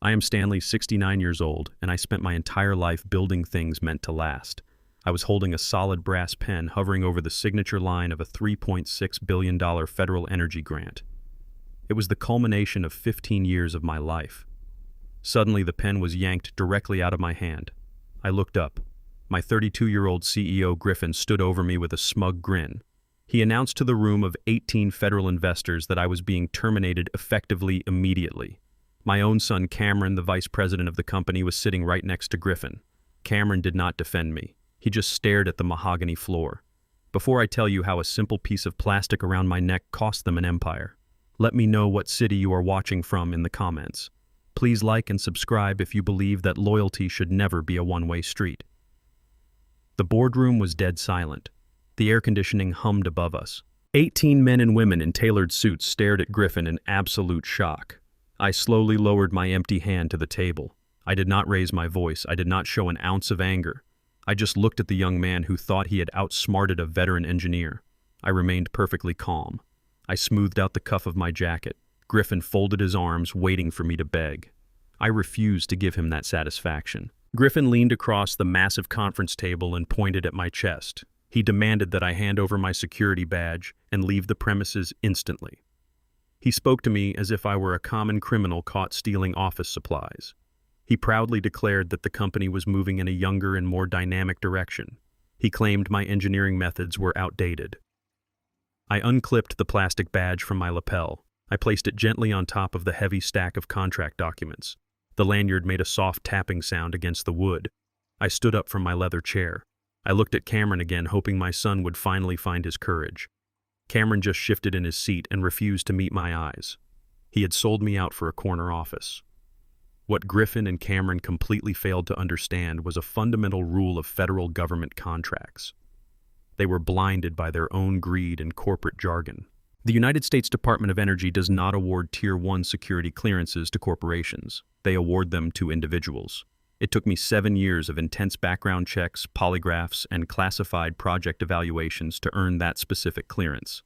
I am Stanley, 69 years old, and I spent my entire life building things meant to last. I was holding a solid brass pen hovering over the signature line of a $3.6 billion federal energy grant. It was the culmination of 15 years of my life. Suddenly, the pen was yanked directly out of my hand. I looked up. My 32-year-old CEO Griffin stood over me with a smug grin. He announced to the room of 18 federal investors that I was being terminated effectively immediately. My own son Cameron, the vice president of the company, was sitting right next to Griffin. Cameron did not defend me. He just stared at the mahogany floor. Before I tell you how a simple piece of plastic around my neck cost them an empire, let me know what city you are watching from in the comments. Please like and subscribe if you believe that loyalty should never be a one-way street. The boardroom was dead silent. The air conditioning hummed above us. 18 men and women in tailored suits stared at Griffin in absolute shock. I slowly lowered my empty hand to the table. I did not raise my voice. I did not show an ounce of anger. I just looked at the young man who thought he had outsmarted a veteran engineer. I remained perfectly calm. I smoothed out the cuff of my jacket. Griffin folded his arms, waiting for me to beg. I refused to give him that satisfaction. Griffin leaned across the massive conference table and pointed at my chest. He demanded that I hand over my security badge and leave the premises instantly. He spoke to me as if I were a common criminal caught stealing office supplies. He proudly declared that the company was moving in a younger and more dynamic direction. He claimed my engineering methods were outdated. I unclipped the plastic badge from my lapel. I placed it gently on top of the heavy stack of contract documents. The lanyard made a soft tapping sound against the wood. I stood up from my leather chair. I looked at Cameron again, hoping my son would finally find his courage. Cameron just shifted in his seat and refused to meet my eyes. He had sold me out for a corner office. What Griffin and Cameron completely failed to understand was a fundamental rule of federal government contracts. They were blinded by their own greed and corporate jargon. The United States Department of Energy does not award Tier 1 security clearances to corporations. They award them to individuals. It took me 7 years of intense background checks, polygraphs, and classified project evaluations to earn that specific clearance.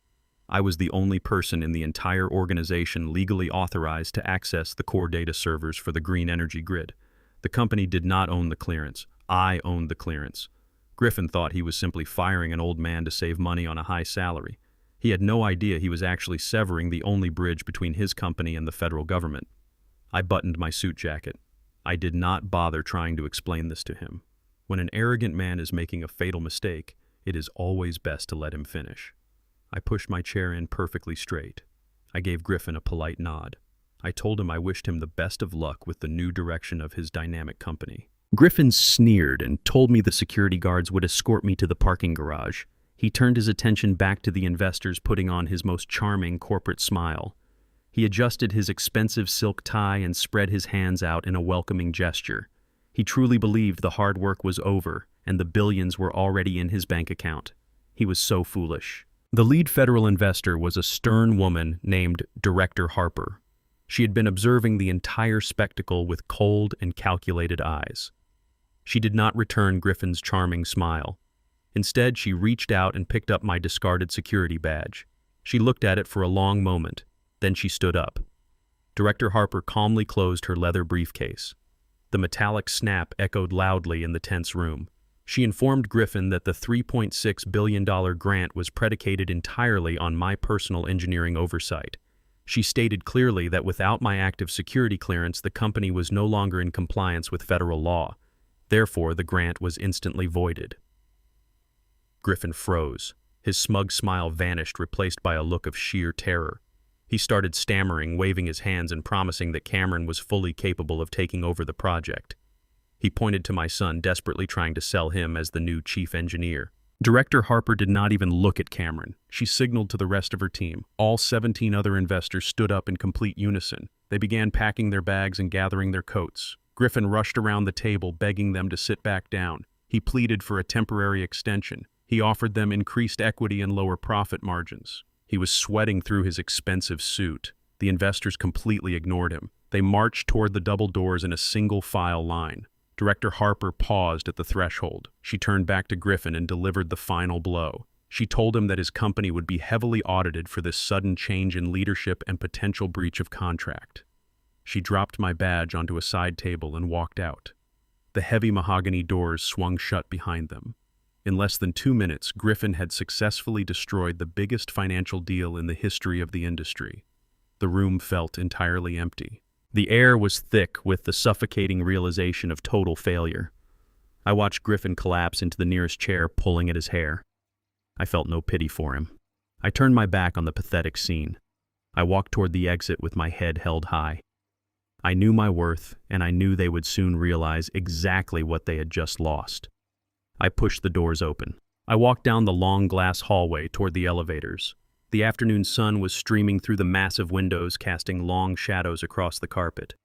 I was the only person in the entire organization legally authorized to access the core data servers for the green energy grid. The company did not own the clearance. I owned the clearance. Griffin thought he was simply firing an old man to save money on a high salary. He had no idea he was actually severing the only bridge between his company and the federal government. I buttoned my suit jacket. I did not bother trying to explain this to him. When an arrogant man is making a fatal mistake, it is always best to let him finish. I pushed my chair in perfectly straight. I gave Griffin a polite nod. I told him I wished him the best of luck with the new direction of his dynamic company. Griffin sneered and told me the security guards would escort me to the parking garage. He turned his attention back to the investors, putting on his most charming corporate smile. He adjusted his expensive silk tie and spread his hands out in a welcoming gesture. He truly believed the hard work was over and the billions were already in his bank account. He was so foolish. The lead federal investor was a stern woman named Director Harper. She had been observing the entire spectacle with cold and calculated eyes. She did not return Griffin's charming smile. Instead, she reached out and picked up my discarded security badge. She looked at it for a long moment. Then she stood up. Director Harper calmly closed her leather briefcase. The metallic snap echoed loudly in the tense room. She informed Griffin that the $3.6 billion grant was predicated entirely on my personal engineering oversight. She stated clearly that without my active security clearance, the company was no longer in compliance with federal law. Therefore, the grant was instantly voided. Griffin froze. His smug smile vanished, replaced by a look of sheer terror. He started stammering, waving his hands and promising that Cameron was fully capable of taking over the project. He pointed to my son, desperately trying to sell him as the new chief engineer. Director Harper did not even look at Cameron. She signaled to the rest of her team. All 17 other investors stood up in complete unison. They began packing their bags and gathering their coats. Griffin rushed around the table, begging them to sit back down. He pleaded for a temporary extension. He offered them increased equity and lower profit margins. He was sweating through his expensive suit. The investors completely ignored him. They marched toward the double doors in a single file line. Director Harper paused at the threshold. She turned back to Griffin and delivered the final blow. She told him that his company would be heavily audited for this sudden change in leadership and potential breach of contract. She dropped my badge onto a side table and walked out. The heavy mahogany doors swung shut behind them. In less than 2 minutes, Griffin had successfully destroyed the biggest financial deal in the history of the industry. The room felt entirely empty. The air was thick with the suffocating realization of total failure. I watched Griffin collapse into the nearest chair, pulling at his hair. I felt no pity for him. I turned my back on the pathetic scene. I walked toward the exit with my head held high. I knew my worth, and I knew they would soon realize exactly what they had just lost. I pushed the doors open. I walked down the long glass hallway toward the elevators. The afternoon sun was streaming through the massive windows, casting long shadows across the carpet.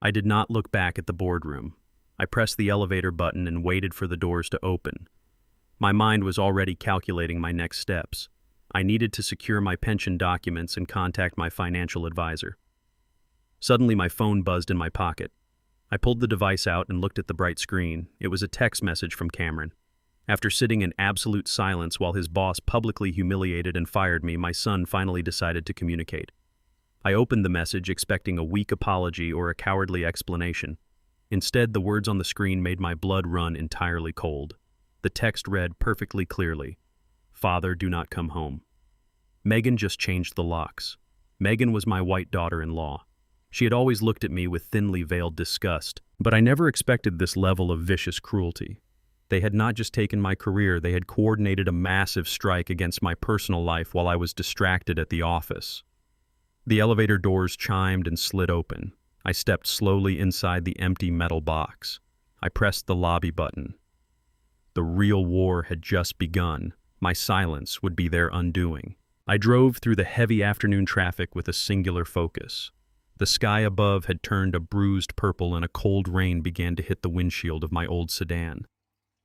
I did not look back at the boardroom. I pressed the elevator button and waited for the doors to open. My mind was already calculating my next steps. I needed to secure my pension documents and contact my financial advisor. Suddenly, my phone buzzed in my pocket. I pulled the device out and looked at the bright screen. It was a text message from Cameron. After sitting in absolute silence while his boss publicly humiliated and fired me, my son finally decided to communicate. I opened the message expecting a weak apology or a cowardly explanation. Instead, the words on the screen made my blood run entirely cold. The text read perfectly clearly, "Father, do not come home." Megan just changed the locks. Megan was my white daughter-in-law. She had always looked at me with thinly veiled disgust, but I never expected this level of vicious cruelty. They had not just taken my career, they had coordinated a massive strike against my personal life while I was distracted at the office. The elevator doors chimed and slid open. I stepped slowly inside the empty metal box. I pressed the lobby button. The real war had just begun. My silence would be their undoing. I drove through the heavy afternoon traffic with a singular focus. The sky above had turned a bruised purple and a cold rain began to hit the windshield of my old sedan.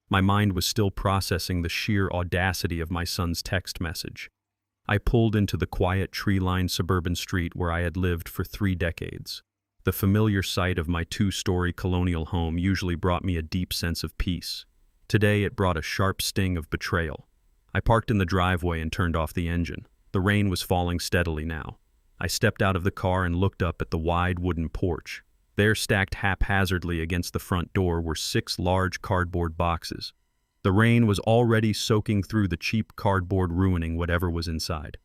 My mind was still processing the sheer audacity of my son's text message. I pulled into the quiet tree-lined suburban street where I had lived for 3 decades. The familiar sight of my 2-story colonial home usually brought me a deep sense of peace. Today it brought a sharp sting of betrayal. I parked in the driveway and turned off the engine. The rain was falling steadily now. I stepped out of the car and looked up at the wide wooden porch. There, stacked haphazardly against the front door, were 6 large cardboard boxes. The rain was already soaking through the cheap cardboard, ruining whatever was inside.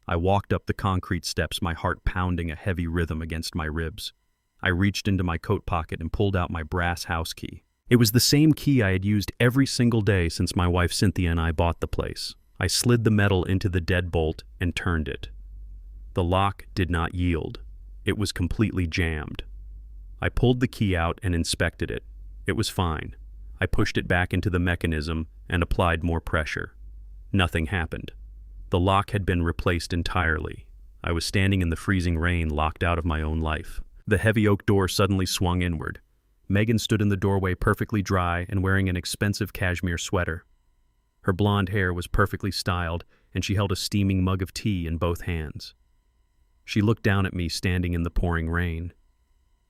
I walked up the concrete steps, my heart pounding a heavy rhythm against my ribs. I reached into my coat pocket and pulled out my brass house key. It was the same key I had used every single day since my wife Cynthia and I bought the place. I slid the metal into the deadbolt and turned it. The lock did not yield. It was completely jammed. I pulled the key out and inspected it. It was fine. I pushed it back into the mechanism and applied more pressure. Nothing happened. The lock had been replaced entirely. I was standing in the freezing rain, locked out of my own life. The heavy oak door suddenly swung inward. Megan stood in the doorway, perfectly dry and wearing an expensive cashmere sweater. Her blonde hair was perfectly styled, and she held a steaming mug of tea in both hands. She looked down at me standing in the pouring rain.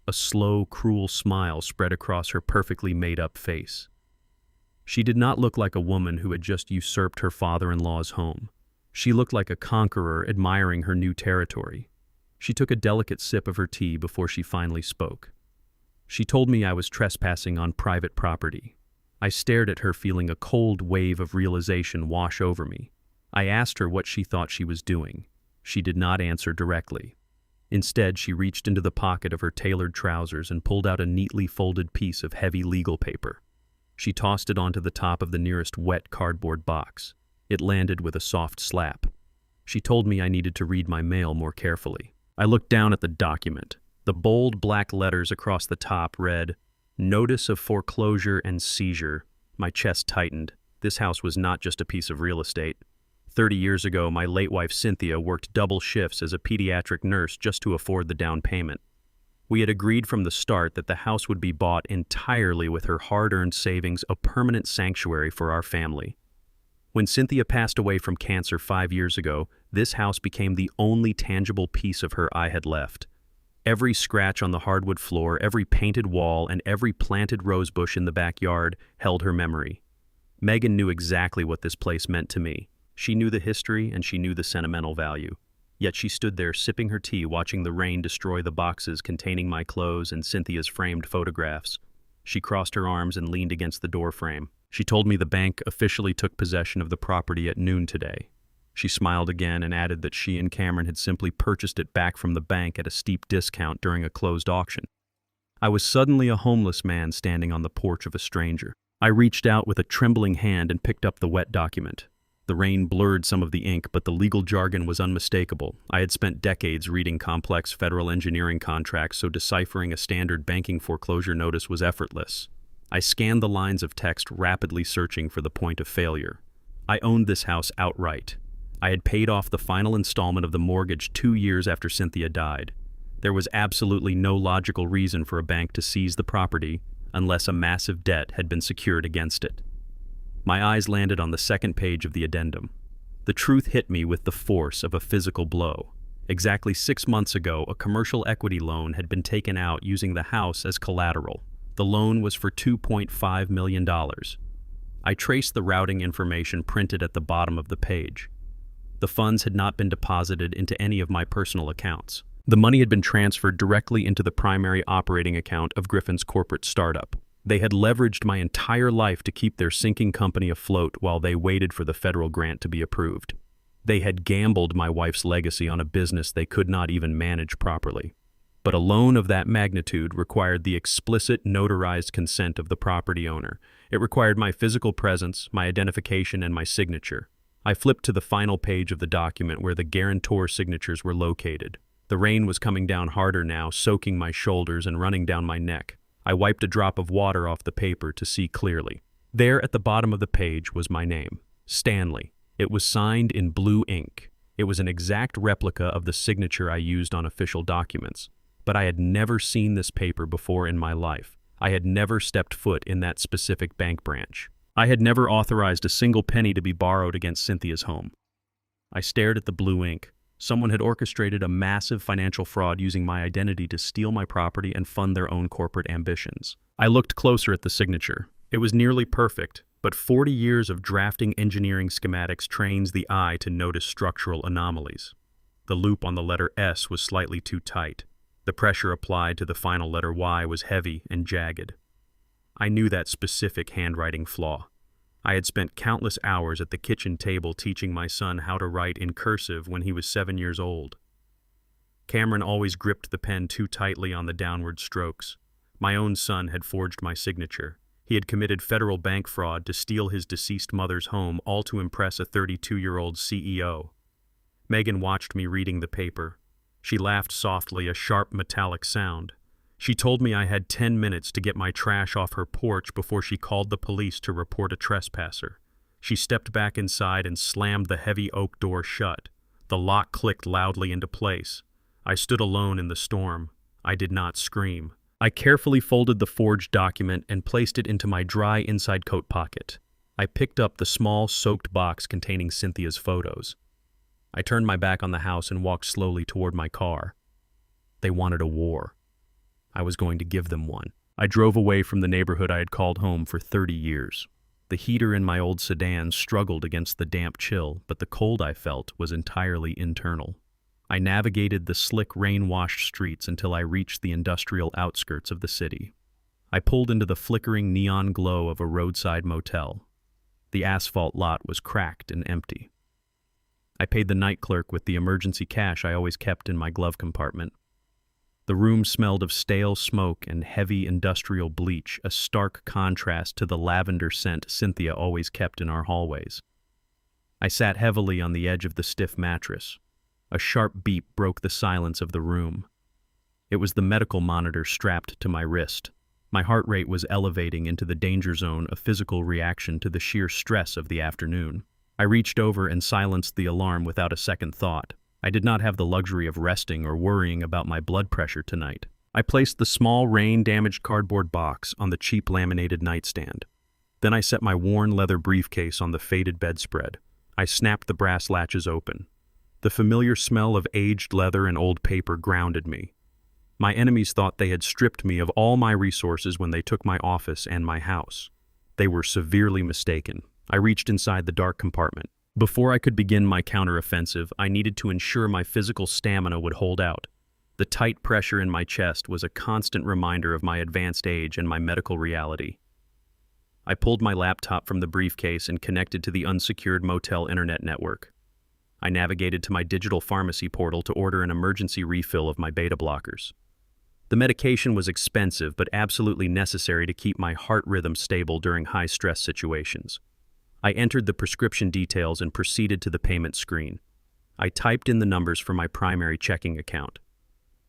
A slow, cruel smile spread across her perfectly made-up face. She did not look like a woman who had just usurped her father-in-law's home. She looked like a conqueror admiring her new territory. She took a delicate sip of her tea before she finally spoke. She told me I was trespassing on private property. I stared at her, feeling a cold wave of realization wash over me. I asked her what she thought she was doing. She did not answer directly. Instead, she reached into the pocket of her tailored trousers and pulled out a neatly folded piece of heavy legal paper. She tossed it onto the top of the nearest wet cardboard box. It landed with a soft slap. She told me I needed to read my mail more carefully. I looked down at the document. The bold black letters across the top read, "Notice of foreclosure and seizure." My chest tightened. This house was not just a piece of real estate. 30 years ago, my late wife Cynthia worked double shifts as a pediatric nurse just to afford the down payment. We had agreed from the start that the house would be bought entirely with her hard-earned savings, a permanent sanctuary for our family. When Cynthia passed away from cancer 5 years ago, this house became the only tangible piece of her I had left. Every scratch on the hardwood floor, every painted wall, and every planted rosebush in the backyard held her memory. Megan knew exactly what this place meant to me. She knew the history and she knew the sentimental value. Yet she stood there sipping her tea, watching the rain destroy the boxes containing my clothes and Cynthia's framed photographs. She crossed her arms and leaned against the doorframe. She told me the bank officially took possession of the property at noon today. She smiled again and added that she and Cameron had simply purchased it back from the bank at a steep discount during a closed auction. I was suddenly a homeless man standing on the porch of a stranger. I reached out with a trembling hand and picked up the wet document. The rain blurred some of the ink, but the legal jargon was unmistakable. I had spent decades reading complex federal engineering contracts, so deciphering a standard banking foreclosure notice was effortless. I scanned the lines of text, rapidly searching for the point of failure. I owned this house outright. I had paid off the final installment of the mortgage 2 years after Cynthia died. There was absolutely no logical reason for a bank to seize the property unless a massive debt had been secured against it. My eyes landed on the second page of the addendum. The truth hit me with the force of a physical blow. Exactly 6 months ago, a commercial equity loan had been taken out using the house as collateral. The loan was for $2.5 million. I traced the routing information printed at the bottom of the page. The funds had not been deposited into any of my personal accounts. The money had been transferred directly into the primary operating account of Griffin's corporate startup. They had leveraged my entire life to keep their sinking company afloat while they waited for the federal grant to be approved. They had gambled my wife's legacy on a business they could not even manage properly. But a loan of that magnitude required the explicit, notarized consent of the property owner. It required my physical presence, my identification, and my signature. I flipped to the final page of the document where the guarantor signatures were located. The rain was coming down harder now, soaking my shoulders and running down my neck. I wiped a drop of water off the paper to see clearly. There at the bottom of the page was my name, Stanley. It was signed in blue ink. It was an exact replica of the signature I used on official documents. But I had never seen this paper before in my life. I had never stepped foot in that specific bank branch. I had never authorized a single penny to be borrowed against Cynthia's home. I stared at the blue ink. Someone had orchestrated a massive financial fraud using my identity to steal my property and fund their own corporate ambitions. I looked closer at the signature. It was nearly perfect, but 40 years of drafting engineering schematics trains the eye to notice structural anomalies. The loop on the letter S was slightly too tight. The pressure applied to the final letter Y was heavy and jagged. I knew that specific handwriting flaw. I had spent countless hours at the kitchen table teaching my son how to write in cursive when he was 7 years old. Cameron always gripped the pen too tightly on the downward strokes. My own son had forged my signature. He had committed federal bank fraud to steal his deceased mother's home, all to impress a 32-year-old CEO. Megan watched me reading the paper. She laughed softly, a sharp metallic sound. She told me I had 10 minutes to get my trash off her porch before she called the police to report a trespasser. She stepped back inside and slammed the heavy oak door shut. The lock clicked loudly into place. I stood alone in the storm. I did not scream. I carefully folded the forged document and placed it into my dry inside coat pocket. I picked up the small, soaked box containing Cynthia's photos. I turned my back on the house and walked slowly toward my car. They wanted a war. I was going to give them one. I drove away from the neighborhood I had called home for 30 years. The heater in my old sedan struggled against the damp chill, but the cold I felt was entirely internal. I navigated the slick, rain-washed streets until I reached the industrial outskirts of the city. I pulled into the flickering neon glow of a roadside motel. The asphalt lot was cracked and empty. I paid the night clerk with the emergency cash I always kept in my glove compartment. The room smelled of stale smoke and heavy industrial bleach, a stark contrast to the lavender scent Cynthia always kept in our hallways. I sat heavily on the edge of the stiff mattress. A sharp beep broke the silence of the room. It was the medical monitor strapped to my wrist. My heart rate was elevating into the danger zone, a physical reaction to the sheer stress of the afternoon. I reached over and silenced the alarm without a second thought. I did not have the luxury of resting or worrying about my blood pressure tonight. I placed the small, rain-damaged cardboard box on the cheap laminated nightstand. Then I set my worn leather briefcase on the faded bedspread. I snapped the brass latches open. The familiar smell of aged leather and old paper grounded me. My enemies thought they had stripped me of all my resources when they took my office and my house. They were severely mistaken. I reached inside the dark compartment. Before I could begin my counteroffensive, I needed to ensure my physical stamina would hold out. The tight pressure in my chest was a constant reminder of my advanced age and my medical reality. I pulled my laptop from the briefcase and connected to the unsecured motel internet network. I navigated to my digital pharmacy portal to order an emergency refill of my beta blockers. The medication was expensive but absolutely necessary to keep my heart rhythm stable during high-stress situations. I entered the prescription details and proceeded to the payment screen. I typed in the numbers for my primary checking account.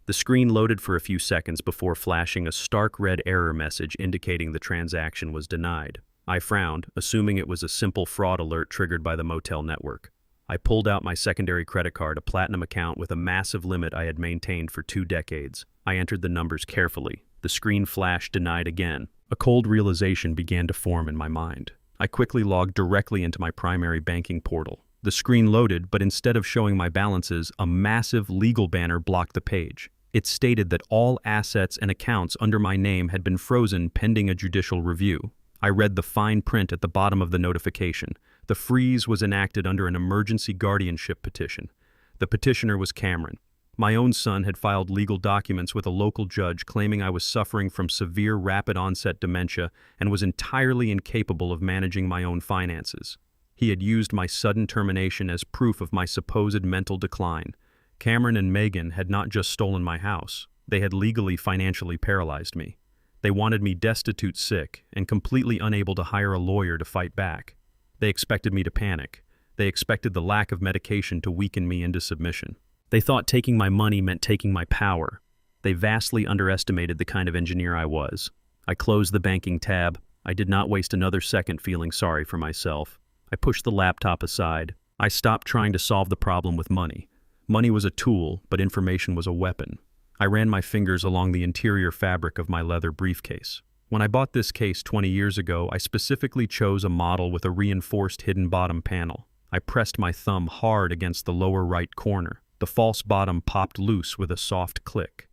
The screen loaded for a few seconds before flashing a stark red error message indicating the transaction was denied. I frowned, assuming it was a simple fraud alert triggered by the motel network. I pulled out my secondary credit card, a platinum account with a massive limit I had maintained for 2 decades. I entered the numbers carefully. The screen flashed denied again. A cold realization began to form in my mind. I quickly logged directly into my primary banking portal. The screen loaded, but instead of showing my balances, a massive legal banner blocked the page. It stated that all assets and accounts under my name had been frozen pending a judicial review. I read the fine print at the bottom of the notification. The freeze was enacted under an emergency guardianship petition. The petitioner was Cameron. My own son had filed legal documents with a local judge claiming I was suffering from severe rapid-onset dementia and was entirely incapable of managing my own finances. He had used my sudden termination as proof of my supposed mental decline. Cameron and Megan had not just stolen my house. They had legally financially paralyzed me. They wanted me destitute, sick, and completely unable to hire a lawyer to fight back. They expected me to panic. They expected the lack of medication to weaken me into submission. They thought taking my money meant taking my power. They vastly underestimated the kind of engineer I was. I closed the banking tab. I did not waste another second feeling sorry for myself. I pushed the laptop aside. I stopped trying to solve the problem with money. Money was a tool, but information was a weapon. I ran my fingers along the interior fabric of my leather briefcase. When I bought this case 20 years ago, I specifically chose a model with a reinforced hidden bottom panel. I pressed my thumb hard against the lower right corner. The false bottom popped loose with a soft click.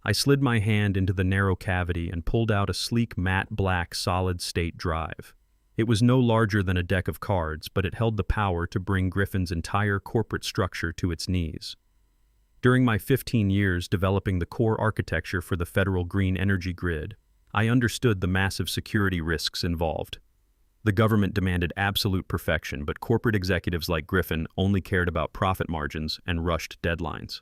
I slid my hand into the narrow cavity and pulled out a sleek matte black solid-state drive. It was no larger than a deck of cards, but it held the power to bring Griffin's entire corporate structure to its knees. During my 15 years developing the core architecture for the federal green energy grid, I understood the massive security risks involved. The government demanded absolute perfection, but corporate executives like Griffin only cared about profit margins and rushed deadlines.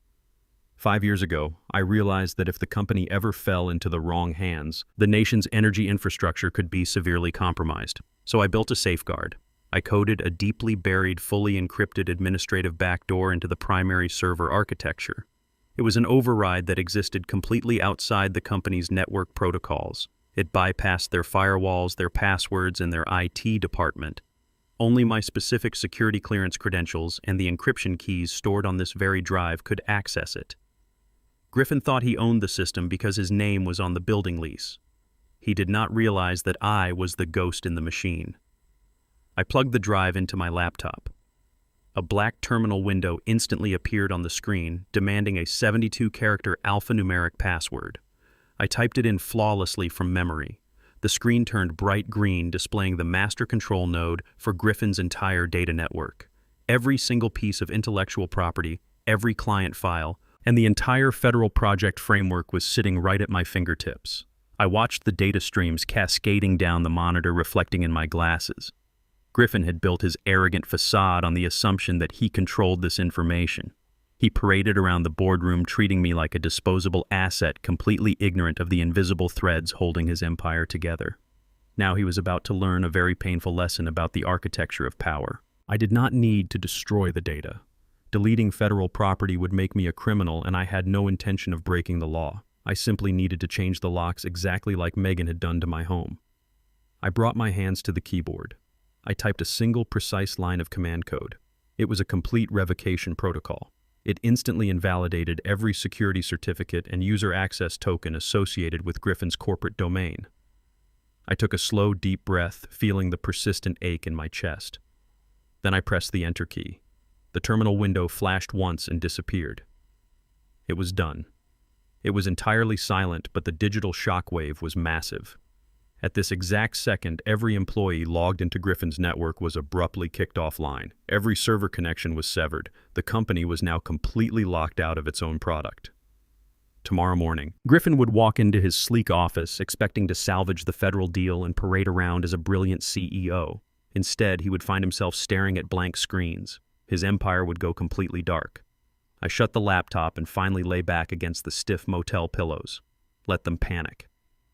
5 years ago, I realized that if the company ever fell into the wrong hands, the nation's energy infrastructure could be severely compromised. So I built a safeguard. I coded a deeply buried, fully encrypted administrative backdoor into the primary server architecture. It was an override that existed completely outside the company's network protocols. It bypassed their firewalls, their passwords, and their IT department. Only my specific security clearance credentials and the encryption keys stored on this very drive could access it. Griffin thought he owned the system because his name was on the building lease. He did not realize that I was the ghost in the machine. I plugged the drive into my laptop. A black terminal window instantly appeared on the screen, demanding a 72-character alphanumeric password. I typed it in flawlessly from memory. The screen turned bright green, displaying the master control node for Griffin's entire data network. Every single piece of intellectual property, every client file, and the entire federal project framework was sitting right at my fingertips. I watched the data streams cascading down the monitor, reflecting in my glasses. Griffin had built his arrogant facade on the assumption that he controlled this information. He paraded around the boardroom, treating me like a disposable asset, completely ignorant of the invisible threads holding his empire together. Now he was about to learn a very painful lesson about the architecture of power. I did not need to destroy the data. Deleting federal property would make me a criminal, and I had no intention of breaking the law. I simply needed to change the locks exactly like Megan had done to my home. I brought my hands to the keyboard. I typed a single precise line of command code. It was a complete revocation protocol. It instantly invalidated every security certificate and user access token associated with Griffin's corporate domain. I took a slow, deep breath, feeling the persistent ache in my chest. Then I pressed the enter key. The terminal window flashed once and disappeared. It was done. It was entirely silent, but the digital shockwave was massive. At this exact second, every employee logged into Griffin's network was abruptly kicked offline. Every server connection was severed. The company was now completely locked out of its own product. Tomorrow morning, Griffin would walk into his sleek office expecting to salvage the federal deal and parade around as a brilliant CEO. Instead, he would find himself staring at blank screens. His empire would go completely dark. I shut the laptop and finally lay back against the stiff motel pillows. Let them panic.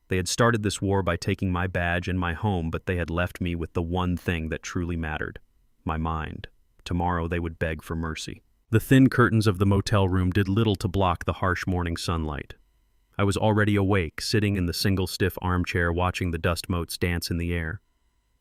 They had started this war by taking my badge and my home, but they had left me with the one thing that truly mattered: my mind. Tomorrow they would beg for mercy. The thin curtains of the motel room did little to block the harsh morning sunlight. I was already awake, sitting in the single stiff armchair watching the dust motes dance in the air.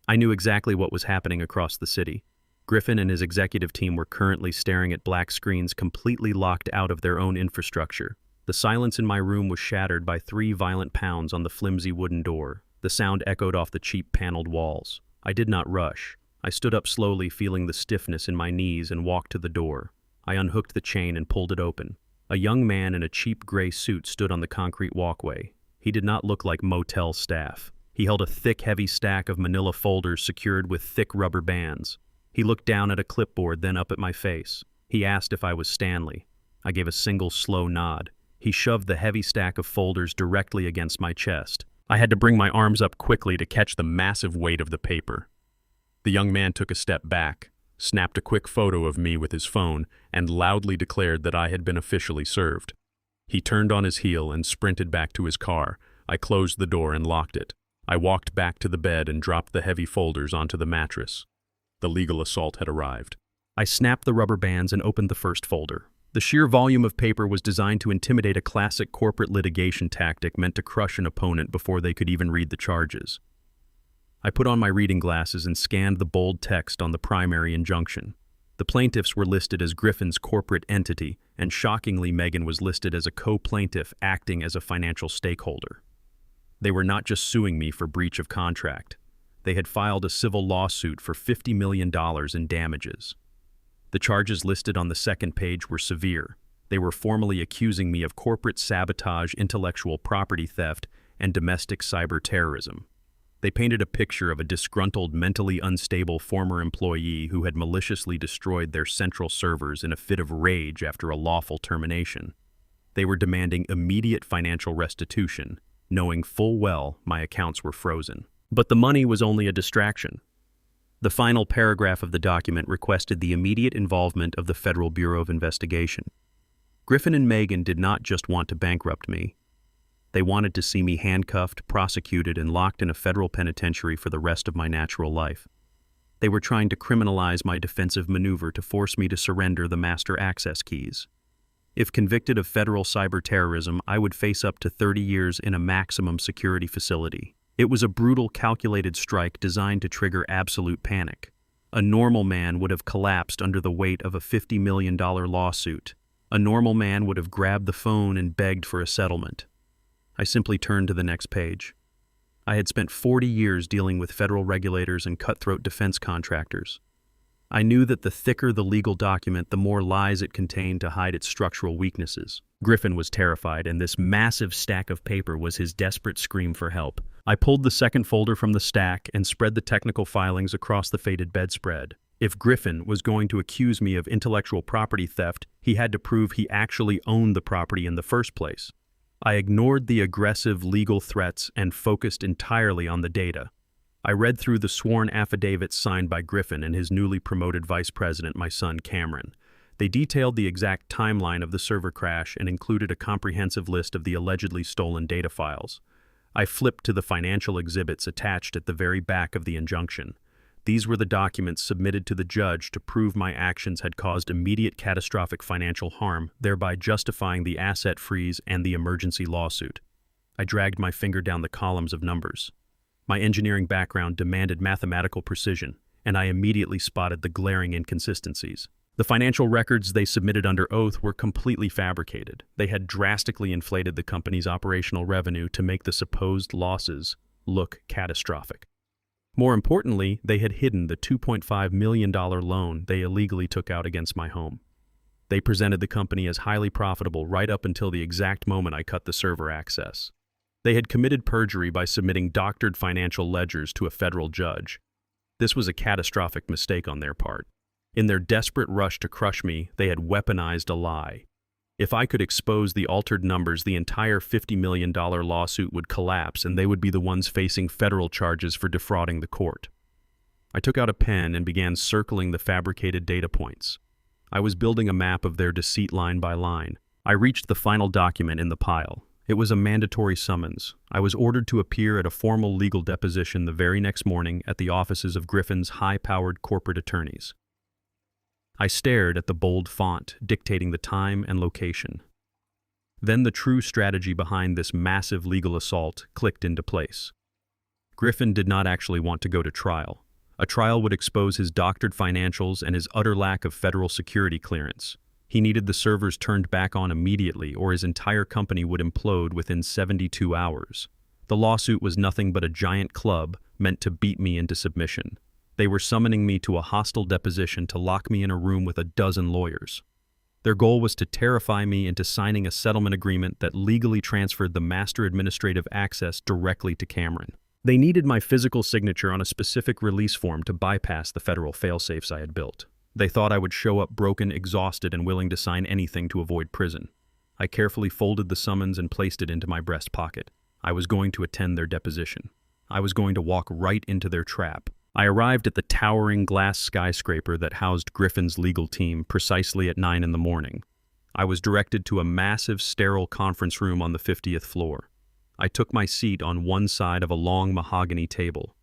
I knew exactly what was happening across the city. Griffin and his executive team were currently staring at black screens completely locked out of their own infrastructure. The silence in my room was shattered by 3 violent pounds on the flimsy wooden door. The sound echoed off the cheap paneled walls. I did not rush. I stood up slowly, feeling the stiffness in my knees, and walked to the door. I unhooked the chain and pulled it open. A young man in a cheap gray suit stood on the concrete walkway. He did not look like motel staff. He held a thick, heavy stack of manila folders secured with thick rubber bands. He looked down at a clipboard, then up at my face. He asked if I was Stanley. I gave a single slow nod. He shoved the heavy stack of folders directly against my chest. I had to bring my arms up quickly to catch the massive weight of the paper. The young man took a step back, snapped a quick photo of me with his phone, and loudly declared that I had been officially served. He turned on his heel and sprinted back to his car. I closed the door and locked it. I walked back to the bed and dropped the heavy folders onto the mattress. The legal assault had arrived. I snapped the rubber bands and opened the first folder. The sheer volume of paper was designed to intimidate a classic corporate litigation tactic meant to crush an opponent before they could even read the charges. I put on my reading glasses and scanned the bold text on the primary injunction. The plaintiffs were listed as Griffin's corporate entity, and shockingly, Megan was listed as a co-plaintiff acting as a financial stakeholder. They were not just suing me for breach of contract. They had filed a civil lawsuit for $50 million in damages. The charges listed on the second page were severe. They were formally accusing me of corporate sabotage, intellectual property theft, and domestic cyber terrorism. They painted a picture of a disgruntled, mentally unstable former employee who had maliciously destroyed their central servers in a fit of rage after a lawful termination. They were demanding immediate financial restitution, knowing full well my accounts were frozen. But the money was only a distraction. The final paragraph of the document requested the immediate involvement of the Federal Bureau of Investigation. Griffin and Megan did not just want to bankrupt me. They wanted to see me handcuffed, prosecuted, and locked in a federal penitentiary for the rest of my natural life. They were trying to criminalize my defensive maneuver to force me to surrender the master access keys. If convicted of federal cyber terrorism, I would face up to 30 years in a maximum security facility. It was a brutal, calculated strike designed to trigger absolute panic. A normal man would have collapsed under the weight of a $50 million lawsuit. A normal man would have grabbed the phone and begged for a settlement. I simply turned to the next page. I had spent 40 years dealing with federal regulators and cutthroat defense contractors. I knew that the thicker the legal document, the more lies it contained to hide its structural weaknesses. Griffin was terrified, and this massive stack of paper was his desperate scream for help. I pulled the second folder from the stack and spread the technical filings across the faded bedspread. If Griffin was going to accuse me of intellectual property theft, he had to prove he actually owned the property in the first place. I ignored the aggressive legal threats and focused entirely on the data. I read through the sworn affidavits signed by Griffin and his newly promoted vice president, my son Cameron. They detailed the exact timeline of the server crash and included a comprehensive list of the allegedly stolen data files. I flipped to the financial exhibits attached at the very back of the injunction. These were the documents submitted to the judge to prove my actions had caused immediate catastrophic financial harm, thereby justifying the asset freeze and the emergency lawsuit. I dragged my finger down the columns of numbers. My engineering background demanded mathematical precision, and I immediately spotted the glaring inconsistencies. The financial records they submitted under oath were completely fabricated. They had drastically inflated the company's operational revenue to make the supposed losses look catastrophic. More importantly, they had hidden the $2.5 million loan they illegally took out against my home. They presented the company as highly profitable right up until the exact moment I cut the server access. They had committed perjury by submitting doctored financial ledgers to a federal judge. This was a catastrophic mistake on their part. In their desperate rush to crush me, they had weaponized a lie. If I could expose the altered numbers, the entire $50 million lawsuit would collapse and they would be the ones facing federal charges for defrauding the court. I took out a pen and began circling the fabricated data points. I was building a map of their deceit line by line. I reached the final document in the pile. It was a mandatory summons. I was ordered to appear at a formal legal deposition the very next morning at the offices of Griffin's high-powered corporate attorneys. I stared at the bold font dictating the time and location. Then the true strategy behind this massive legal assault clicked into place. Griffin did not actually want to go to trial. A trial would expose his doctored financials and his utter lack of federal security clearance. He needed the servers turned back on immediately, or his entire company would implode within 72 hours. The lawsuit was nothing but a giant club meant to beat me into submission. They were summoning me to a hostile deposition to lock me in a room with a dozen lawyers. Their goal was to terrify me into signing a settlement agreement that legally transferred the master administrative access directly to Cameron. They needed my physical signature on a specific release form to bypass the federal fail-safes I had built. They thought I would show up broken, exhausted, and willing to sign anything to avoid prison. I carefully folded the summons and placed it into my breast pocket. I was going to attend their deposition. I was going to walk right into their trap. I arrived at the towering glass skyscraper that housed Griffin's legal team precisely at 9 in the morning. I was directed to a massive, sterile conference room on the 50th floor. I took my seat on one side of a long mahogany table.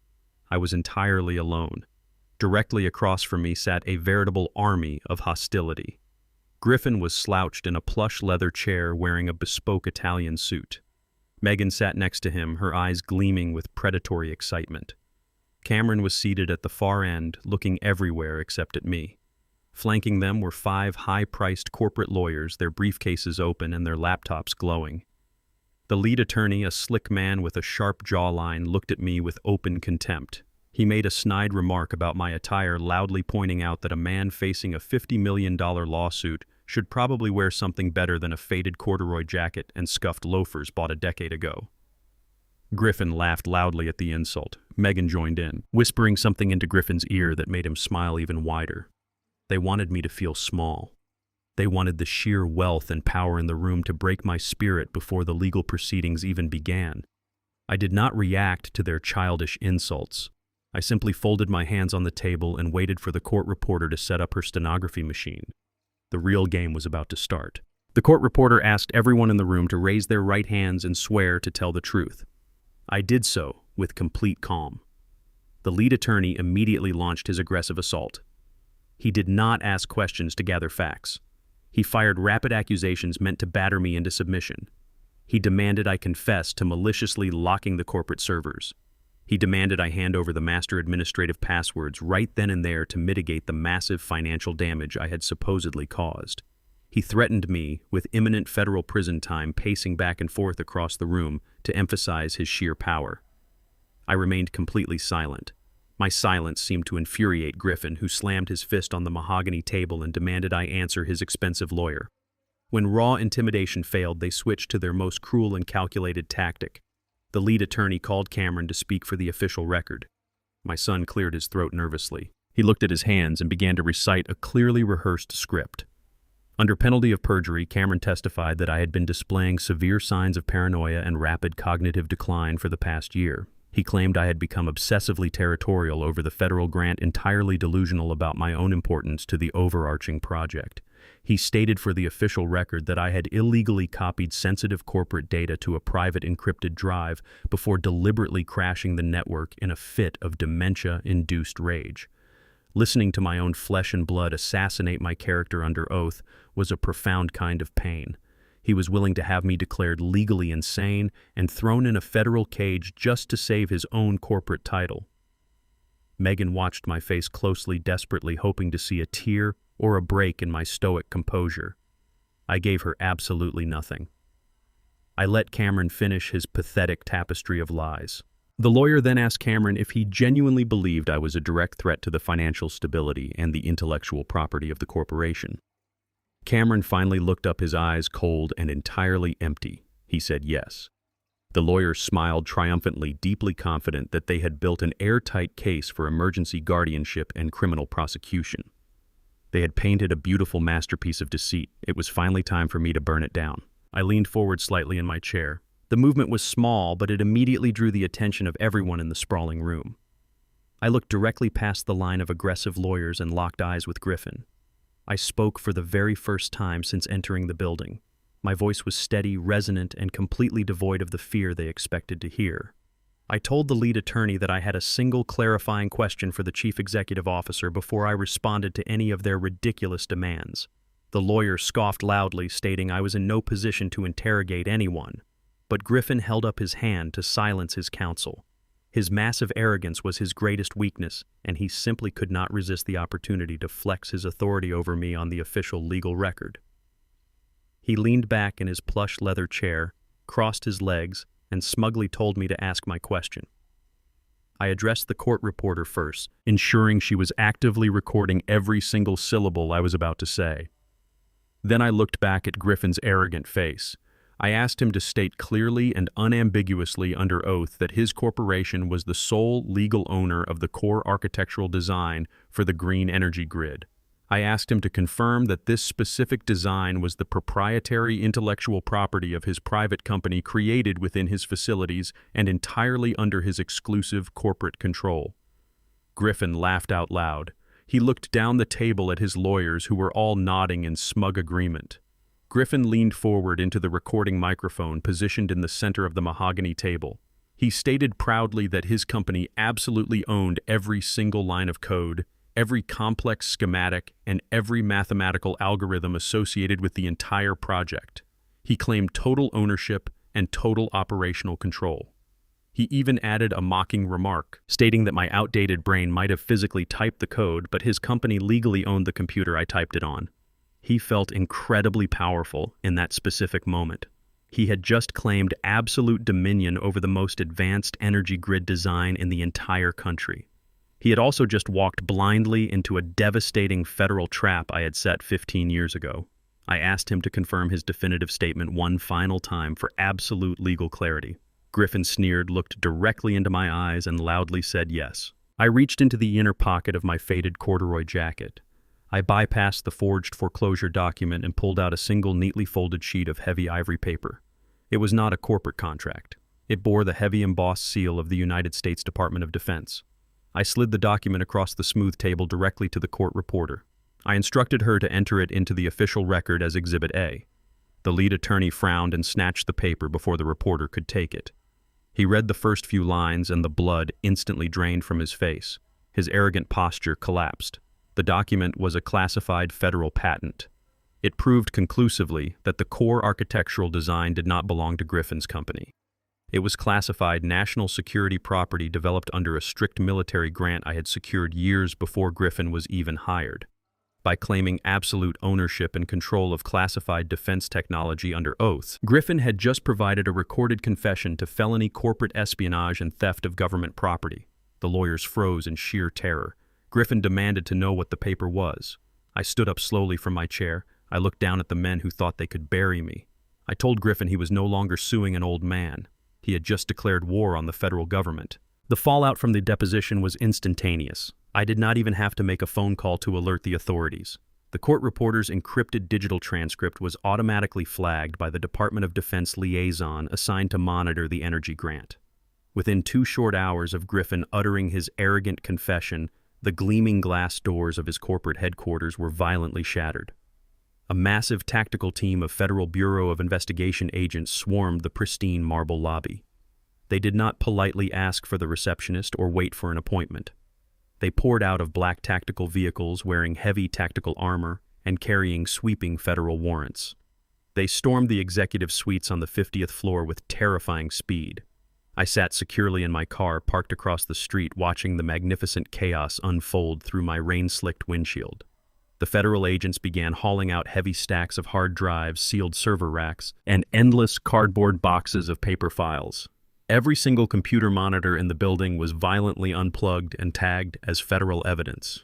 I was entirely alone. Directly across from me sat a veritable army of hostility. Griffin was slouched in a plush leather chair wearing a bespoke Italian suit. Megan sat next to him, her eyes gleaming with predatory excitement. Cameron was seated at the far end, looking everywhere except at me. Flanking them were 5 high-priced corporate lawyers, their briefcases open and their laptops glowing. The lead attorney, a slick man with a sharp jawline, looked at me with open contempt. He made a snide remark about my attire, loudly pointing out that a man facing a $50 million lawsuit should probably wear something better than a faded corduroy jacket and scuffed loafers bought a decade ago. Griffin laughed loudly at the insult. Megan joined in, whispering something into Griffin's ear that made him smile even wider. They wanted me to feel small. They wanted the sheer wealth and power in the room to break my spirit before the legal proceedings even began. I did not react to their childish insults. I simply folded my hands on the table and waited for the court reporter to set up her stenography machine. The real game was about to start. The court reporter asked everyone in the room to raise their right hands and swear to tell the truth. I did so with complete calm. The lead attorney immediately launched his aggressive assault. He did not ask questions to gather facts. He fired rapid accusations meant to batter me into submission. He demanded I confess to maliciously locking the corporate servers. He demanded I hand over the master administrative passwords right then and there to mitigate the massive financial damage I had supposedly caused. He threatened me with imminent federal prison time, pacing back and forth across the room to emphasize his sheer power. I remained completely silent. My silence seemed to infuriate Griffin, who slammed his fist on the mahogany table and demanded I answer his expensive lawyer. When raw intimidation failed, they switched to their most cruel and calculated tactic. The lead attorney called Cameron to speak for the official record. My son cleared his throat nervously. He looked at his hands and began to recite a clearly rehearsed script. Under penalty of perjury, Cameron testified that I had been displaying severe signs of paranoia and rapid cognitive decline for the past year. He claimed I had become obsessively territorial over the federal grant, entirely delusional about my own importance to the overarching project. He stated for the official record that I had illegally copied sensitive corporate data to a private encrypted drive before deliberately crashing the network in a fit of dementia-induced rage. Listening to my own flesh and blood assassinate my character under oath was a profound kind of pain. He was willing to have me declared legally insane and thrown in a federal cage just to save his own corporate title. Megan watched my face closely, desperately hoping to see a tear or a break in my stoic composure. I gave her absolutely nothing. I let Cameron finish his pathetic tapestry of lies. The lawyer then asked Cameron if he genuinely believed I was a direct threat to the financial stability and the intellectual property of the corporation. Cameron finally looked up, his eyes cold and entirely empty. He said yes. The lawyers smiled triumphantly, deeply confident that they had built an airtight case for emergency guardianship and criminal prosecution. They had painted a beautiful masterpiece of deceit. It was finally time for me to burn it down. I leaned forward slightly in my chair. The movement was small, but it immediately drew the attention of everyone in the sprawling room. I looked directly past the line of aggressive lawyers and locked eyes with Griffin. I spoke for the very first time since entering the building. My voice was steady, resonant, and completely devoid of the fear they expected to hear. I told the lead attorney that I had a single clarifying question for the chief executive officer before I responded to any of their ridiculous demands. The lawyer scoffed loudly, stating I was in no position to interrogate anyone. But Griffin held up his hand to silence his counsel. His massive arrogance was his greatest weakness, and he simply could not resist the opportunity to flex his authority over me on the official legal record. He leaned back in his plush leather chair, crossed his legs, and smugly told me to ask my question. I addressed the court reporter first, ensuring she was actively recording every single syllable I was about to say. Then I looked back at Griffin's arrogant face. I asked him to state clearly and unambiguously under oath that his corporation was the sole legal owner of the core architectural design for the green energy grid. I asked him to confirm that this specific design was the proprietary intellectual property of his private company created within his facilities and entirely under his exclusive corporate control. Griffin laughed out loud. He looked down the table at his lawyers, who were all nodding in smug agreement. Griffin leaned forward into the recording microphone positioned in the center of the mahogany table. He stated proudly that his company absolutely owned every single line of code, every complex schematic, and every mathematical algorithm associated with the entire project. He claimed total ownership and total operational control. He even added a mocking remark, stating that my outdated brain might have physically typed the code, but his company legally owned the computer I typed it on. He felt incredibly powerful in that specific moment. He had just claimed absolute dominion over the most advanced energy grid design in the entire country. He had also just walked blindly into a devastating federal trap I had set 15 years ago. I asked him to confirm his definitive statement one final time for absolute legal clarity. Griffin sneered, looked directly into my eyes, and loudly said yes. I reached into the inner pocket of my faded corduroy jacket. I bypassed the forged foreclosure document and pulled out a single neatly folded sheet of heavy ivory paper. It was not a corporate contract. It bore the heavy embossed seal of the United States Department of Defense. I slid the document across the smooth table directly to the court reporter. I instructed her to enter it into the official record as Exhibit A. The lead attorney frowned and snatched the paper before the reporter could take it. He read the first few lines, and the blood instantly drained from his face. His arrogant posture collapsed. The document was a classified federal patent. It proved conclusively that the core architectural design did not belong to Griffin's company. It was classified national security property developed under a strict military grant I had secured years before Griffin was even hired. By claiming absolute ownership and control of classified defense technology under oath, Griffin had just provided a recorded confession to felony corporate espionage and theft of government property. The lawyers froze in sheer terror. Griffin demanded to know what the paper was. I stood up slowly from my chair. I looked down at the men who thought they could bury me. I told Griffin he was no longer suing an old man. He had just declared war on the federal government. The fallout from the deposition was instantaneous. I did not even have to make a phone call to alert the authorities. The court reporter's encrypted digital transcript was automatically flagged by the Department of Defense liaison assigned to monitor the energy grant. Within 2 short hours of Griffin uttering his arrogant confession, the gleaming glass doors of his corporate headquarters were violently shattered. A massive tactical team of Federal Bureau of Investigation agents swarmed the pristine marble lobby. They did not politely ask for the receptionist or wait for an appointment. They poured out of black tactical vehicles wearing heavy tactical armor and carrying sweeping federal warrants. They stormed the executive suites on the 50th floor with terrifying speed. I sat securely in my car parked across the street, watching the magnificent chaos unfold through my rain-slicked windshield. The federal agents began hauling out heavy stacks of hard drives, sealed server racks, and endless cardboard boxes of paper files. Every single computer monitor in the building was violently unplugged and tagged as federal evidence.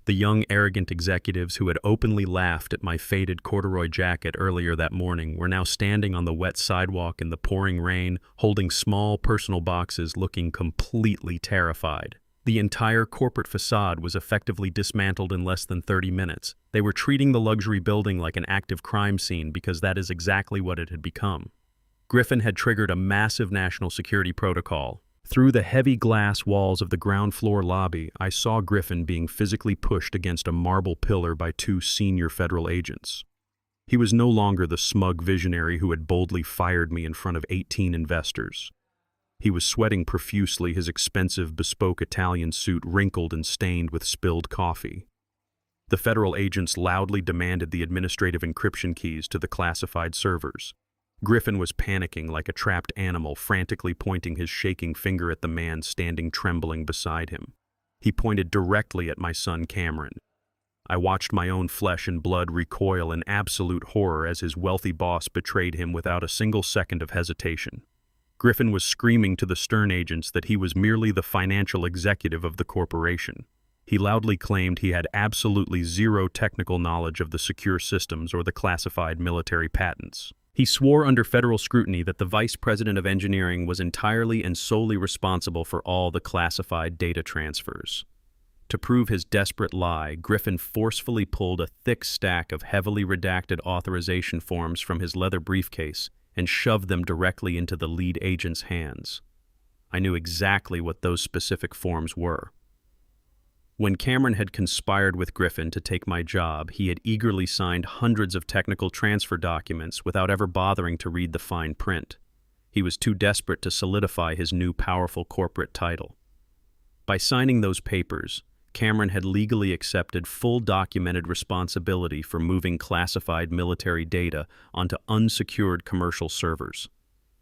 The young, arrogant executives who had openly laughed at my faded corduroy jacket earlier that morning were now standing on the wet sidewalk in the pouring rain, holding small personal boxes, looking completely terrified. The entire corporate facade was effectively dismantled in less than 30 minutes. They were treating the luxury building like an active crime scene because that is exactly what it had become. Griffin had triggered a massive national security protocol. Through the heavy glass walls of the ground floor lobby, I saw Griffin being physically pushed against a marble pillar by two senior federal agents. He was no longer the smug visionary who had boldly fired me in front of 18 investors. He was sweating profusely, his expensive, bespoke Italian suit wrinkled and stained with spilled coffee. The federal agents loudly demanded the administrative encryption keys to the classified servers. Griffin was panicking like a trapped animal, frantically pointing his shaking finger at the man standing trembling beside him. He pointed directly at my son Cameron. I watched my own flesh and blood recoil in absolute horror as his wealthy boss betrayed him without a single second of hesitation. Griffin was screaming to the stern agents that he was merely the financial executive of the corporation. He loudly claimed he had absolutely zero technical knowledge of the secure systems or the classified military patents. He swore under federal scrutiny that the vice president of engineering was entirely and solely responsible for all the classified data transfers. To prove his desperate lie, Griffin forcefully pulled a thick stack of heavily redacted authorization forms from his leather briefcase and shoved them directly into the lead agent's hands. I knew exactly what those specific forms were. When Cameron had conspired with Griffin to take my job, he had eagerly signed hundreds of technical transfer documents without ever bothering to read the fine print. He was too desperate to solidify his new powerful corporate title. By signing those papers, Cameron had legally accepted full documented responsibility for moving classified military data onto unsecured commercial servers.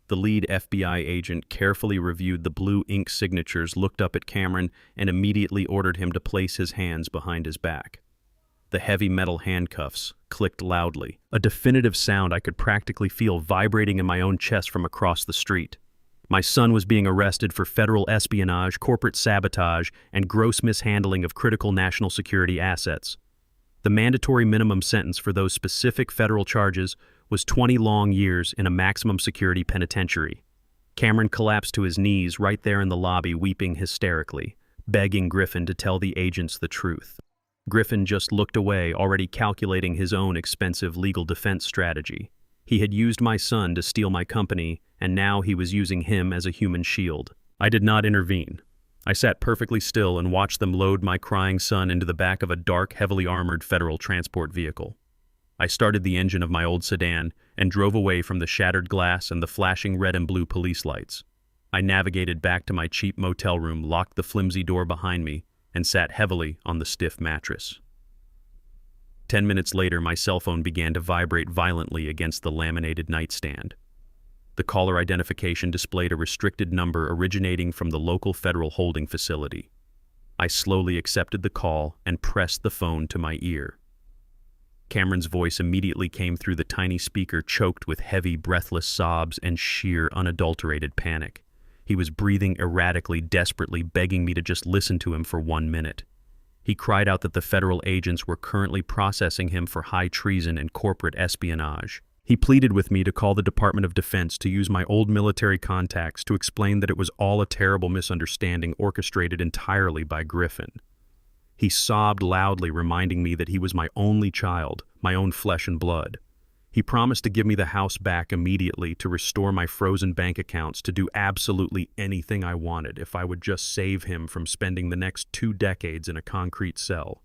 The lead FBI agent carefully reviewed the blue ink signatures, looked up at Cameron, and immediately ordered him to place his hands behind his back. The heavy metal handcuffs clicked loudly, a definitive sound I could practically feel vibrating in my own chest from across the street. My son was being arrested for federal espionage, corporate sabotage, and gross mishandling of critical national security assets. The mandatory minimum sentence for those specific federal charges was 20 long years in a maximum security penitentiary. Cameron collapsed to his knees right there in the lobby, weeping hysterically, begging Griffin to tell the agents the truth. Griffin just looked away, already calculating his own expensive legal defense strategy. He had used my son to steal my company, and now he was using him as a human shield. I did not intervene. I sat perfectly still and watched them load my crying son into the back of a dark, heavily armored federal transport vehicle. I started the engine of my old sedan and drove away from the shattered glass and the flashing red and blue police lights. I navigated back to my cheap motel room, locked the flimsy door behind me, and sat heavily on the stiff mattress. 10 minutes later, my cell phone began to vibrate violently against the laminated nightstand. The caller identification displayed a restricted number originating from the local federal holding facility. I slowly accepted the call and pressed the phone to my ear. Cameron's voice immediately came through the tiny speaker, choked with heavy, breathless sobs and sheer, unadulterated panic. He was breathing erratically, desperately, begging me to just listen to him for 1 minute. He cried out that the federal agents were currently processing him for high treason and corporate espionage. He pleaded with me to call the Department of Defense to use my old military contacts to explain that it was all a terrible misunderstanding orchestrated entirely by Griffin. He sobbed loudly, reminding me that he was my only child, my own flesh and blood. He promised to give me the house back immediately, to restore my frozen bank accounts, to do absolutely anything I wanted if I would just save him from spending the next 2 decades in a concrete cell.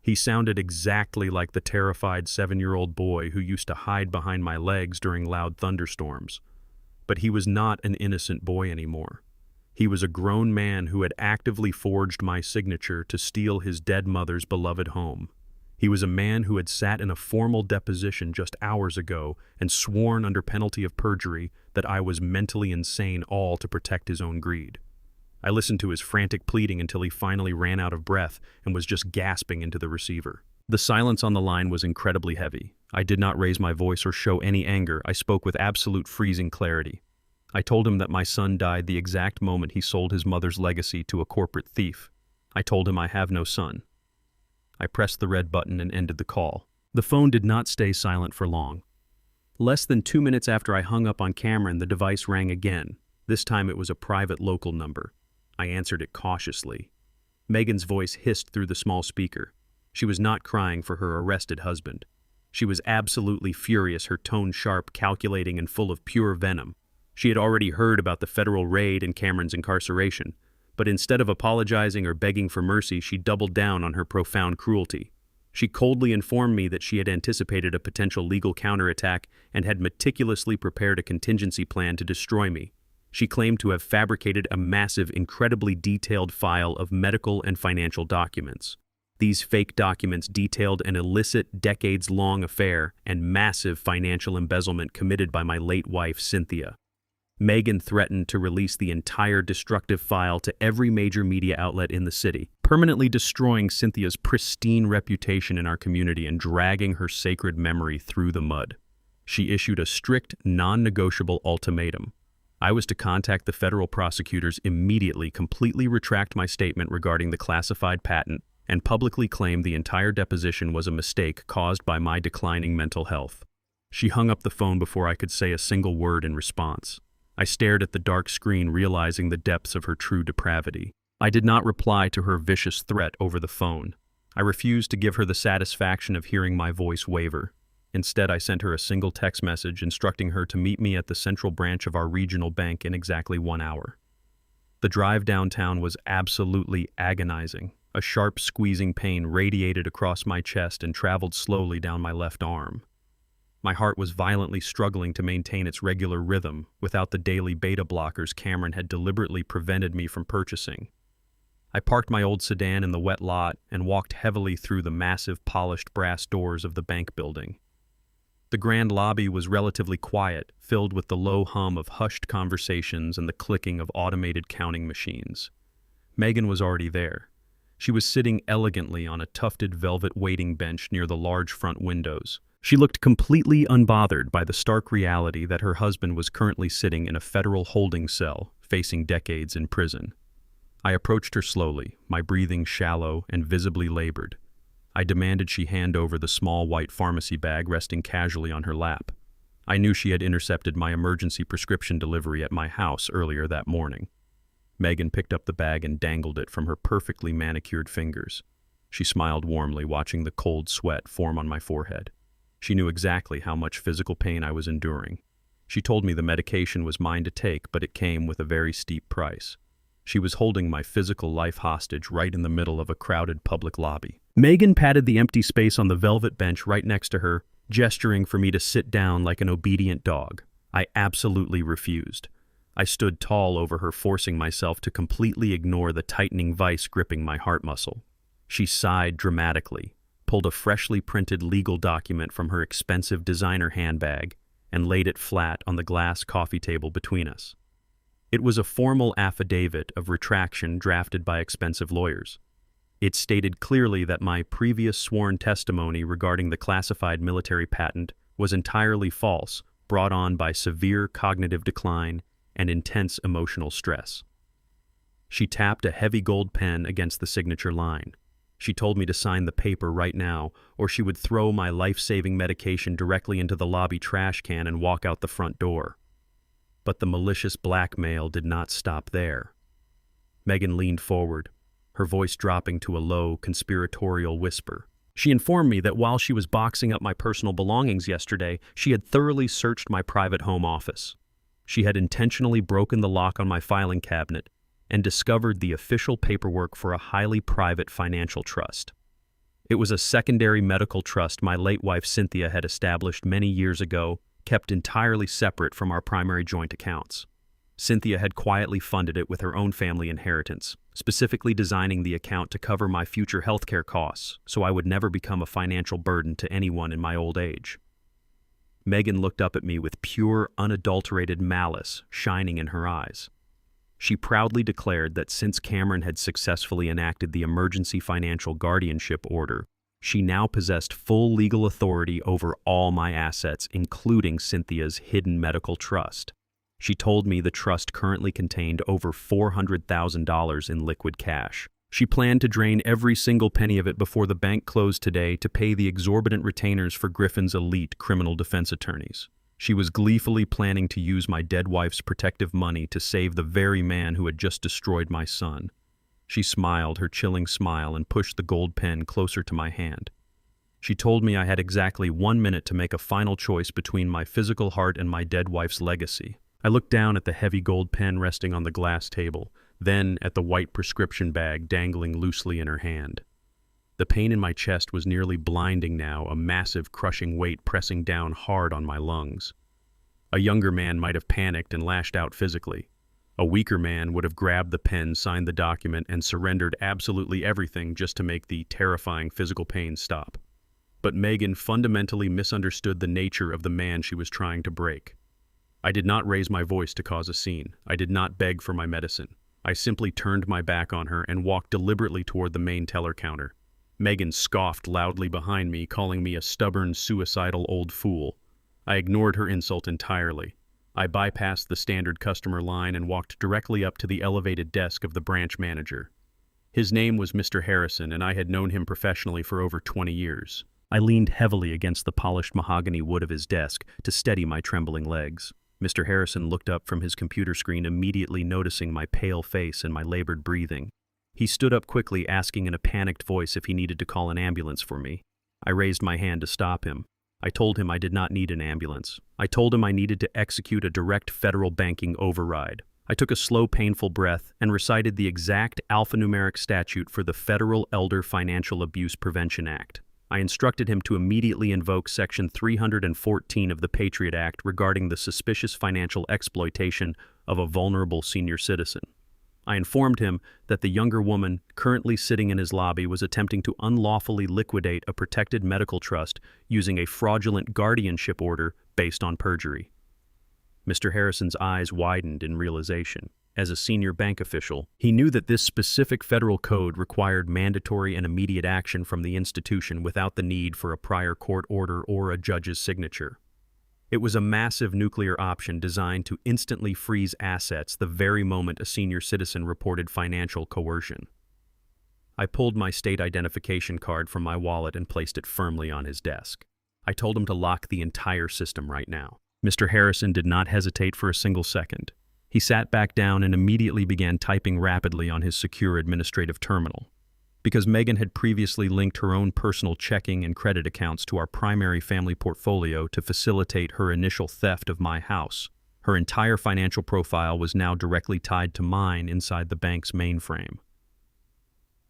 He sounded exactly like the terrified 7-year-old boy who used to hide behind my legs during loud thunderstorms. But he was not an innocent boy anymore. He was a grown man who had actively forged my signature to steal his dead mother's beloved home. He was a man who had sat in a formal deposition just hours ago and sworn under penalty of perjury that I was mentally insane, all to protect his own greed. I listened to his frantic pleading until he finally ran out of breath and was just gasping into the receiver. The silence on the line was incredibly heavy. I did not raise my voice or show any anger. I spoke with absolute freezing clarity. I told him that my son died the exact moment he sold his mother's legacy to a corporate thief. I told him I have no son. I pressed the red button and ended the call. The phone did not stay silent for long. Less than 2 minutes after I hung up on Cameron, the device rang again. This time it was a private local number. I answered it cautiously. Megan's voice hissed through the small speaker. She was not crying for her arrested husband. She was absolutely furious, her tone sharp, calculating, and full of pure venom. She had already heard about the federal raid and Cameron's incarceration, but instead of apologizing or begging for mercy, she doubled down on her profound cruelty. She coldly informed me that she had anticipated a potential legal counterattack and had meticulously prepared a contingency plan to destroy me. She claimed to have fabricated a massive, incredibly detailed file of medical and financial documents. These fake documents detailed an illicit, decades-long affair and massive financial embezzlement committed by my late wife, Cynthia. Megan threatened to release the entire destructive file to every major media outlet in the city, permanently destroying Cynthia's pristine reputation in our community and dragging her sacred memory through the mud. She issued a strict, non-negotiable ultimatum. I was to contact the federal prosecutors immediately, completely retract my statement regarding the classified patent, and publicly claim the entire deposition was a mistake caused by my declining mental health. She hung up the phone before I could say a single word in response. I stared at the dark screen, realizing the depths of her true depravity. I did not reply to her vicious threat over the phone. I refused to give her the satisfaction of hearing my voice waver. Instead, I sent her a single text message instructing her to meet me at the central branch of our regional bank in exactly 1 hour. The drive downtown was absolutely agonizing. A sharp, squeezing pain radiated across my chest and traveled slowly down my left arm. My heart was violently struggling to maintain its regular rhythm without the daily beta blockers Cameron had deliberately prevented me from purchasing. I parked my old sedan in the wet lot and walked heavily through the massive polished brass doors of the bank building. The grand lobby was relatively quiet, filled with the low hum of hushed conversations and the clicking of automated counting machines. Megan was already there. She was sitting elegantly on a tufted velvet waiting bench near the large front windows. She looked completely unbothered by the stark reality that her husband was currently sitting in a federal holding cell, facing decades in prison. I approached her slowly, my breathing shallow and visibly labored. I demanded she hand over the small white pharmacy bag resting casually on her lap. I knew she had intercepted my emergency prescription delivery at my house earlier that morning. Megan picked up the bag and dangled it from her perfectly manicured fingers. She smiled warmly, watching the cold sweat form on my forehead. She knew exactly how much physical pain I was enduring. She told me the medication was mine to take, but it came with a very steep price. She was holding my physical life hostage right in the middle of a crowded public lobby. Megan patted the empty space on the velvet bench right next to her, gesturing for me to sit down like an obedient dog. I absolutely refused. I stood tall over her, forcing myself to completely ignore the tightening vice gripping my heart muscle. She sighed dramatically, pulled a freshly printed legal document from her expensive designer handbag, and laid it flat on the glass coffee table between us. It was a formal affidavit of retraction drafted by expensive lawyers. It stated clearly that my previous sworn testimony regarding the classified military patent was entirely false, brought on by severe cognitive decline and intense emotional stress. She tapped a heavy gold pen against the signature line. She told me to sign the paper right now, or she would throw my life-saving medication directly into the lobby trash can and walk out the front door. But the malicious blackmail did not stop there. Megan leaned forward, her voice dropping to a low, conspiratorial whisper. She informed me that while she was boxing up my personal belongings yesterday, she had thoroughly searched my private home office. She had intentionally broken the lock on my filing cabinet and discovered the official paperwork for a highly private financial trust. It was a secondary medical trust my late wife Cynthia had established many years ago, kept entirely separate from our primary joint accounts. Cynthia had quietly funded it with her own family inheritance, specifically designing the account to cover my future healthcare costs so I would never become a financial burden to anyone in my old age. Megan looked up at me with pure, unadulterated malice shining in her eyes. She proudly declared that since Cameron had successfully enacted the emergency financial guardianship order, she now possessed full legal authority over all my assets, including Cynthia's hidden medical trust. She told me the trust currently contained over $400,000 in liquid cash. She planned to drain every single penny of it before the bank closed today to pay the exorbitant retainers for Griffin's elite criminal defense attorneys. She was gleefully planning to use my dead wife's protective money to save the very man who had just destroyed my son. She smiled her chilling smile and pushed the gold pen closer to my hand. She told me I had exactly 1 minute to make a final choice between my physical heart and my dead wife's legacy. I looked down at the heavy gold pen resting on the glass table, then at the white prescription bag dangling loosely in her hand. The pain in my chest was nearly blinding now, a massive crushing weight pressing down hard on my lungs. A younger man might have panicked and lashed out physically. A weaker man would have grabbed the pen, signed the document, and surrendered absolutely everything just to make the terrifying physical pain stop. But Megan fundamentally misunderstood the nature of the man she was trying to break. I did not raise my voice to cause a scene. I did not beg for my medicine. I simply turned my back on her and walked deliberately toward the main teller counter. Megan scoffed loudly behind me, calling me a stubborn, suicidal old fool. I ignored her insult entirely. I bypassed the standard customer line and walked directly up to the elevated desk of the branch manager. His name was Mr. Harrison, and I had known him professionally for over 20 years. I leaned heavily against the polished mahogany wood of his desk to steady my trembling legs. Mr. Harrison looked up from his computer screen, immediately noticing my pale face and my labored breathing. He stood up quickly, asking in a panicked voice if he needed to call an ambulance for me. I raised my hand to stop him. I told him I did not need an ambulance. I told him I needed to execute a direct federal banking override. I took a slow, painful breath and recited the exact alphanumeric statute for the Federal Elder Financial Abuse Prevention Act. I instructed him to immediately invoke Section 314 of the Patriot Act regarding the suspicious financial exploitation of a vulnerable senior citizen. I informed him that the younger woman currently sitting in his lobby was attempting to unlawfully liquidate a protected medical trust using a fraudulent guardianship order based on perjury. Mr. Harrison's eyes widened in realization. As a senior bank official, he knew that this specific federal code required mandatory and immediate action from the institution without the need for a prior court order or a judge's signature. It was a massive nuclear option designed to instantly freeze assets the very moment a senior citizen reported financial coercion. I pulled my state identification card from my wallet and placed it firmly on his desk. I told him to lock the entire system right now. Mr. Harrison did not hesitate for a single second. He sat back down and immediately began typing rapidly on his secure administrative terminal. Because Megan had previously linked her own personal checking and credit accounts to our primary family portfolio to facilitate her initial theft of my house, her entire financial profile was now directly tied to mine inside the bank's mainframe.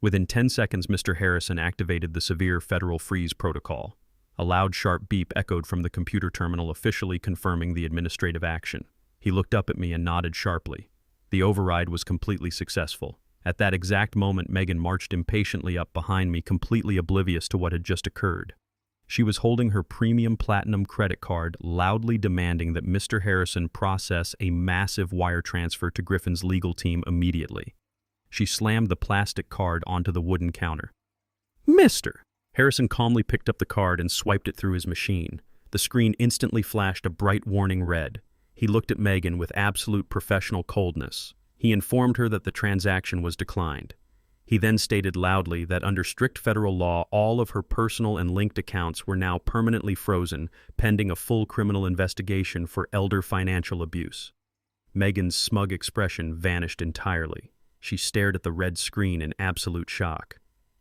Within 10 seconds, Mr. Harrison activated the severe federal freeze protocol. A loud, sharp beep echoed from the computer terminal, officially confirming the administrative action. He looked up at me and nodded sharply. The override was completely successful. At that exact moment, Megan marched impatiently up behind me, completely oblivious to what had just occurred. She was holding her premium platinum credit card, loudly demanding that Mr. Harrison process a massive wire transfer to Griffin's legal team immediately. She slammed the plastic card onto the wooden counter. "Mr." Harrison calmly picked up the card and swiped it through his machine. The screen instantly flashed a bright warning red. He looked at Megan with absolute professional coldness. He informed her that the transaction was declined. He then stated loudly that under strict federal law, all of her personal and linked accounts were now permanently frozen, pending a full criminal investigation for elder financial abuse. Megan's smug expression vanished entirely. She stared at the red screen in absolute shock.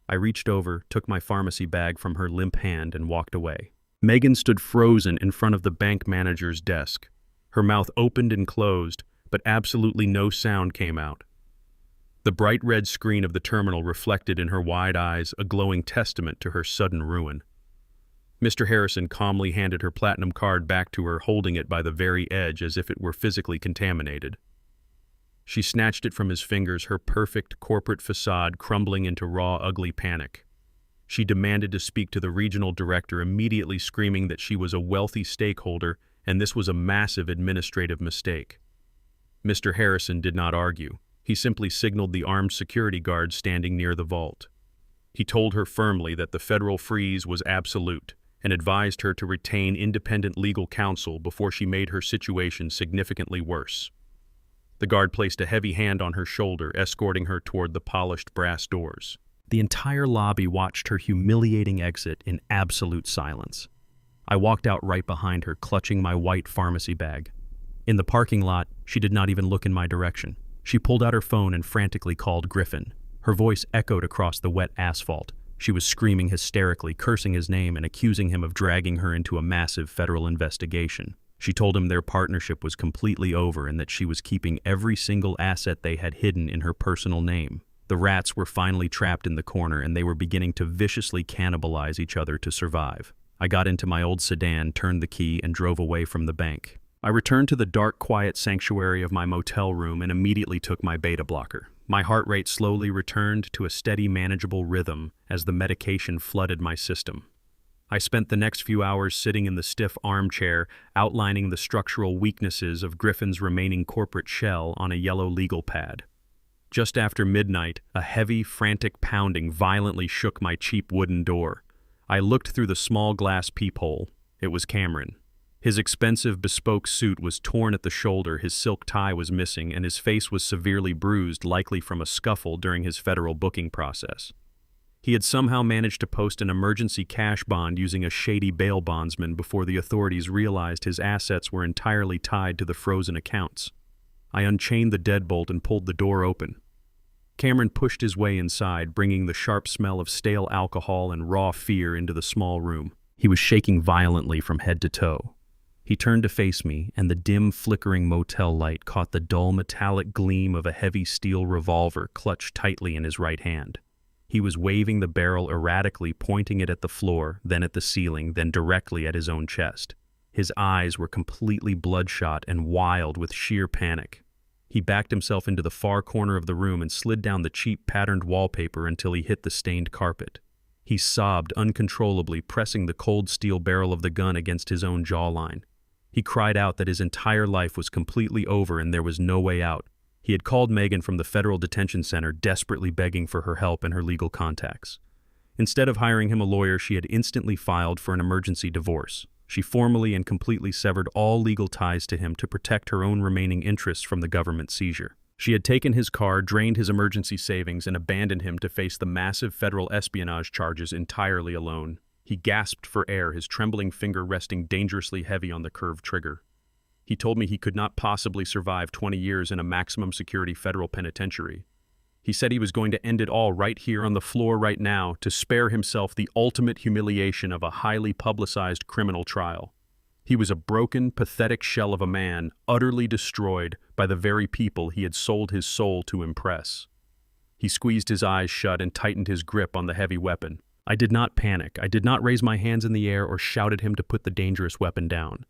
I reached over, took my pharmacy bag from her limp hand, and walked away. Megan stood frozen in front of the bank manager's desk. Her mouth opened and closed, but absolutely no sound came out. The bright red screen of the terminal reflected in her wide eyes a glowing testament to her sudden ruin. Mr. Harrison calmly handed her platinum card back to her, holding it by the very edge as if it were physically contaminated. She snatched it from his fingers, her perfect corporate facade crumbling into raw, ugly panic. She demanded to speak to the regional director, immediately screaming that she was a wealthy stakeholder and this was a massive administrative mistake. Mr. Harrison did not argue. He simply signaled the armed security guards standing near the vault. He told her firmly that the federal freeze was absolute and advised her to retain independent legal counsel before she made her situation significantly worse. The guard placed a heavy hand on her shoulder, escorting her toward the polished brass doors. The entire lobby watched her humiliating exit in absolute silence. I walked out right behind her, clutching my white pharmacy bag. In the parking lot, she did not even look in my direction. She pulled out her phone and frantically called Griffin. Her voice echoed across the wet asphalt. She was screaming hysterically, cursing his name and accusing him of dragging her into a massive federal investigation. She told him their partnership was completely over and that she was keeping every single asset they had hidden in her personal name. The rats were finally trapped in the corner and they were beginning to viciously cannibalize each other to survive. I got into my old sedan, turned the key, and drove away from the bank. I returned to the dark, quiet sanctuary of my motel room and immediately took my beta blocker. My heart rate slowly returned to a steady, manageable rhythm as the medication flooded my system. I spent the next few hours sitting in the stiff armchair, outlining the structural weaknesses of Griffin's remaining corporate shell on a yellow legal pad. Just after midnight, a heavy, frantic pounding violently shook my cheap wooden door. I looked through the small glass peephole. It was Cameron. His expensive, bespoke suit was torn at the shoulder, his silk tie was missing, and his face was severely bruised, likely from a scuffle during his federal booking process. He had somehow managed to post an emergency cash bond using a shady bail bondsman before the authorities realized his assets were entirely tied to the frozen accounts. I unchained the deadbolt and pulled the door open. Cameron pushed his way inside, bringing the sharp smell of stale alcohol and raw fear into the small room. He was shaking violently from head to toe. He turned to face me, and the dim, flickering motel light caught the dull, metallic gleam of a heavy steel revolver clutched tightly in his right hand. He was waving the barrel erratically, pointing it at the floor, then at the ceiling, then directly at his own chest. His eyes were completely bloodshot and wild with sheer panic. He backed himself into the far corner of the room and slid down the cheap patterned wallpaper until he hit the stained carpet. He sobbed uncontrollably, pressing the cold steel barrel of the gun against his own jawline. He cried out that his entire life was completely over and there was no way out. He had called Megan from the federal detention center, desperately begging for her help and her legal contacts. Instead of hiring him a lawyer, she had instantly filed for an emergency divorce. She formally and completely severed all legal ties to him to protect her own remaining interests from the government seizure. She had taken his car, drained his emergency savings, and abandoned him to face the massive federal espionage charges entirely alone. He gasped for air, his trembling finger resting dangerously heavy on the curved trigger. He told me he could not possibly survive 20 years in a maximum security federal penitentiary. He said he was going to end it all right here on the floor right now to spare himself the ultimate humiliation of a highly publicized criminal trial. He was a broken, pathetic shell of a man, utterly destroyed by the very people he had sold his soul to impress. He squeezed his eyes shut and tightened his grip on the heavy weapon. I did not panic. I did not raise my hands in the air or shout at him to put the dangerous weapon down.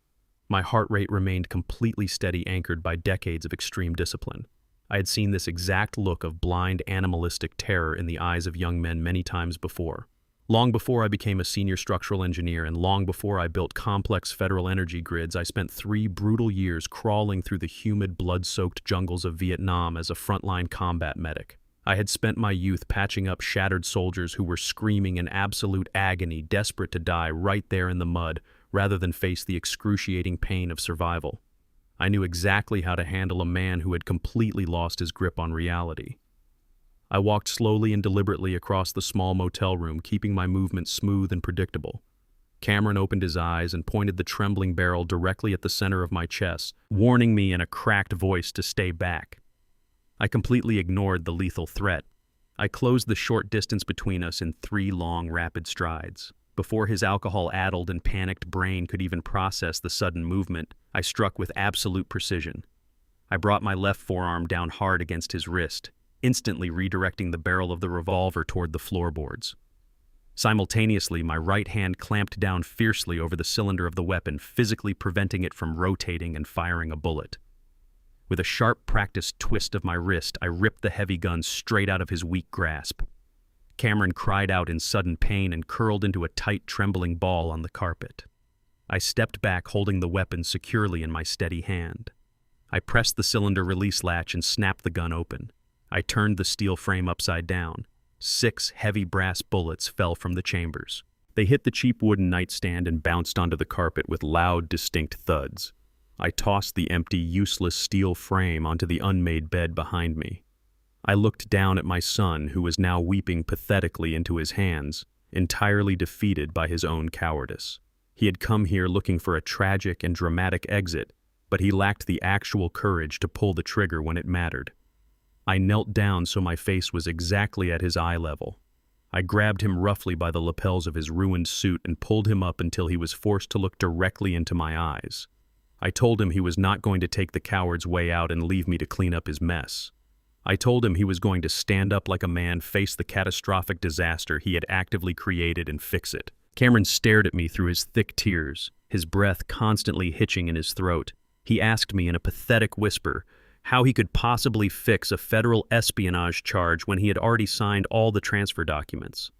My heart rate remained completely steady, anchored by decades of extreme discipline. I had seen this exact look of blind, animalistic terror in the eyes of young men many times before. Long before I became a senior structural engineer and long before I built complex federal energy grids, I spent 3 brutal years crawling through the humid, blood-soaked jungles of Vietnam as a frontline combat medic. I had spent my youth patching up shattered soldiers who were screaming in absolute agony, desperate to die right there in the mud, rather than face the excruciating pain of survival. I knew exactly how to handle a man who had completely lost his grip on reality. I walked slowly and deliberately across the small motel room, keeping my movements smooth and predictable. Cameron opened his eyes and pointed the trembling barrel directly at the center of my chest, warning me in a cracked voice to stay back. I completely ignored the lethal threat. I closed the short distance between us in 3 long, rapid strides. Before his alcohol-addled and panicked brain could even process the sudden movement, I struck with absolute precision. I brought my left forearm down hard against his wrist, instantly redirecting the barrel of the revolver toward the floorboards. Simultaneously, my right hand clamped down fiercely over the cylinder of the weapon, physically preventing it from rotating and firing a bullet. With a sharp, practiced twist of my wrist, I ripped the heavy gun straight out of his weak grasp. Cameron cried out in sudden pain and curled into a tight, trembling ball on the carpet. I stepped back, holding the weapon securely in my steady hand. I pressed the cylinder release latch and snapped the gun open. I turned the steel frame upside down. 6 heavy brass bullets fell from the chambers. They hit the cheap wooden nightstand and bounced onto the carpet with loud, distinct thuds. I tossed the empty, useless steel frame onto the unmade bed behind me. I looked down at my son, who was now weeping pathetically into his hands, entirely defeated by his own cowardice. He had come here looking for a tragic and dramatic exit, but he lacked the actual courage to pull the trigger when it mattered. I knelt down so my face was exactly at his eye level. I grabbed him roughly by the lapels of his ruined suit and pulled him up until he was forced to look directly into my eyes. I told him he was not going to take the coward's way out and leave me to clean up his mess. I told him he was going to stand up like a man, face the catastrophic disaster he had actively created, and fix it. Cameron stared at me through his thick tears, his breath constantly hitching in his throat. He asked me in a pathetic whisper how he could possibly fix a federal espionage charge when he had already signed all the transfer documents.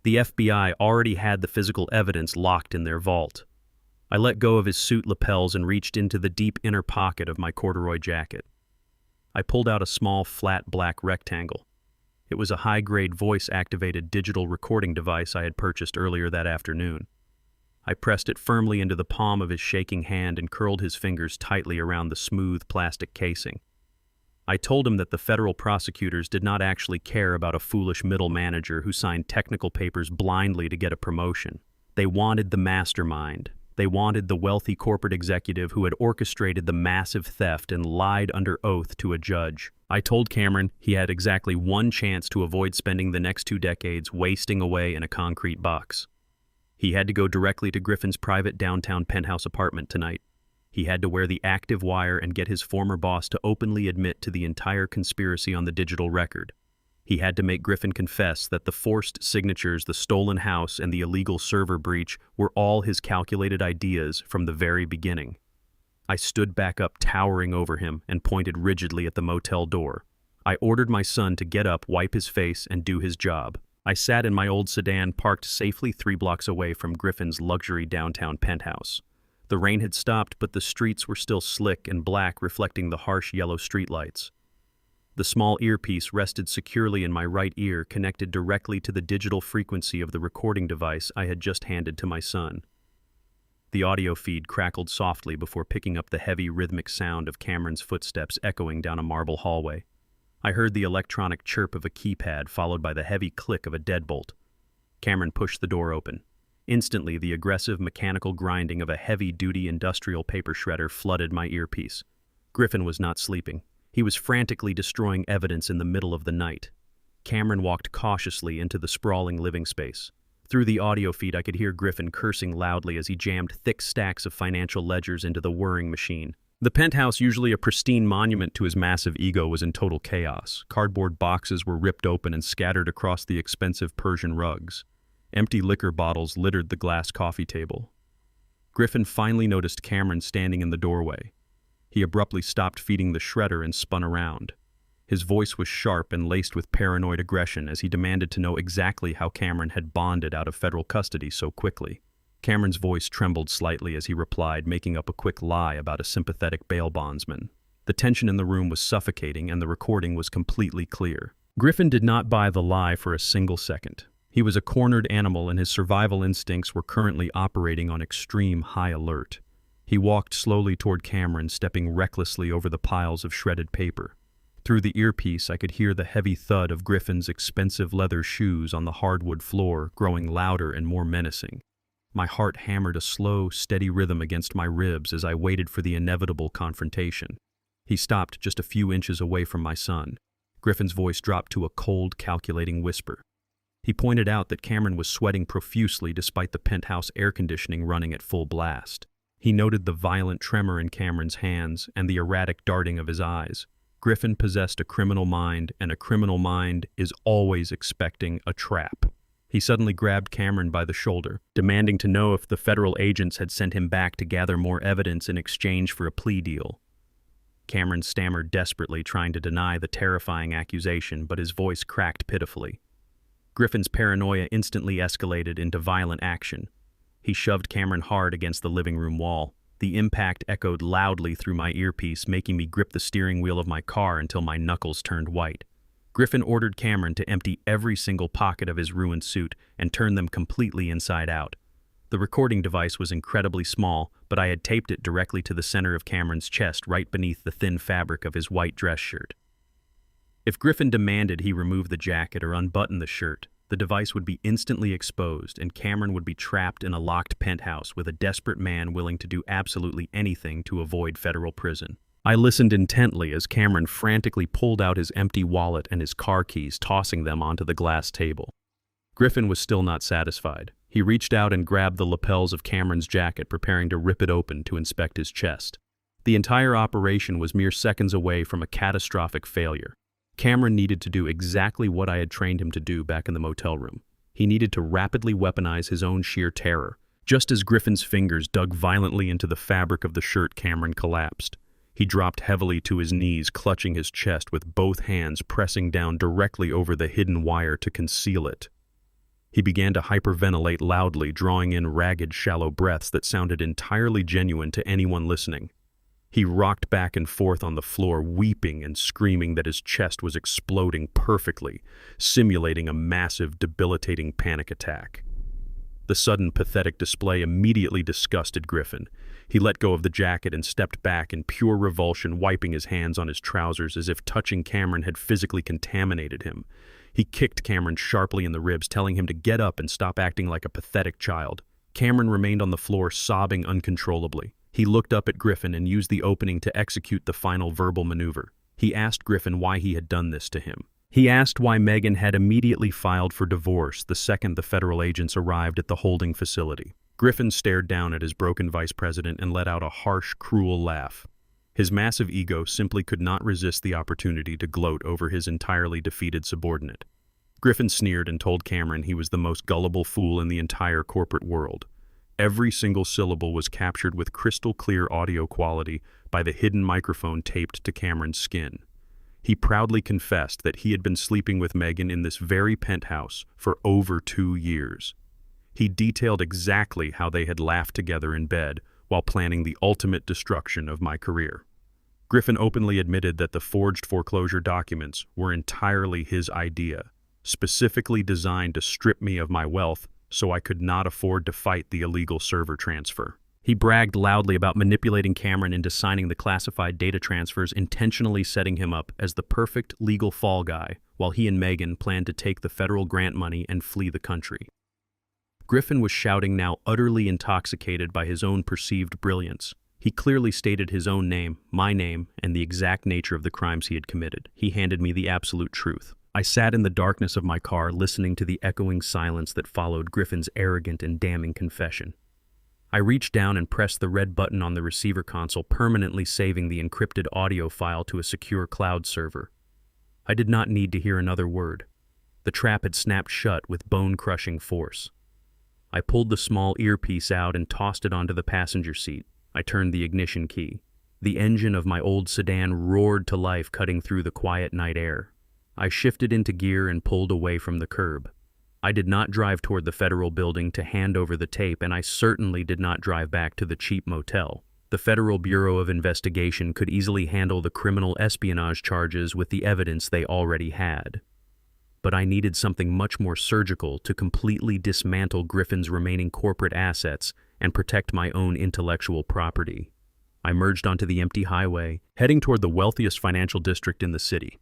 The FBI already had the physical evidence locked in their vault. I let go of his suit lapels and reached into the deep inner pocket of my corduroy jacket. I pulled out a small, flat black rectangle. It was a high-grade voice-activated digital recording device I had purchased earlier that afternoon. I pressed it firmly into the palm of his shaking hand and curled his fingers tightly around the smooth plastic casing. I told him that the federal prosecutors did not actually care about a foolish middle manager who signed technical papers blindly to get a promotion. They wanted the mastermind. They wanted the wealthy corporate executive who had orchestrated the massive theft and lied under oath to a judge. I told Cameron he had exactly one chance to avoid spending the next 2 decades wasting away in a concrete box. He had to go directly to Griffin's private downtown penthouse apartment tonight. He had to wear the active wire and get his former boss to openly admit to the entire conspiracy on the digital record. He had to make Griffin confess that the forced signatures, the stolen house, and the illegal server breach were all his calculated ideas from the very beginning. I stood back up, towering over him, and pointed rigidly at the motel door. I ordered my son to get up, wipe his face, and do his job. I sat in my old sedan parked safely 3 blocks away from Griffin's luxury downtown penthouse. The rain had stopped, but the streets were still slick and black, reflecting the harsh yellow streetlights. The small earpiece rested securely in my right ear, connected directly to the digital frequency of the recording device I had just handed to my son. The audio feed crackled softly before picking up the heavy, rhythmic sound of Cameron's footsteps echoing down a marble hallway. I heard the electronic chirp of a keypad, followed by the heavy click of a deadbolt. Cameron pushed the door open. Instantly, the aggressive mechanical grinding of a heavy-duty industrial paper shredder flooded my earpiece. Griffin was not sleeping. He was frantically destroying evidence in the middle of the night. Cameron walked cautiously into the sprawling living space. Through the audio feed, I could hear Griffin cursing loudly as he jammed thick stacks of financial ledgers into the whirring machine. The penthouse, usually a pristine monument to his massive ego, was in total chaos. Cardboard boxes were ripped open and scattered across the expensive Persian rugs. Empty liquor bottles littered the glass coffee table. Griffin finally noticed Cameron standing in the doorway. He abruptly stopped feeding the shredder and spun around. His voice was sharp and laced with paranoid aggression as he demanded to know exactly how Cameron had bonded out of federal custody so quickly. Cameron's voice trembled slightly as he replied, making up a quick lie about a sympathetic bail bondsman. The tension in the room was suffocating, and the recording was completely clear. Griffin did not buy the lie for a single second. He was a cornered animal, and his survival instincts were currently operating on extreme high alert. He walked slowly toward Cameron, stepping recklessly over the piles of shredded paper. Through the earpiece, I could hear the heavy thud of Griffin's expensive leather shoes on the hardwood floor, growing louder and more menacing. My heart hammered a slow, steady rhythm against my ribs as I waited for the inevitable confrontation. He stopped just a few inches away from my son. Griffin's voice dropped to a cold, calculating whisper. He pointed out that Cameron was sweating profusely despite the penthouse air conditioning running at full blast. He noted the violent tremor in Cameron's hands and the erratic darting of his eyes. Griffin possessed a criminal mind, and a criminal mind is always expecting a trap. He suddenly grabbed Cameron by the shoulder, demanding to know if the federal agents had sent him back to gather more evidence in exchange for a plea deal. Cameron stammered desperately, trying to deny the terrifying accusation, but his voice cracked pitifully. Griffin's paranoia instantly escalated into violent action. He shoved Cameron hard against the living room wall. The impact echoed loudly through my earpiece, making me grip the steering wheel of my car until my knuckles turned white. Griffin ordered Cameron to empty every single pocket of his ruined suit and turn them completely inside out. The recording device was incredibly small, but I had taped it directly to the center of Cameron's chest, right beneath the thin fabric of his white dress shirt. If Griffin demanded he remove the jacket or unbutton the shirt, the device would be instantly exposed and Cameron would be trapped in a locked penthouse with a desperate man willing to do absolutely anything to avoid federal prison. I listened intently as Cameron frantically pulled out his empty wallet and his car keys, tossing them onto the glass table. Griffin was still not satisfied. He reached out and grabbed the lapels of Cameron's jacket, preparing to rip it open to inspect his chest. The entire operation was mere seconds away from a catastrophic failure. Cameron needed to do exactly what I had trained him to do back in the motel room. He needed to rapidly weaponize his own sheer terror. Just as Griffin's fingers dug violently into the fabric of the shirt, Cameron collapsed. He dropped heavily to his knees, clutching his chest with both hands, pressing down directly over the hidden wire to conceal it. He began to hyperventilate loudly, drawing in ragged, shallow breaths that sounded entirely genuine to anyone listening. He rocked back and forth on the floor, weeping and screaming that his chest was exploding perfectly, simulating a massive, debilitating panic attack. The sudden, pathetic display immediately disgusted Griffin. He let go of the jacket and stepped back in pure revulsion, wiping his hands on his trousers as if touching Cameron had physically contaminated him. He kicked Cameron sharply in the ribs, telling him to get up and stop acting like a pathetic child. Cameron remained on the floor, sobbing uncontrollably. He looked up at Griffin and used the opening to execute the final verbal maneuver. He asked Griffin why he had done this to him. He asked why Megan had immediately filed for divorce the second the federal agents arrived at the holding facility. Griffin stared down at his broken vice president and let out a harsh, cruel laugh. His massive ego simply could not resist the opportunity to gloat over his entirely defeated subordinate. Griffin sneered and told Cameron he was the most gullible fool in the entire corporate world. Every single syllable was captured with crystal-clear audio quality by the hidden microphone taped to Cameron's skin. He proudly confessed that he had been sleeping with Megan in this very penthouse for over 2 years. He detailed exactly how they had laughed together in bed while planning the ultimate destruction of my career. Griffin openly admitted that the forged foreclosure documents were entirely his idea, specifically designed to strip me of my wealth so I could not afford to fight the illegal server transfer. He bragged loudly about manipulating Cameron into signing the classified data transfers, intentionally setting him up as the perfect legal fall guy, while he and Megan planned to take the federal grant money and flee the country. Griffin was shouting, now utterly intoxicated by his own perceived brilliance. He clearly stated his own name, my name, and the exact nature of the crimes he had committed. He handed me the absolute truth. I sat in the darkness of my car, listening to the echoing silence that followed Griffin's arrogant and damning confession. I reached down and pressed the red button on the receiver console, permanently saving the encrypted audio file to a secure cloud server. I did not need to hear another word. The trap had snapped shut with bone-crushing force. I pulled the small earpiece out and tossed it onto the passenger seat. I turned the ignition key. The engine of my old sedan roared to life, cutting through the quiet night air. I shifted into gear and pulled away from the curb. I did not drive toward the federal building to hand over the tape, and I certainly did not drive back to the cheap motel. The Federal Bureau of Investigation could easily handle the criminal espionage charges with the evidence they already had. But I needed something much more surgical to completely dismantle Griffin's remaining corporate assets and protect my own intellectual property. I merged onto the empty highway, heading toward the wealthiest financial district in the city.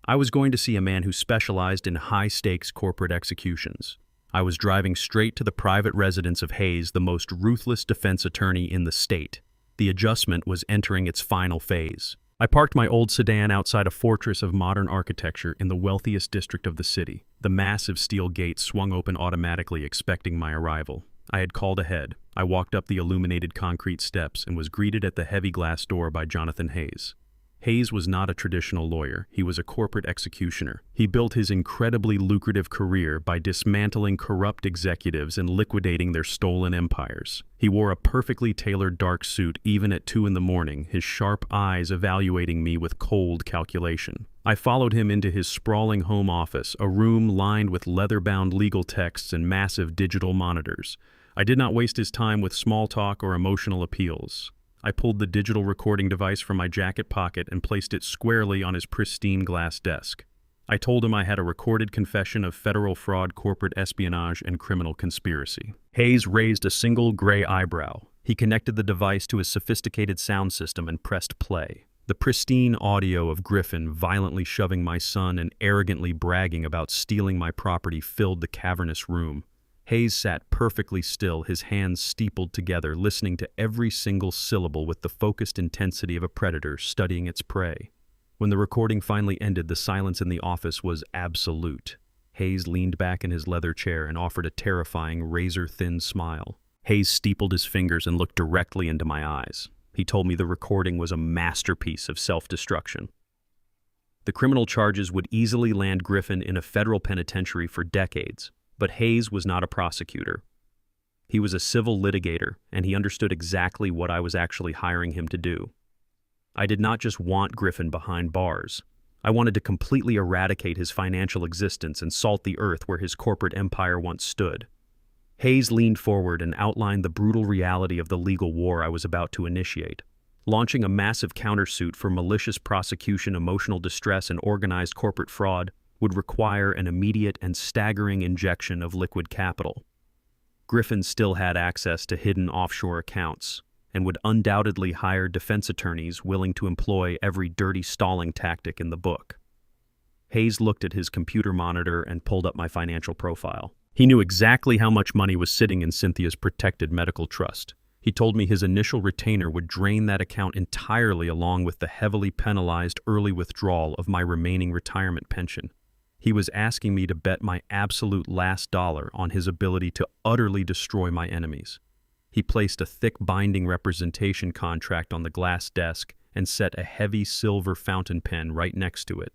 I was going to see a man who specialized in high-stakes corporate executions. I was driving straight to the private residence of Hayes, the most ruthless defense attorney in the state. The adjustment was entering its final phase. I parked my old sedan outside a fortress of modern architecture in the wealthiest district of the city. The massive steel gates swung open automatically, expecting my arrival. I had called ahead. I walked up the illuminated concrete steps and was greeted at the heavy glass door by Jonathan Hayes. Hayes was not a traditional lawyer. He was a corporate executioner. He built his incredibly lucrative career by dismantling corrupt executives and liquidating their stolen empires. He wore a perfectly tailored dark suit even at 2 a.m, his sharp eyes evaluating me with cold calculation. I followed him into his sprawling home office, a room lined with leather-bound legal texts and massive digital monitors. I did not waste his time with small talk or emotional appeals. I pulled the digital recording device from my jacket pocket and placed it squarely on his pristine glass desk. I told him I had a recorded confession of federal fraud, corporate espionage, and criminal conspiracy. Hayes raised a single gray eyebrow. He connected the device to his sophisticated sound system and pressed play. The pristine audio of Griffin violently shoving my son and arrogantly bragging about stealing my property filled the cavernous room. Hayes sat perfectly still, his hands steepled together, listening to every single syllable with the focused intensity of a predator studying its prey. When the recording finally ended, the silence in the office was absolute. Hayes leaned back in his leather chair and offered a terrifying, razor-thin smile. Hayes steepled his fingers and looked directly into my eyes. He told me the recording was a masterpiece of self-destruction. The criminal charges would easily land Griffin in a federal penitentiary for decades, but Hayes was not a prosecutor. He was a civil litigator, and he understood exactly what I was actually hiring him to do. I did not just want Griffin behind bars. I wanted to completely eradicate his financial existence and salt the earth where his corporate empire once stood. Hayes leaned forward and outlined the brutal reality of the legal war I was about to initiate. Launching a massive countersuit for malicious prosecution, emotional distress, and organized corporate fraud would require an immediate and staggering injection of liquid capital. Griffin still had access to hidden offshore accounts and would undoubtedly hire defense attorneys willing to employ every dirty stalling tactic in the book. Hayes looked at his computer monitor and pulled up my financial profile. He knew exactly how much money was sitting in Cynthia's protected medical trust. He told me his initial retainer would drain that account entirely along with the heavily penalized early withdrawal of my remaining retirement pension. He was asking me to bet my absolute last dollar on his ability to utterly destroy my enemies. He placed a thick binding representation contract on the glass desk and set a heavy silver fountain pen right next to it.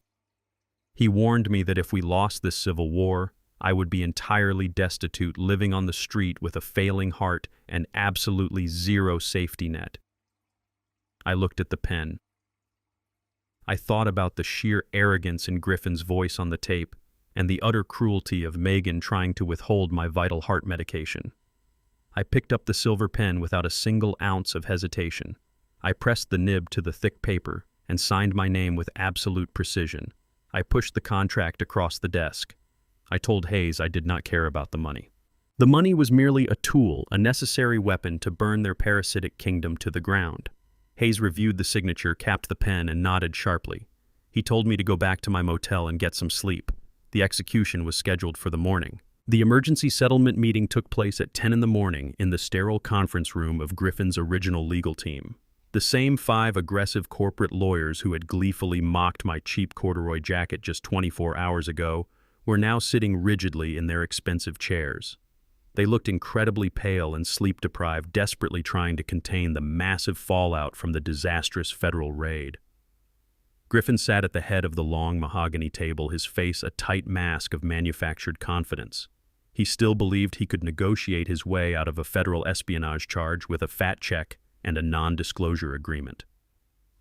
He warned me that if we lost this civil war, I would be entirely destitute, living on the street with a failing heart and absolutely zero safety net. I looked at the pen. I thought about the sheer arrogance in Griffin's voice on the tape and the utter cruelty of Megan trying to withhold my vital heart medication. I picked up the silver pen without a single ounce of hesitation. I pressed the nib to the thick paper and signed my name with absolute precision. I pushed the contract across the desk. I told Hayes I did not care about the money. The money was merely a tool, a necessary weapon to burn their parasitic kingdom to the ground. Hayes reviewed the signature, capped the pen, and nodded sharply. He told me to go back to my motel and get some sleep. The execution was scheduled for the morning. The emergency settlement meeting took place at 10 in the morning in the sterile conference room of Griffin's original legal team. The same 5 aggressive corporate lawyers who had gleefully mocked my cheap corduroy jacket just 24 hours ago were now sitting rigidly in their expensive chairs. They looked incredibly pale and sleep-deprived, desperately trying to contain the massive fallout from the disastrous federal raid. Griffin sat at the head of the long mahogany table, his face a tight mask of manufactured confidence. He still believed he could negotiate his way out of a federal espionage charge with a fat check and a non-disclosure agreement.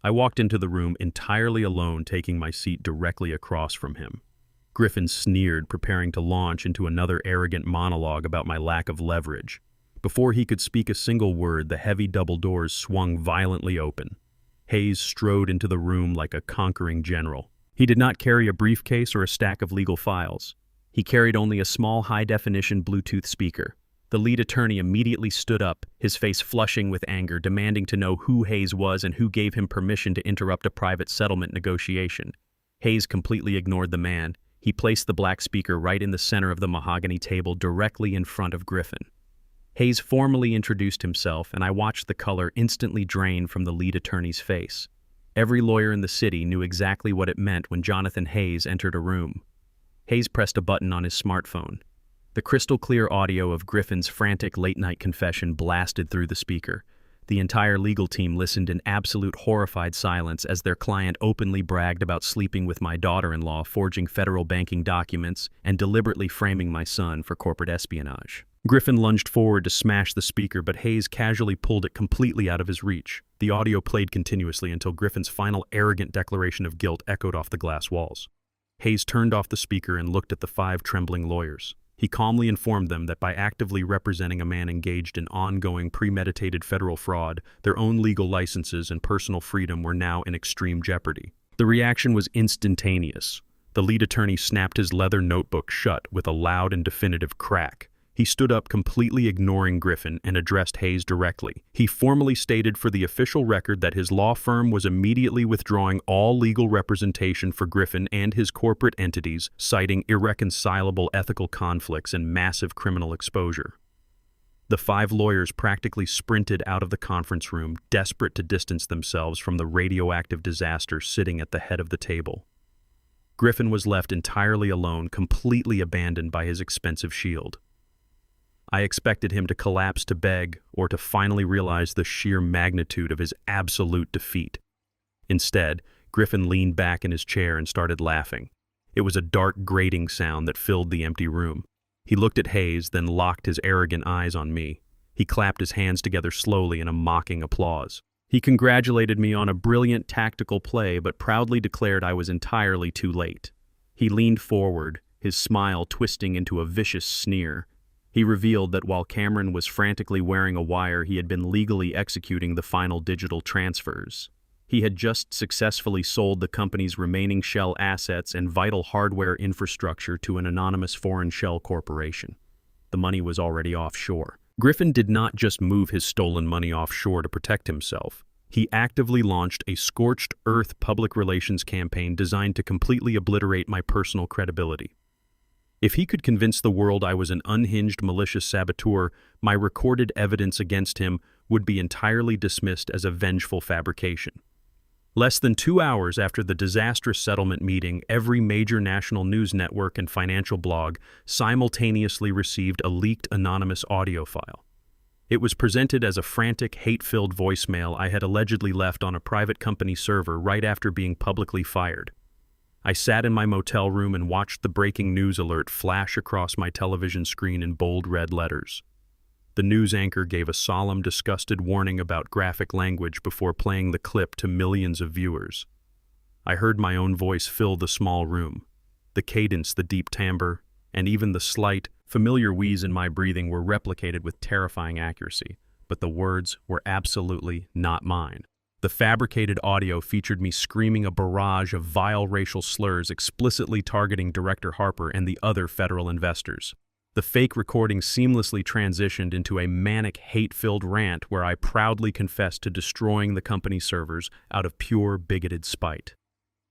I walked into the room entirely alone, taking my seat directly across from him. Griffin sneered, preparing to launch into another arrogant monologue about my lack of leverage. Before he could speak a single word, the heavy double doors swung violently open. Hayes strode into the room like a conquering general. He did not carry a briefcase or a stack of legal files. He carried only a small high-definition Bluetooth speaker. The lead attorney immediately stood up, his face flushing with anger, demanding to know who Hayes was and who gave him permission to interrupt a private settlement negotiation. Hayes completely ignored the man. He placed the black speaker right in the center of the mahogany table, directly in front of Griffin. Hayes formally introduced himself, and I watched the color instantly drain from the lead attorney's face. Every lawyer in the city knew exactly what it meant when Jonathan Hayes entered a room. Hayes pressed a button on his smartphone. The crystal-clear audio of Griffin's frantic late-night confession blasted through the speaker. The entire legal team listened in absolute horrified silence as their client openly bragged about sleeping with my daughter-in-law, forging federal banking documents, and deliberately framing my son for corporate espionage. Griffin lunged forward to smash the speaker, but Hayes casually pulled it completely out of his reach. The audio played continuously until Griffin's final arrogant declaration of guilt echoed off the glass walls. Hayes turned off the speaker and looked at the 5 trembling lawyers. He calmly informed them that by actively representing a man engaged in ongoing premeditated federal fraud, their own legal licenses and personal freedom were now in extreme jeopardy. The reaction was instantaneous. The lead attorney snapped his leather notebook shut with a loud and definitive crack. He stood up, completely ignoring Griffin, and addressed Hayes directly. He formally stated for the official record that his law firm was immediately withdrawing all legal representation for Griffin and his corporate entities, citing irreconcilable ethical conflicts and massive criminal exposure. The 5 lawyers practically sprinted out of the conference room, desperate to distance themselves from the radioactive disaster sitting at the head of the table. Griffin was left entirely alone, completely abandoned by his expensive shield. I expected him to collapse to beg or to finally realize the sheer magnitude of his absolute defeat. Instead, Griffin leaned back in his chair and started laughing. It was a dark, grating sound that filled the empty room. He looked at Hayes, then locked his arrogant eyes on me. He clapped his hands together slowly in a mocking applause. He congratulated me on a brilliant tactical play, but proudly declared I was entirely too late. He leaned forward, his smile twisting into a vicious sneer. He revealed that while Cameron was frantically wearing a wire, he had been legally executing the final digital transfers. He had just successfully sold the company's remaining shell assets and vital hardware infrastructure to an anonymous foreign shell corporation. The money was already offshore. Griffin did not just move his stolen money offshore to protect himself. He actively launched a scorched earth public relations campaign designed to completely obliterate my personal credibility. If he could convince the world I was an unhinged malicious saboteur, my recorded evidence against him would be entirely dismissed as a vengeful fabrication. Less than 2 hours after the disastrous settlement meeting, every major national news network and financial blog simultaneously received a leaked anonymous audio file. It was presented as a frantic, hate-filled voicemail I had allegedly left on a private company server right after being publicly fired. I sat in my motel room and watched the breaking news alert flash across my television screen in bold red letters. The news anchor gave a solemn, disgusted warning about graphic language before playing the clip to millions of viewers. I heard my own voice fill the small room. The cadence, the deep timbre, and even the slight, familiar wheeze in my breathing were replicated with terrifying accuracy, but the words were absolutely not mine. The fabricated audio featured me screaming a barrage of vile racial slurs explicitly targeting Director Harper and the other federal investors. The fake recording seamlessly transitioned into a manic, hate-filled rant where I proudly confessed to destroying the company's servers out of pure, bigoted spite.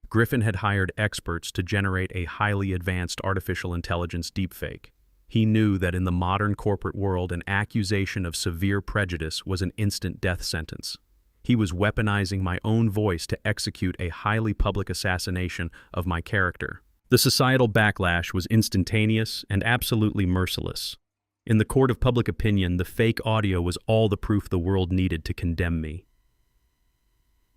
Griffin had hired experts to generate a highly advanced artificial intelligence deepfake. He knew that in the modern corporate world, an accusation of severe prejudice was an instant death sentence. He was weaponizing my own voice to execute a highly public assassination of my character. The societal backlash was instantaneous and absolutely merciless. In the court of public opinion, the fake audio was all the proof the world needed to condemn me.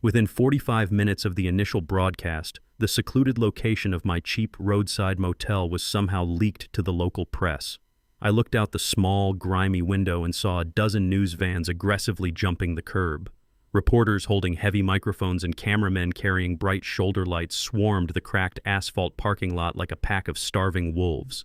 Within 45 minutes of the initial broadcast, the secluded location of my cheap roadside motel was somehow leaked to the local press. I looked out the small, grimy window and saw a dozen news vans aggressively jumping the curb. Reporters holding heavy microphones and cameramen carrying bright shoulder lights swarmed the cracked asphalt parking lot like a pack of starving wolves.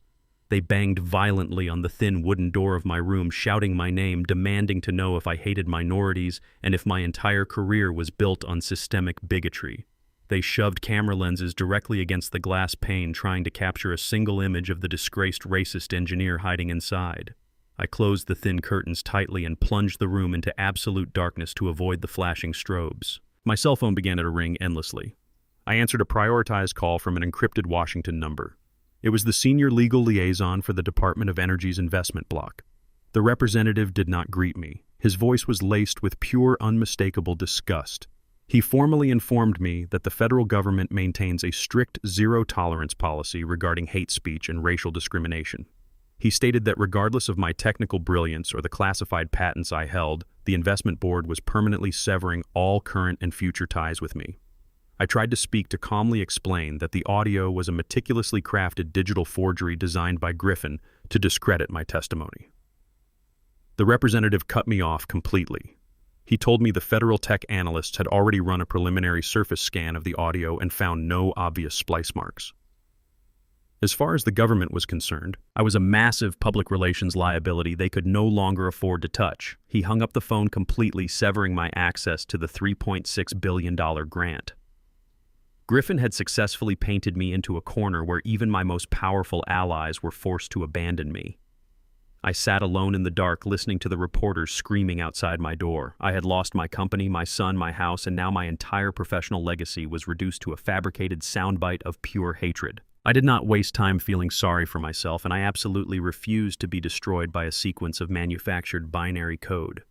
They banged violently on the thin wooden door of my room, shouting my name, demanding to know if I hated minorities and if my entire career was built on systemic bigotry. They shoved camera lenses directly against the glass pane, trying to capture a single image of the disgraced racist engineer hiding inside. I closed the thin curtains tightly and plunged the room into absolute darkness to avoid the flashing strobes. My cell phone began to ring endlessly. I answered a prioritized call from an encrypted Washington number. It was the senior legal liaison for the Department of Energy's investment block. The representative did not greet me. His voice was laced with pure, unmistakable disgust. He formally informed me that the federal government maintains a strict zero-tolerance policy regarding hate speech and racial discrimination. He stated that regardless of my technical brilliance or the classified patents I held, the investment board was permanently severing all current and future ties with me. I tried to speak to calmly explain that the audio was a meticulously crafted digital forgery designed by Griffin to discredit my testimony. The representative cut me off completely. He told me the federal tech analysts had already run a preliminary surface scan of the audio and found no obvious splice marks. As far as the government was concerned, I was a massive public relations liability they could no longer afford to touch. He hung up the phone completely, severing my access to the $3.6 billion grant. Griffin had successfully painted me into a corner where even my most powerful allies were forced to abandon me. I sat alone in the dark listening to the reporters screaming outside my door. I had lost my company, my son, my house, and now my entire professional legacy was reduced to a fabricated soundbite of pure hatred. I did not waste time feeling sorry for myself, and I absolutely refused to be destroyed by a sequence of manufactured binary code.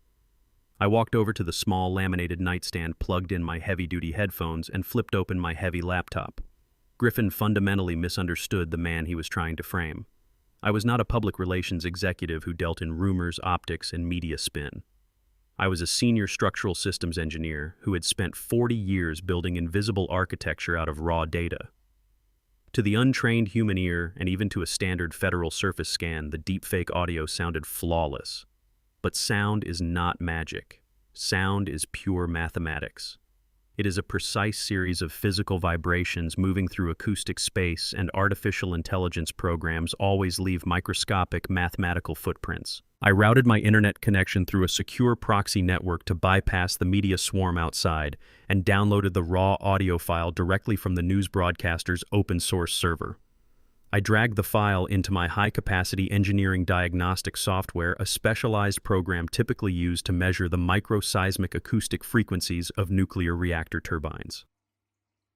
I walked over to the small laminated nightstand, plugged in my heavy-duty headphones, and flipped open my heavy laptop. Griffin fundamentally misunderstood the man he was trying to frame. I was not a public relations executive who dealt in rumors, optics, and media spin. I was a senior structural systems engineer who had spent 40 years building invisible architecture out of raw data. To the untrained human ear, and even to a standard federal surface scan, the deepfake audio sounded flawless. But sound is not magic. Sound is pure mathematics. It is a precise series of physical vibrations moving through acoustic space, and artificial intelligence programs always leave microscopic mathematical footprints. I routed my internet connection through a secure proxy network to bypass the media swarm outside, and downloaded the raw audio file directly from the news broadcaster's open-source server. I dragged the file into my high-capacity engineering diagnostic software, a specialized program typically used to measure the microseismic acoustic frequencies of nuclear reactor turbines.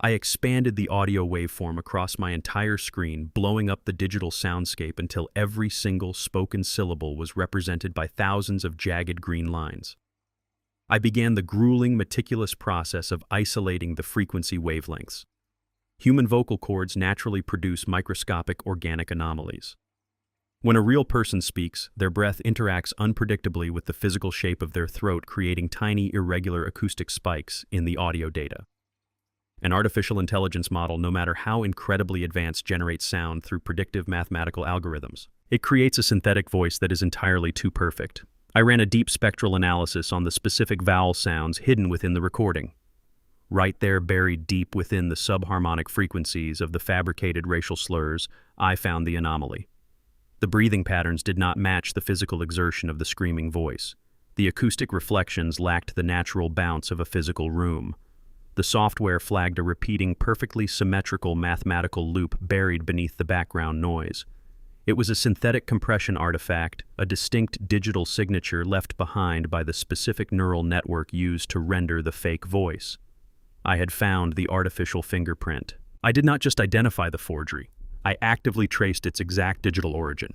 I expanded the audio waveform across my entire screen, blowing up the digital soundscape until every single spoken syllable was represented by thousands of jagged green lines. I began the grueling, meticulous process of isolating the frequency wavelengths. Human vocal cords naturally produce microscopic organic anomalies. When a real person speaks, their breath interacts unpredictably with the physical shape of their throat, creating tiny, irregular acoustic spikes in the audio data. An artificial intelligence model, no matter how incredibly advanced, generates sound through predictive mathematical algorithms. It creates a synthetic voice that is entirely too perfect. I ran a deep spectral analysis on the specific vowel sounds hidden within the recording. Right there, buried deep within the subharmonic frequencies of the fabricated racial slurs, I found the anomaly. The breathing patterns did not match the physical exertion of the screaming voice. The acoustic reflections lacked the natural bounce of a physical room. The software flagged a repeating, perfectly symmetrical mathematical loop buried beneath the background noise. It was a synthetic compression artifact, a distinct digital signature left behind by the specific neural network used to render the fake voice. I had found the artificial fingerprint. I did not just identify the forgery. I actively traced its exact digital origin.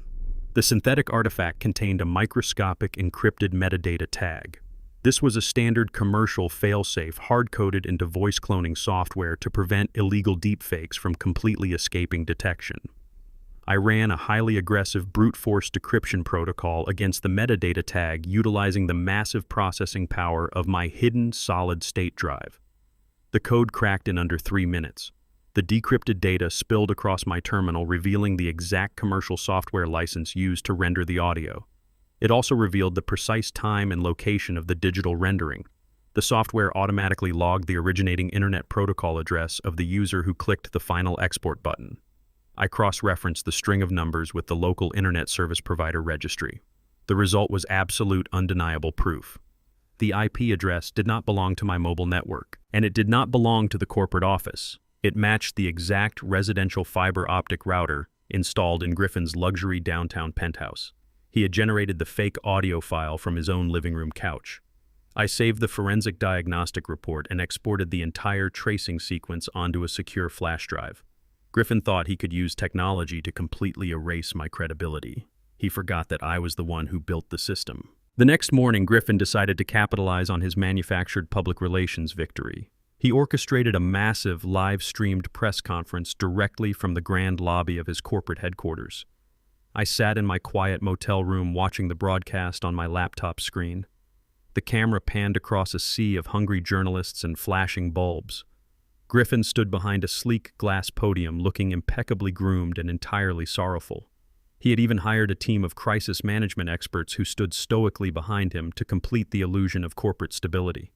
The synthetic artifact contained a microscopic encrypted metadata tag. This was a standard commercial failsafe hard-coded into voice cloning software to prevent illegal deepfakes from completely escaping detection. I ran a highly aggressive brute force decryption protocol against the metadata tag, utilizing the massive processing power of my hidden solid-state drive. The code cracked in under 3 minutes. The decrypted data spilled across my terminal, revealing the exact commercial software license used to render the audio. It also revealed the precise time and location of the digital rendering. The software automatically logged the originating Internet Protocol address of the user who clicked the final export button. I cross-referenced the string of numbers with the local Internet Service Provider registry. The result was absolute, undeniable proof. The IP address did not belong to my mobile network, and it did not belong to the corporate office. It matched the exact residential fiber optic router installed in Griffin's luxury downtown penthouse. He had generated the fake audio file from his own living room couch. I saved the forensic diagnostic report and exported the entire tracing sequence onto a secure flash drive. Griffin thought he could use technology to completely erase my credibility. He forgot that I was the one who built the system. The next morning, Griffin decided to capitalize on his manufactured public relations victory. He orchestrated a massive live-streamed press conference directly from the grand lobby of his corporate headquarters. I sat in my quiet motel room watching the broadcast on my laptop screen. The camera panned across a sea of hungry journalists and flashing bulbs. Griffin stood behind a sleek glass podium, looking impeccably groomed and entirely sorrowful. He had even hired a team of crisis management experts who stood stoically behind him to complete the illusion of corporate stability.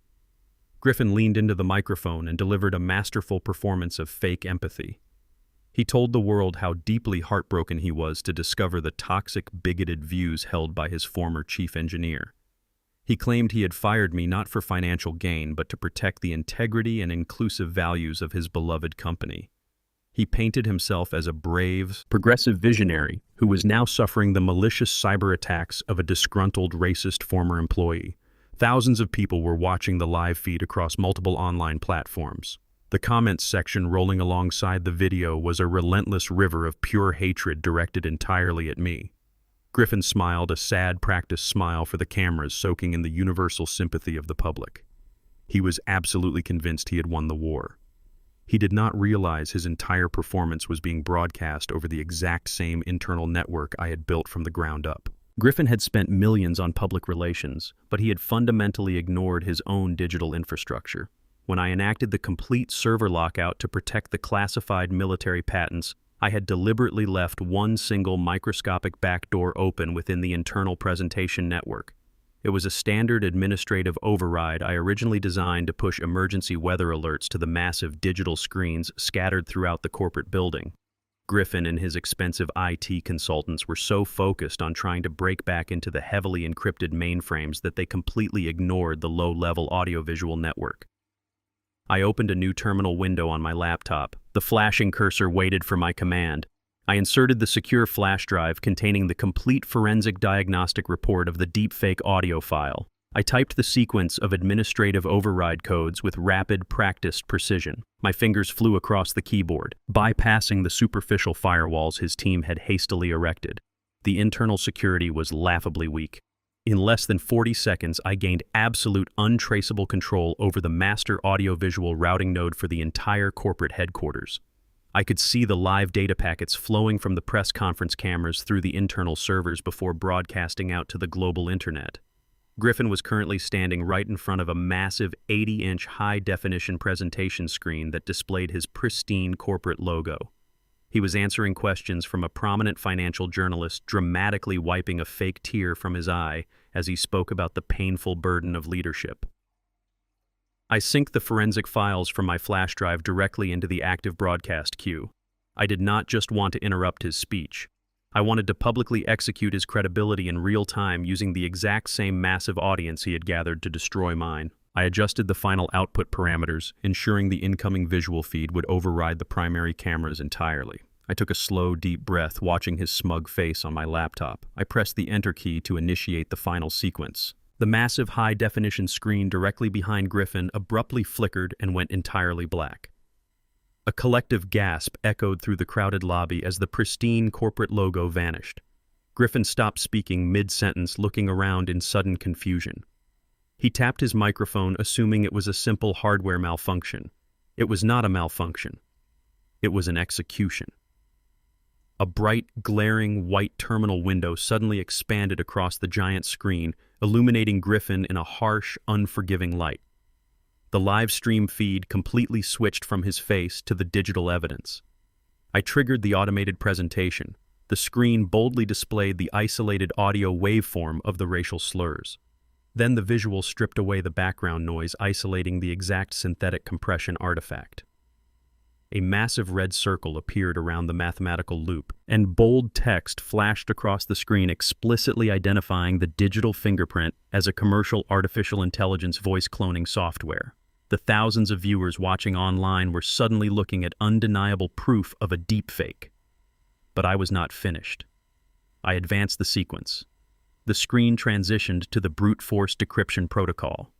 Griffin leaned into the microphone and delivered a masterful performance of fake empathy. He told the world how deeply heartbroken he was to discover the toxic, bigoted views held by his former chief engineer. He claimed he had fired me not for financial gain, but to protect the integrity and inclusive values of his beloved company. He painted himself as a brave, progressive visionary who was now suffering the malicious cyber attacks of a disgruntled, racist former employee. Thousands of people were watching the live feed across multiple online platforms. The comments section rolling alongside the video was a relentless river of pure hatred directed entirely at me. Griffin smiled, a sad, practiced smile for the cameras, soaking in the universal sympathy of the public. He was absolutely convinced he had won the war. He did not realize his entire performance was being broadcast over the exact same internal network I had built from the ground up. Griffin had spent millions on public relations, but he had fundamentally ignored his own digital infrastructure. When I enacted the complete server lockout to protect the classified military patents, I had deliberately left one single microscopic backdoor open within the internal presentation network. It was a standard administrative override I originally designed to push emergency weather alerts to the massive digital screens scattered throughout the corporate building. Griffin and his expensive IT consultants were so focused on trying to break back into the heavily encrypted mainframes that they completely ignored the low-level audiovisual network. I opened a new terminal window on my laptop. The flashing cursor waited for my command. I inserted the secure flash drive containing the complete forensic diagnostic report of the deepfake audio file. I typed the sequence of administrative override codes with rapid, practiced precision. My fingers flew across the keyboard, bypassing the superficial firewalls his team had hastily erected. The internal security was laughably weak. In less than 40 seconds, I gained absolute untraceable control over the master audiovisual routing node for the entire corporate headquarters. I could see the live data packets flowing from the press conference cameras through the internal servers before broadcasting out to the global internet. Griffin was currently standing right in front of a massive 80-inch high-definition presentation screen that displayed his pristine corporate logo. He was answering questions from a prominent financial journalist, dramatically wiping a fake tear from his eye as he spoke about the painful burden of leadership. I synced the forensic files from my flash drive directly into the active broadcast queue. I did not just want to interrupt his speech. I wanted to publicly execute his credibility in real time using the exact same massive audience he had gathered to destroy mine. I adjusted the final output parameters, ensuring the incoming visual feed would override the primary cameras entirely. I took a slow, deep breath, watching his smug face on my laptop. I pressed the Enter key to initiate the final sequence. The massive high-definition screen directly behind Griffin abruptly flickered and went entirely black. A collective gasp echoed through the crowded lobby as the pristine corporate logo vanished. Griffin stopped speaking mid-sentence, looking around in sudden confusion. He tapped his microphone, assuming it was a simple hardware malfunction. It was not a malfunction. It was an execution. A bright, glaring, white terminal window suddenly expanded across the giant screen, illuminating Griffin in a harsh, unforgiving light. The live stream feed completely switched from his face to the digital evidence. I triggered the automated presentation. The screen boldly displayed the isolated audio waveform of the racial slurs. Then the visual stripped away the background noise, isolating the exact synthetic compression artifact. A massive red circle appeared around the mathematical loop, and bold text flashed across the screen explicitly identifying the digital fingerprint as a commercial artificial intelligence voice cloning software. The thousands of viewers watching online were suddenly looking at undeniable proof of a deepfake. But I was not finished. I advanced the sequence. The screen transitioned to the brute force decryption protocol.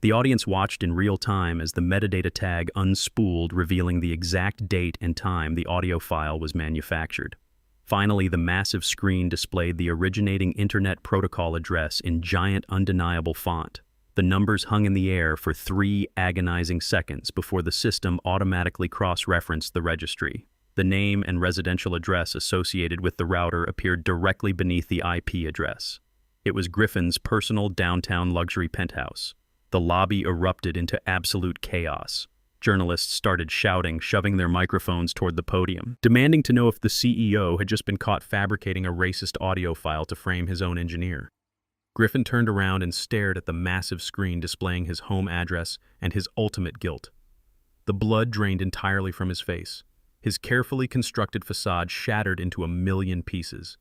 The audience watched in real time as the metadata tag unspooled, revealing the exact date and time the audio file was manufactured. Finally, the massive screen displayed the originating Internet Protocol address in giant, undeniable font. The numbers hung in the air for 3 agonizing seconds before the system automatically cross-referenced the registry. The name and residential address associated with the router appeared directly beneath the IP address. It was Griffin's personal downtown luxury penthouse. The lobby erupted into absolute chaos. Journalists started shouting, shoving their microphones toward the podium, demanding to know if the CEO had just been caught fabricating a racist audio file to frame his own engineer. Griffin turned around and stared at the massive screen displaying his home address and his ultimate guilt. The blood drained entirely from his face. His carefully constructed facade shattered into a million pieces.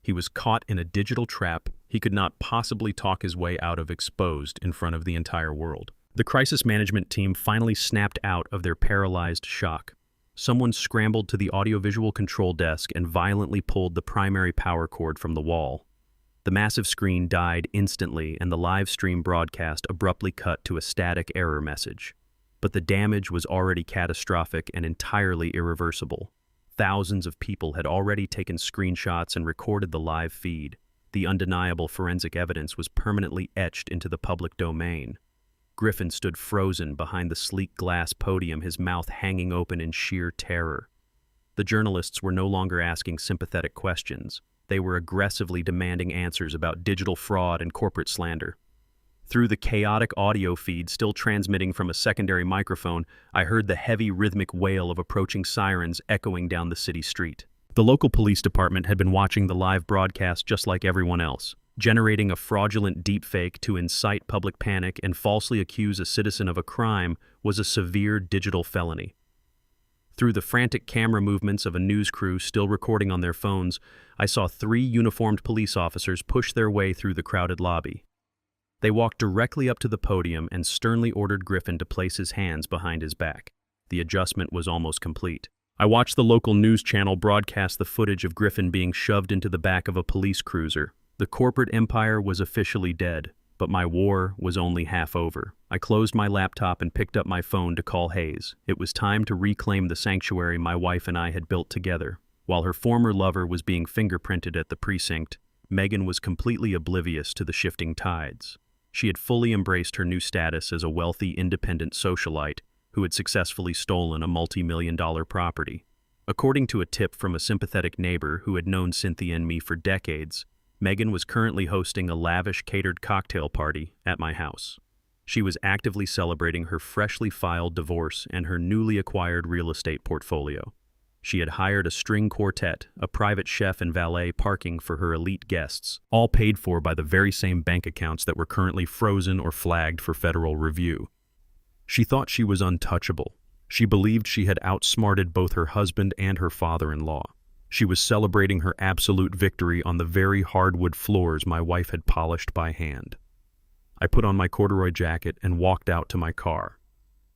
He was caught in a digital trap he could not possibly talk his way out of, exposed in front of the entire world. The crisis management team finally snapped out of their paralyzed shock. Someone scrambled to the audiovisual control desk and violently pulled the primary power cord from the wall. The massive screen died instantly, and the live stream broadcast abruptly cut to a static error message. But the damage was already catastrophic and entirely irreversible. Thousands of people had already taken screenshots and recorded the live feed. The undeniable forensic evidence was permanently etched into the public domain. Griffin stood frozen behind the sleek glass podium, his mouth hanging open in sheer terror. The journalists were no longer asking sympathetic questions. They were aggressively demanding answers about digital fraud and corporate slander. Through the chaotic audio feed still transmitting from a secondary microphone, I heard the heavy rhythmic wail of approaching sirens echoing down the city street. The local police department had been watching the live broadcast just like everyone else. Generating a fraudulent deepfake to incite public panic and falsely accuse a citizen of a crime was a severe digital felony. Through the frantic camera movements of a news crew still recording on their phones, I saw 3 uniformed police officers push their way through the crowded lobby. They walked directly up to the podium and sternly ordered Griffin to place his hands behind his back. The adjustment was almost complete. I watched the local news channel broadcast the footage of Griffin being shoved into the back of a police cruiser. The corporate empire was officially dead, but my war was only half over. I closed my laptop and picked up my phone to call Hayes. It was time to reclaim the sanctuary my wife and I had built together. While her former lover was being fingerprinted at the precinct, Megan was completely oblivious to the shifting tides. She had fully embraced her new status as a wealthy, independent socialite who had successfully stolen a multi-million-dollar property. According to a tip from a sympathetic neighbor who had known Cynthia and me for decades, Megan was currently hosting a lavish catered cocktail party at my house. She was actively celebrating her freshly filed divorce and her newly acquired real estate portfolio. She had hired a string quartet, a private chef and valet parking for her elite guests, all paid for by the very same bank accounts that were currently frozen or flagged for federal review. She thought she was untouchable. She believed she had outsmarted both her husband and her father-in-law. She was celebrating her absolute victory on the very hardwood floors my wife had polished by hand. I put on my corduroy jacket and walked out to my car.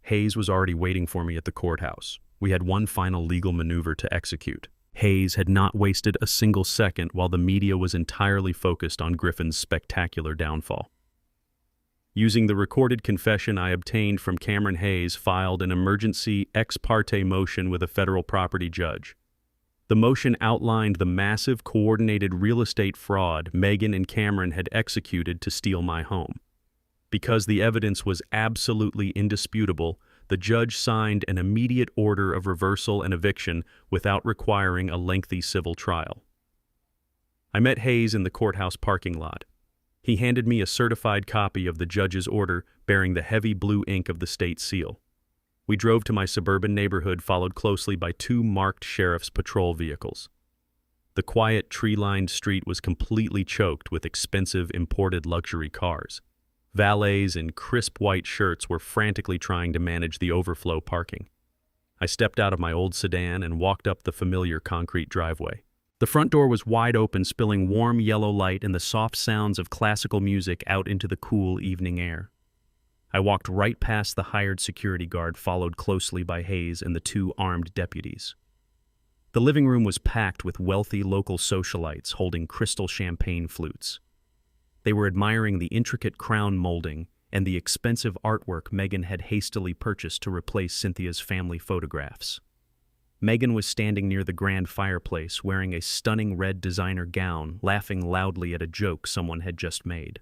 Hayes was already waiting for me at the courthouse. We had one final legal maneuver to execute. Hayes had not wasted a single second while the media was entirely focused on Griffin's spectacular downfall. Using the recorded confession I obtained from Cameron, Hayes filed an emergency ex parte motion with a federal property judge. The motion outlined the massive coordinated real estate fraud Megan and Cameron had executed to steal my home. Because the evidence was absolutely indisputable, the judge signed an immediate order of reversal and eviction without requiring a lengthy civil trial. I met Hayes in the courthouse parking lot. He handed me a certified copy of the judge's order bearing the heavy blue ink of the state seal. We drove to my suburban neighborhood, followed closely by 2 marked sheriff's patrol vehicles. The quiet, tree-lined street was completely choked with expensive imported luxury cars. Valets in crisp white shirts were frantically trying to manage the overflow parking. I stepped out of my old sedan and walked up the familiar concrete driveway. The front door was wide open, spilling warm yellow light and the soft sounds of classical music out into the cool evening air. I walked right past the hired security guard, followed closely by Hayes and the 2 armed deputies. The living room was packed with wealthy local socialites holding crystal champagne flutes. They were admiring the intricate crown molding and the expensive artwork Megan had hastily purchased to replace Cynthia's family photographs. Megan was standing near the grand fireplace, wearing a stunning red designer gown, laughing loudly at a joke someone had just made.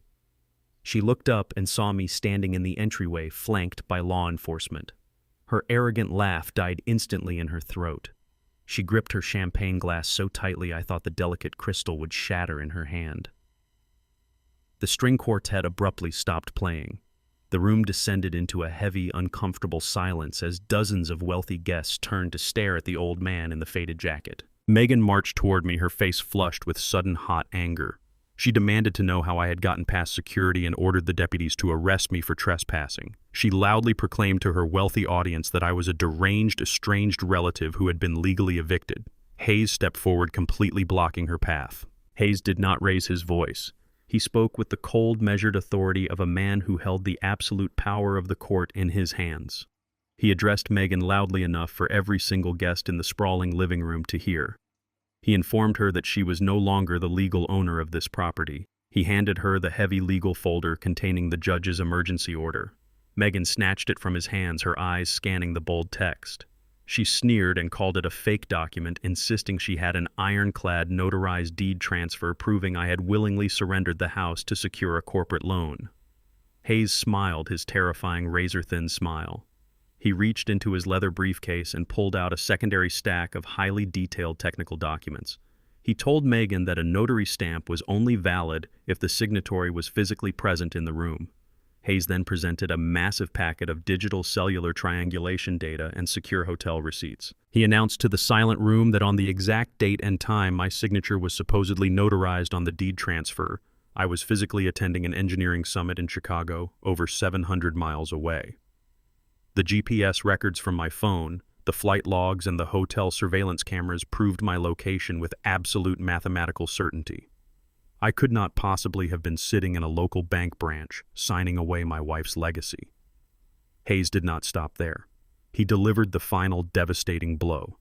She looked up and saw me standing in the entryway, flanked by law enforcement. Her arrogant laugh died instantly in her throat. She gripped her champagne glass so tightly I thought the delicate crystal would shatter in her hand. The string quartet abruptly stopped playing. The room descended into a heavy, uncomfortable silence as dozens of wealthy guests turned to stare at the old man in the faded jacket. Megan marched toward me, her face flushed with sudden hot anger. She demanded to know how I had gotten past security and ordered the deputies to arrest me for trespassing. She loudly proclaimed to her wealthy audience that I was a deranged, estranged relative who had been legally evicted. Hayes stepped forward, completely blocking her path. Hayes did not raise his voice. He spoke with the cold, measured authority of a man who held the absolute power of the court in his hands. He addressed Megan loudly enough for every single guest in the sprawling living room to hear. He informed her that she was no longer the legal owner of this property. He handed her the heavy legal folder containing the judge's emergency order. Megan snatched it from his hands, her eyes scanning the bold text. She sneered and called it a fake document, insisting she had an ironclad notarized deed transfer proving I had willingly surrendered the house to secure a corporate loan. Hayes smiled his terrifying razor-thin smile. He reached into his leather briefcase and pulled out a secondary stack of highly detailed technical documents. He told Megan that a notary stamp was only valid if the signatory was physically present in the room. Hayes then presented a massive packet of digital cellular triangulation data and secure hotel receipts. He announced to the silent room that on the exact date and time my signature was supposedly notarized on the deed transfer, I was physically attending an engineering summit in Chicago, over 700 miles away. The GPS records from my phone, the flight logs, and the hotel surveillance cameras proved my location with absolute mathematical certainty. I could not possibly have been sitting in a local bank branch, signing away my wife's legacy. Hayes did not stop there. He delivered the final devastating blow.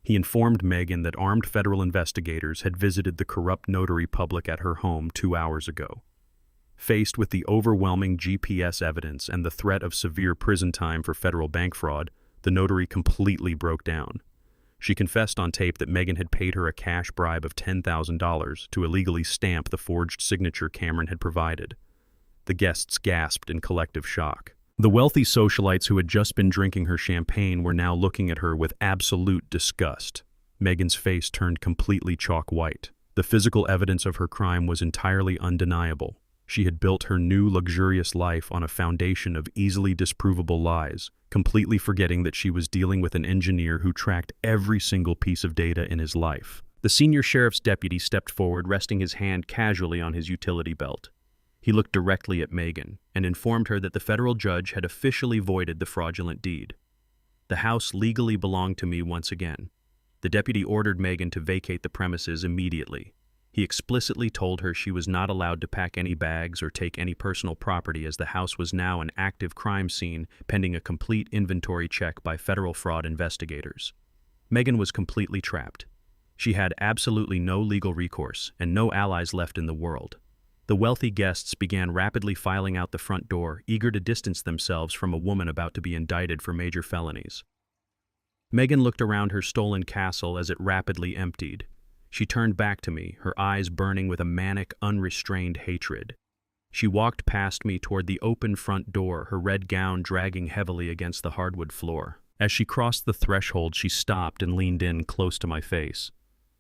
He informed Megan that armed federal investigators had visited the corrupt notary public at her home 2 hours ago. Faced with the overwhelming GPS evidence and the threat of severe prison time for federal bank fraud, the notary completely broke down. She confessed on tape that Megan had paid her a cash bribe of $10,000 to illegally stamp the forged signature Cameron had provided. The guests gasped in collective shock. The wealthy socialites who had just been drinking her champagne were now looking at her with absolute disgust. Megan's face turned completely chalk white. The physical evidence of her crime was entirely undeniable. She had built her new luxurious life on a foundation of easily disprovable lies, completely forgetting that she was dealing with an engineer who tracked every single piece of data in his life. The senior sheriff's deputy stepped forward, resting his hand casually on his utility belt. He looked directly at Megan and informed her that the federal judge had officially voided the fraudulent deed. The house legally belonged to me once again. The deputy ordered Megan to vacate the premises immediately. He explicitly told her she was not allowed to pack any bags or take any personal property, as the house was now an active crime scene pending a complete inventory check by federal fraud investigators. Megan was completely trapped. She had absolutely no legal recourse and no allies left in the world. The wealthy guests began rapidly filing out the front door, eager to distance themselves from a woman about to be indicted for major felonies. Megan looked around her stolen castle as it rapidly emptied. She turned back to me, her eyes burning with a manic, unrestrained hatred. She walked past me toward the open front door, her red gown dragging heavily against the hardwood floor. As she crossed the threshold, she stopped and leaned in close to my face.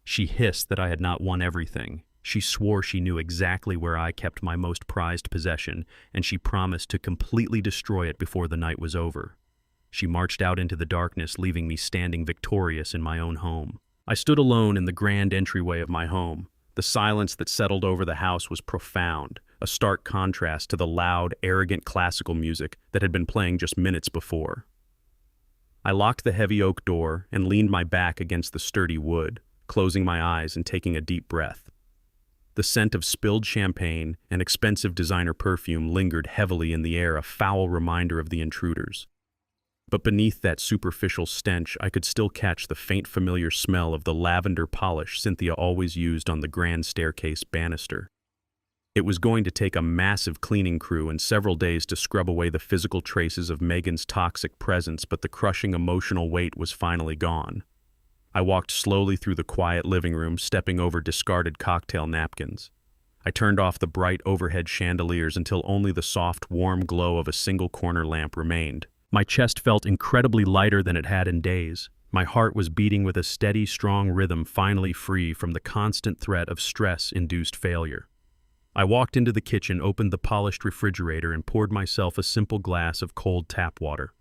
She hissed that I had not won everything. She swore she knew exactly where I kept my most prized possession, and she promised to completely destroy it before the night was over. She marched out into the darkness, leaving me standing victorious in my own home. I stood alone in the grand entryway of my home. The silence that settled over the house was profound, a stark contrast to the loud, arrogant classical music that had been playing just minutes before. I locked the heavy oak door and leaned my back against the sturdy wood, closing my eyes and taking a deep breath. The scent of spilled champagne and expensive designer perfume lingered heavily in the air, a foul reminder of the intruders. But beneath that superficial stench, I could still catch the faint familiar smell of the lavender polish Cynthia always used on the grand staircase banister. It was going to take a massive cleaning crew and several days to scrub away the physical traces of Megan's toxic presence, but the crushing emotional weight was finally gone. I walked slowly through the quiet living room, stepping over discarded cocktail napkins. I turned off the bright overhead chandeliers until only the soft, warm glow of a single corner lamp remained. My chest felt incredibly lighter than it had in days. My heart was beating with a steady, strong rhythm, finally free from the constant threat of stress-induced failure. I walked into the kitchen, opened the polished refrigerator, and poured myself a simple glass of cold tap water.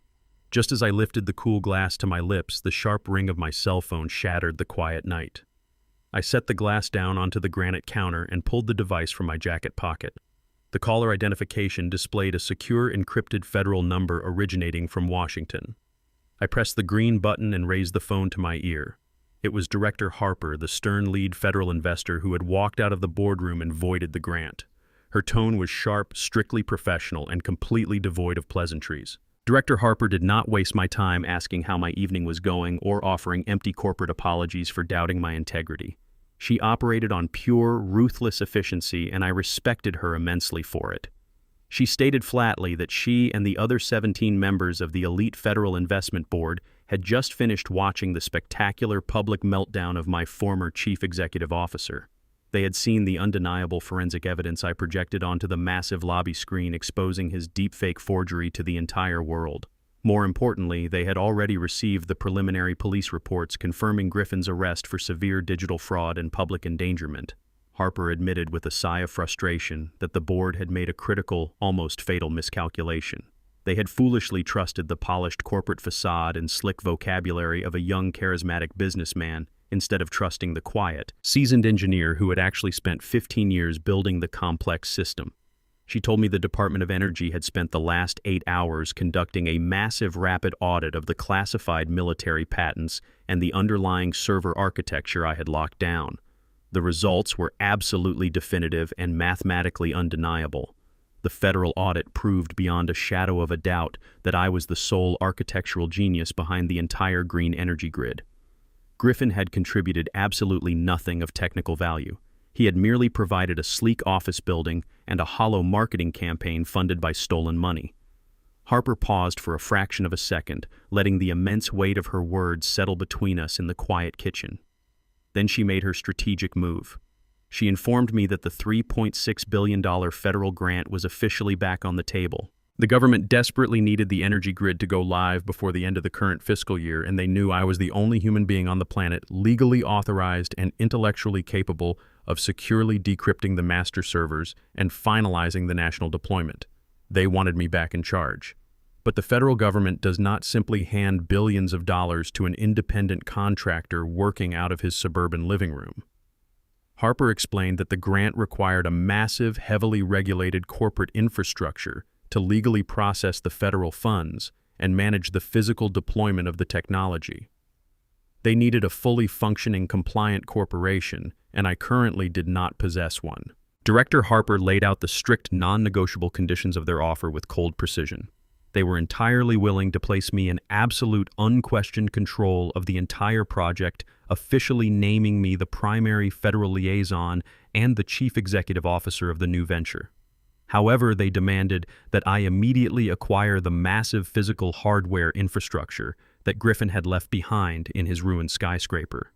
Just as I lifted the cool glass to my lips, the sharp ring of my cell phone shattered the quiet night. I set the glass down onto the granite counter and pulled the device from my jacket pocket. The caller identification displayed a secure, encrypted federal number originating from Washington. I pressed the green button and raised the phone to my ear. It was Director Harper, the stern lead federal investor who had walked out of the boardroom and voided the grant. Her tone was sharp, strictly professional, and completely devoid of pleasantries. Director Harper did not waste my time asking how my evening was going or offering empty corporate apologies for doubting my integrity. She operated on pure, ruthless efficiency, and I respected her immensely for it. She stated flatly that she and the other 17 members of the elite Federal Investment Board had just finished watching the spectacular public meltdown of my former chief executive officer. They had seen the undeniable forensic evidence I projected onto the massive lobby screen exposing his deepfake forgery to the entire world. More importantly, they had already received the preliminary police reports confirming Griffin's arrest for severe digital fraud and public endangerment. Harper admitted with a sigh of frustration that the board had made a critical, almost fatal miscalculation. They had foolishly trusted the polished corporate facade and slick vocabulary of a young, charismatic businessman instead of trusting the quiet, seasoned engineer who had actually spent 15 years building the complex system. She told me the Department of Energy had spent the last 8 hours conducting a massive rapid audit of the classified military patents and the underlying server architecture I had locked down. The results were absolutely definitive and mathematically undeniable. The federal audit proved beyond a shadow of a doubt that I was the sole architectural genius behind the entire green energy grid. Griffin had contributed absolutely nothing of technical value. He had merely provided a sleek office building and a hollow marketing campaign funded by stolen money. Harper paused for a fraction of a second, letting the immense weight of her words settle between us in the quiet kitchen. Then she made her strategic move. She informed me that the $3.6 billion federal grant was officially back on the table. The government desperately needed the energy grid to go live before the end of the current fiscal year, and they knew I was the only human being on the planet legally authorized and intellectually capable of securely decrypting the master servers and finalizing the national deployment. They wanted me back in charge. But the federal government does not simply hand billions of dollars to an independent contractor working out of his suburban living room. Harper explained that the grant required a massive, heavily regulated corporate infrastructure to legally process the federal funds and manage the physical deployment of the technology. They needed a fully functioning, compliant corporation, and I currently did not possess one. Director Harper laid out the strict, non-negotiable conditions of their offer with cold precision. They were entirely willing to place me in absolute, unquestioned control of the entire project, officially naming me the primary federal liaison and the chief executive officer of the new venture. However, they demanded that I immediately acquire the massive physical hardware infrastructure that Griffin had left behind in his ruined skyscraper.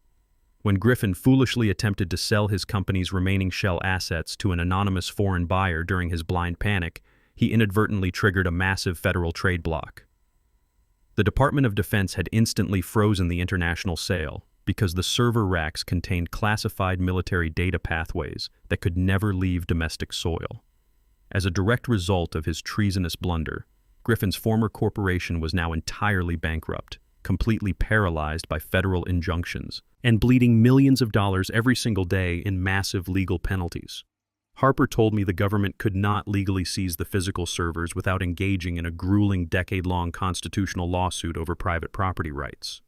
When Griffin foolishly attempted to sell his company's remaining shell assets to an anonymous foreign buyer during his blind panic, he inadvertently triggered a massive federal trade block. The Department of Defense had instantly frozen the international sale because the server racks contained classified military data pathways that could never leave domestic soil. As a direct result of his treasonous blunder, Griffin's former corporation was now entirely bankrupt, completely paralyzed by federal injunctions, and bleeding millions of dollars every single day in massive legal penalties. Harper told me the government could not legally seize the physical servers without engaging in a grueling decade-long constitutional lawsuit over private property rights.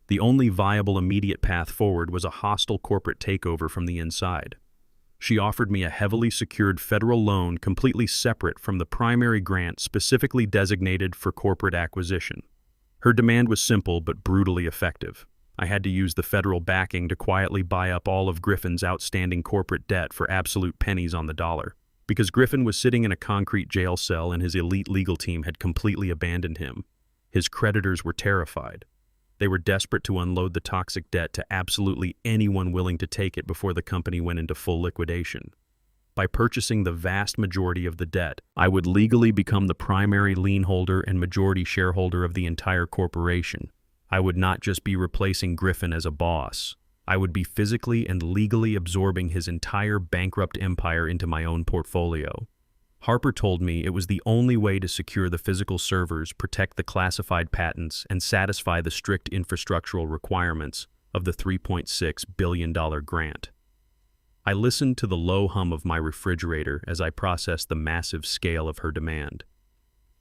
The only viable immediate path forward was a hostile corporate takeover from the inside. She offered me a heavily secured federal loan completely separate from the primary grant specifically designated for corporate acquisition. Her demand was simple but brutally effective. I had to use the federal backing to quietly buy up all of Griffin's outstanding corporate debt for absolute pennies on the dollar. Because Griffin was sitting in a concrete jail cell and his elite legal team had completely abandoned him, his creditors were terrified. They were desperate to unload the toxic debt to absolutely anyone willing to take it before the company went into full liquidation. By purchasing the vast majority of the debt, I would legally become the primary lien holder and majority shareholder of the entire corporation. I would not just be replacing Griffin as a boss. I would be physically and legally absorbing his entire bankrupt empire into my own portfolio. Harper told me it was the only way to secure the physical servers, protect the classified patents, and satisfy the strict infrastructural requirements of the $3.6 billion grant. I listened to the low hum of my refrigerator as I processed the massive scale of her demand.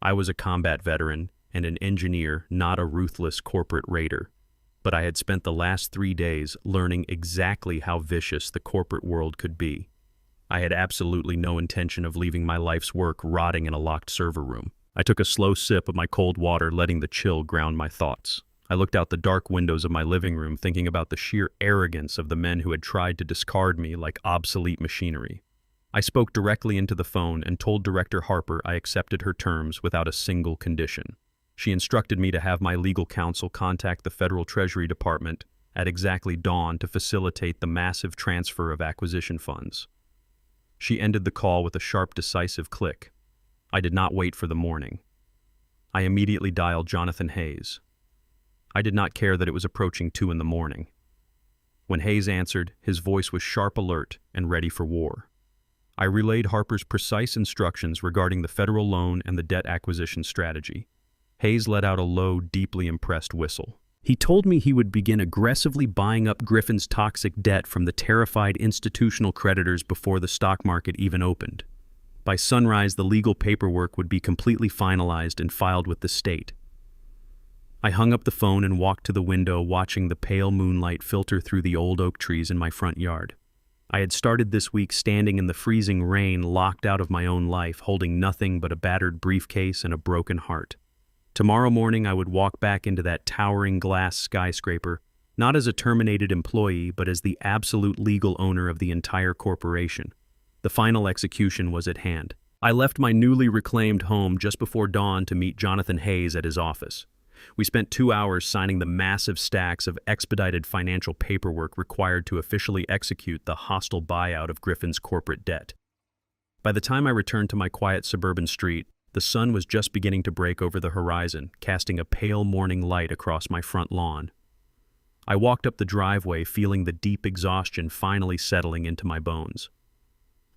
I was a combat veteran and an engineer, not a ruthless corporate raider. but I had spent the last 3 days learning exactly how vicious the corporate world could be. I had absolutely no intention of leaving my life's work rotting in a locked server room. I took a slow sip of my cold water, letting the chill ground my thoughts. I looked out the dark windows of my living room, thinking about the sheer arrogance of the men who had tried to discard me like obsolete machinery. I spoke directly into the phone and told Director Harper I accepted her terms without a single condition. She instructed me to have my legal counsel contact the Federal Treasury Department at exactly dawn to facilitate the massive transfer of acquisition funds. She ended the call with a sharp, decisive click. I did not wait for the morning. I immediately dialed Jonathan Hayes. I did not care that it was approaching 2 in the morning. When Hayes answered, his voice was sharp, alert, and ready for war. I relayed Harper's precise instructions regarding the federal loan and the debt acquisition strategy. Hayes let out a low, deeply impressed whistle. He told me he would begin aggressively buying up Griffin's toxic debt from the terrified institutional creditors before the stock market even opened. By sunrise, the legal paperwork would be completely finalized and filed with the state. I hung up the phone and walked to the window, watching the pale moonlight filter through the old oak trees in my front yard. I had started this week standing in the freezing rain, locked out of my own life, holding nothing but a battered briefcase and a broken heart. Tomorrow morning I would walk back into that towering glass skyscraper, not as a terminated employee, but as the absolute legal owner of the entire corporation. The final execution was at hand. I left my newly reclaimed home just before dawn to meet Jonathan Hayes at his office. We spent 2 hours signing the massive stacks of expedited financial paperwork required to officially execute the hostile buyout of Griffin's corporate debt. By the time I returned to my quiet suburban street, the sun was just beginning to break over the horizon, casting a pale morning light across my front lawn. I walked up the driveway, feeling the deep exhaustion finally settling into my bones.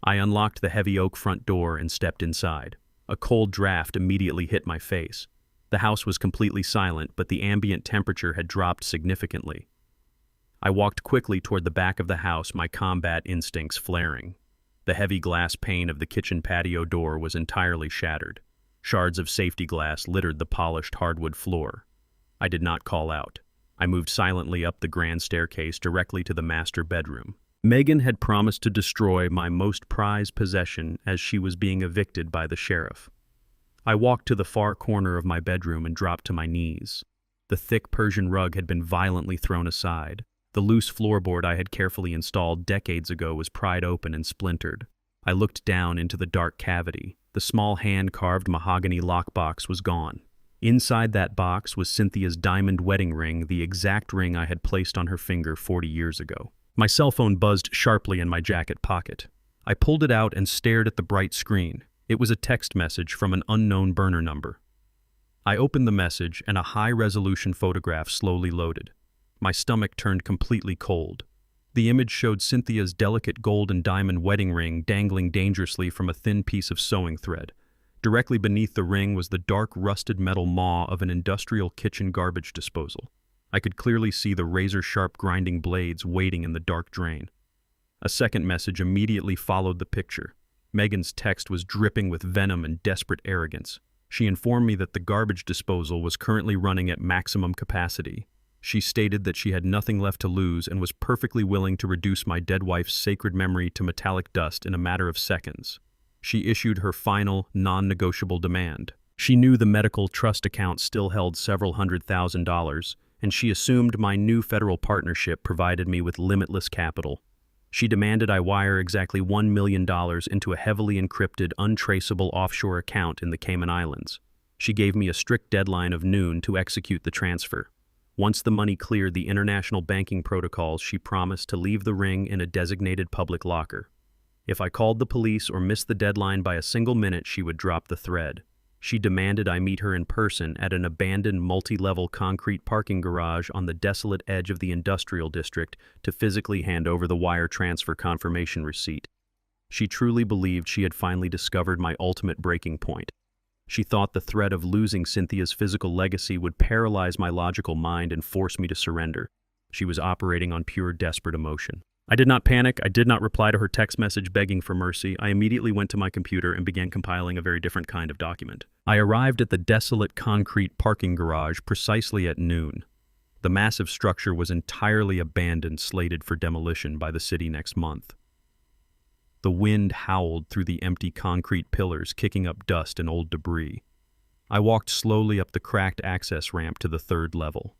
I unlocked the heavy oak front door and stepped inside. A cold draft immediately hit my face. The house was completely silent, but the ambient temperature had dropped significantly. I walked quickly toward the back of the house, my combat instincts flaring. The heavy glass pane of the kitchen patio door was entirely shattered. Shards of safety glass littered the polished hardwood floor. I did not call out. I moved silently up the grand staircase directly to the master bedroom. Megan had promised to destroy my most prized possession as she was being evicted by the sheriff. I walked to the far corner of my bedroom and dropped to my knees. The thick Persian rug had been violently thrown aside. The loose floorboard I had carefully installed decades ago was pried open and splintered. I looked down into the dark cavity. The small hand-carved mahogany lockbox was gone. Inside that box was Cynthia's diamond wedding ring, the exact ring I had placed on her finger 40 years ago. My cell phone buzzed sharply in my jacket pocket. I pulled it out and stared at the bright screen. It was a text message from an unknown burner number. I opened the message and a high-resolution photograph slowly loaded. My stomach turned completely cold. The image showed Cynthia's delicate gold and diamond wedding ring dangling dangerously from a thin piece of sewing thread. Directly beneath the ring was the dark, rusted metal maw of an industrial kitchen garbage disposal. I could clearly see the razor-sharp grinding blades waiting in the dark drain. A second message immediately followed the picture. Megan's text was dripping with venom and desperate arrogance. She informed me that the garbage disposal was currently running at maximum capacity. She stated that she had nothing left to lose and was perfectly willing to reduce my dead wife's sacred memory to metallic dust in a matter of seconds. She issued her final, non-negotiable demand. She knew the medical trust account still held several $100,000, and she assumed my new federal partnership provided me with limitless capital. She demanded I wire exactly $1 million into a heavily encrypted, untraceable offshore account in the Cayman Islands. She gave me a strict deadline of noon to execute the transfer. Once the money cleared the international banking protocols, she promised to leave the ring in a designated public locker. If I called the police or missed the deadline by a single minute, she would drop the thread. She demanded I meet her in person at an abandoned multi-level concrete parking garage on the desolate edge of the industrial district to physically hand over the wire transfer confirmation receipt. She truly believed she had finally discovered my ultimate breaking point. She thought the threat of losing Cynthia's physical legacy would paralyze my logical mind and force me to surrender. She was operating on pure desperate emotion. I did not panic. I did not reply to her text message begging for mercy. I immediately went to my computer and began compiling a very different kind of document. I arrived at the desolate concrete parking garage precisely at noon. The massive structure was entirely abandoned, slated for demolition by the city next month. The wind howled through the empty concrete pillars, kicking up dust and old debris. I walked slowly up the cracked access ramp to the third level.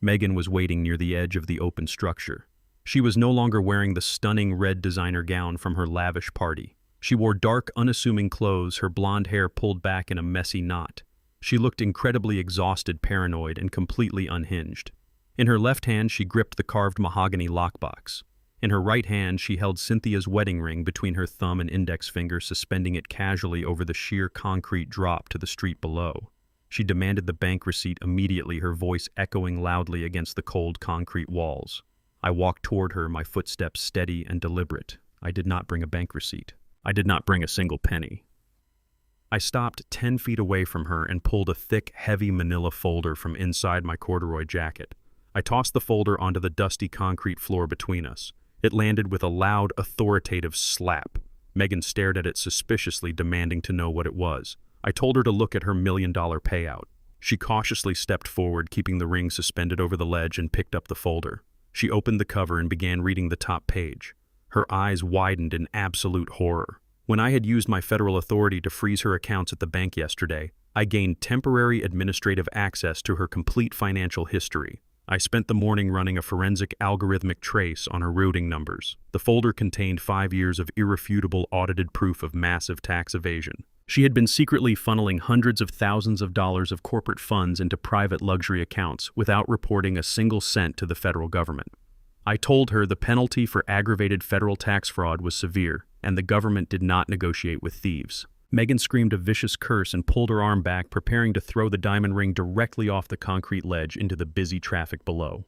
Megan was waiting near the edge of the open structure. She was no longer wearing the stunning red designer gown from her lavish party. She wore dark, unassuming clothes, her blonde hair pulled back in a messy knot. She looked incredibly exhausted, paranoid, and completely unhinged. In her left hand, she gripped the carved mahogany lockbox. In her right hand, she held Cynthia's wedding ring between her thumb and index finger, suspending it casually over the sheer concrete drop to the street below. She demanded the bank receipt immediately, her voice echoing loudly against the cold concrete walls. I walked toward her, my footsteps steady and deliberate. I did not bring a bank receipt. I did not bring a single penny. I stopped 10 feet away from her and pulled a thick, heavy manila folder from inside my corduroy jacket. I tossed the folder onto the dusty concrete floor between us. It landed with a loud, authoritative slap. Megan stared at it suspiciously, demanding to know what it was. I told her to look at her $1 million payout. She cautiously stepped forward, keeping the ring suspended over the ledge, and picked up the folder. She opened the cover and began reading the top page. Her eyes widened in absolute horror. When I had used my federal authority to freeze her accounts at the bank yesterday, I gained temporary administrative access to her complete financial history. I spent the morning running a forensic algorithmic trace on her routing numbers. The folder contained 5 years of irrefutable audited proof of massive tax evasion. She had been secretly funneling hundreds of thousands of dollars of corporate funds into private luxury accounts without reporting a single cent to the federal government. I told her the penalty for aggravated federal tax fraud was severe, and the government did not negotiate with thieves. Megan screamed a vicious curse and pulled her arm back, preparing to throw the diamond ring directly off the concrete ledge into the busy traffic below.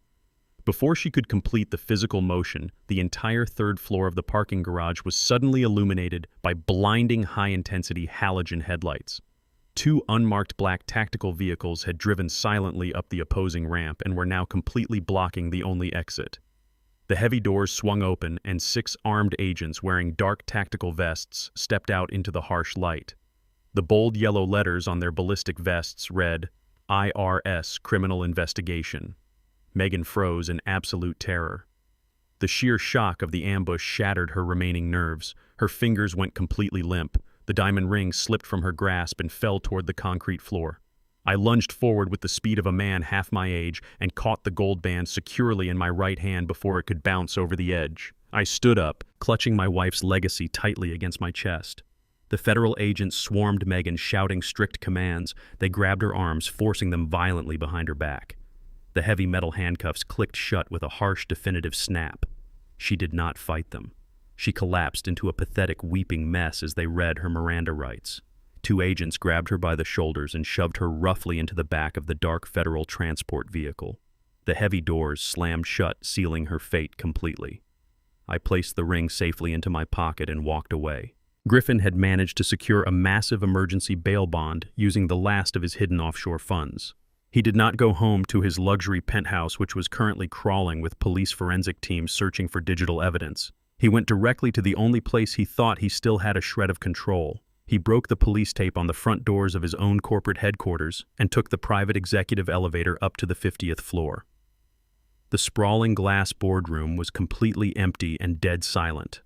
Before she could complete the physical motion, the entire third floor of the parking garage was suddenly illuminated by blinding high-intensity halogen headlights. 2 unmarked black tactical vehicles had driven silently up the opposing ramp and were now completely blocking the only exit. The heavy doors swung open, and 6 armed agents wearing dark tactical vests stepped out into the harsh light. The bold yellow letters on their ballistic vests read, IRS Criminal Investigation. Megan froze in absolute terror. The sheer shock of the ambush shattered her remaining nerves. Her fingers went completely limp. The diamond ring slipped from her grasp and fell toward the concrete floor. I lunged forward with the speed of a man half my age and caught the gold band securely in my right hand before it could bounce over the edge. I stood up, clutching my wife's legacy tightly against my chest. The federal agents swarmed Megan, shouting strict commands. They grabbed her arms, forcing them violently behind her back. The heavy metal handcuffs clicked shut with a harsh, definitive snap. She did not fight them. She collapsed into a pathetic, weeping mess as they read her Miranda rights. 2 agents grabbed her by the shoulders and shoved her roughly into the back of the dark federal transport vehicle. The heavy doors slammed shut, sealing her fate completely. I placed the ring safely into my pocket and walked away. Griffin had managed to secure a massive emergency bail bond using the last of his hidden offshore funds. He did not go home to his luxury penthouse, which was currently crawling with police forensic teams searching for digital evidence. He went directly to the only place he thought he still had a shred of control. He broke the police tape on the front doors of his own corporate headquarters and took the private executive elevator up to the 50th floor. The sprawling glass boardroom was completely empty and dead silent.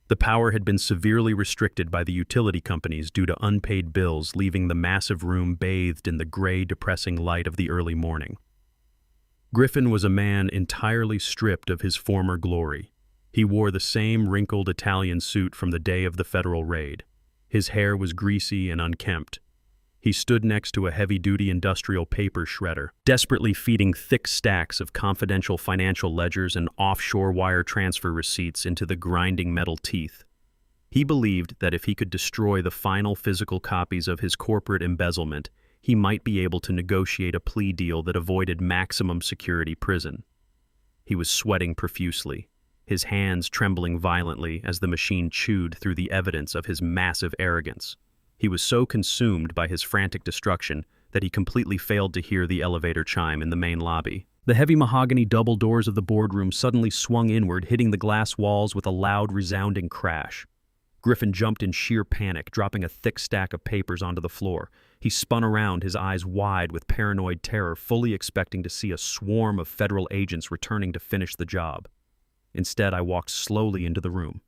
The power had been severely restricted by the utility companies due to unpaid bills, leaving the massive room bathed in the gray, depressing light of the early morning. Griffin was a man entirely stripped of his former glory. He wore the same wrinkled Italian suit from the day of the federal raid. His hair was greasy and unkempt. He stood next to a heavy-duty industrial paper shredder, desperately feeding thick stacks of confidential financial ledgers and offshore wire transfer receipts into the grinding metal teeth. He believed that if he could destroy the final physical copies of his corporate embezzlement, he might be able to negotiate a plea deal that avoided maximum security prison. He was sweating profusely, his hands trembling violently as the machine chewed through the evidence of his massive arrogance. He was so consumed by his frantic destruction that he completely failed to hear the elevator chime in the main lobby. The heavy mahogany double doors of the boardroom suddenly swung inward, hitting the glass walls with a loud, resounding crash. Griffin jumped in sheer panic, dropping a thick stack of papers onto the floor. He spun around, his eyes wide with paranoid terror, fully expecting to see a swarm of federal agents returning to finish the job. Instead, I walked slowly into the room.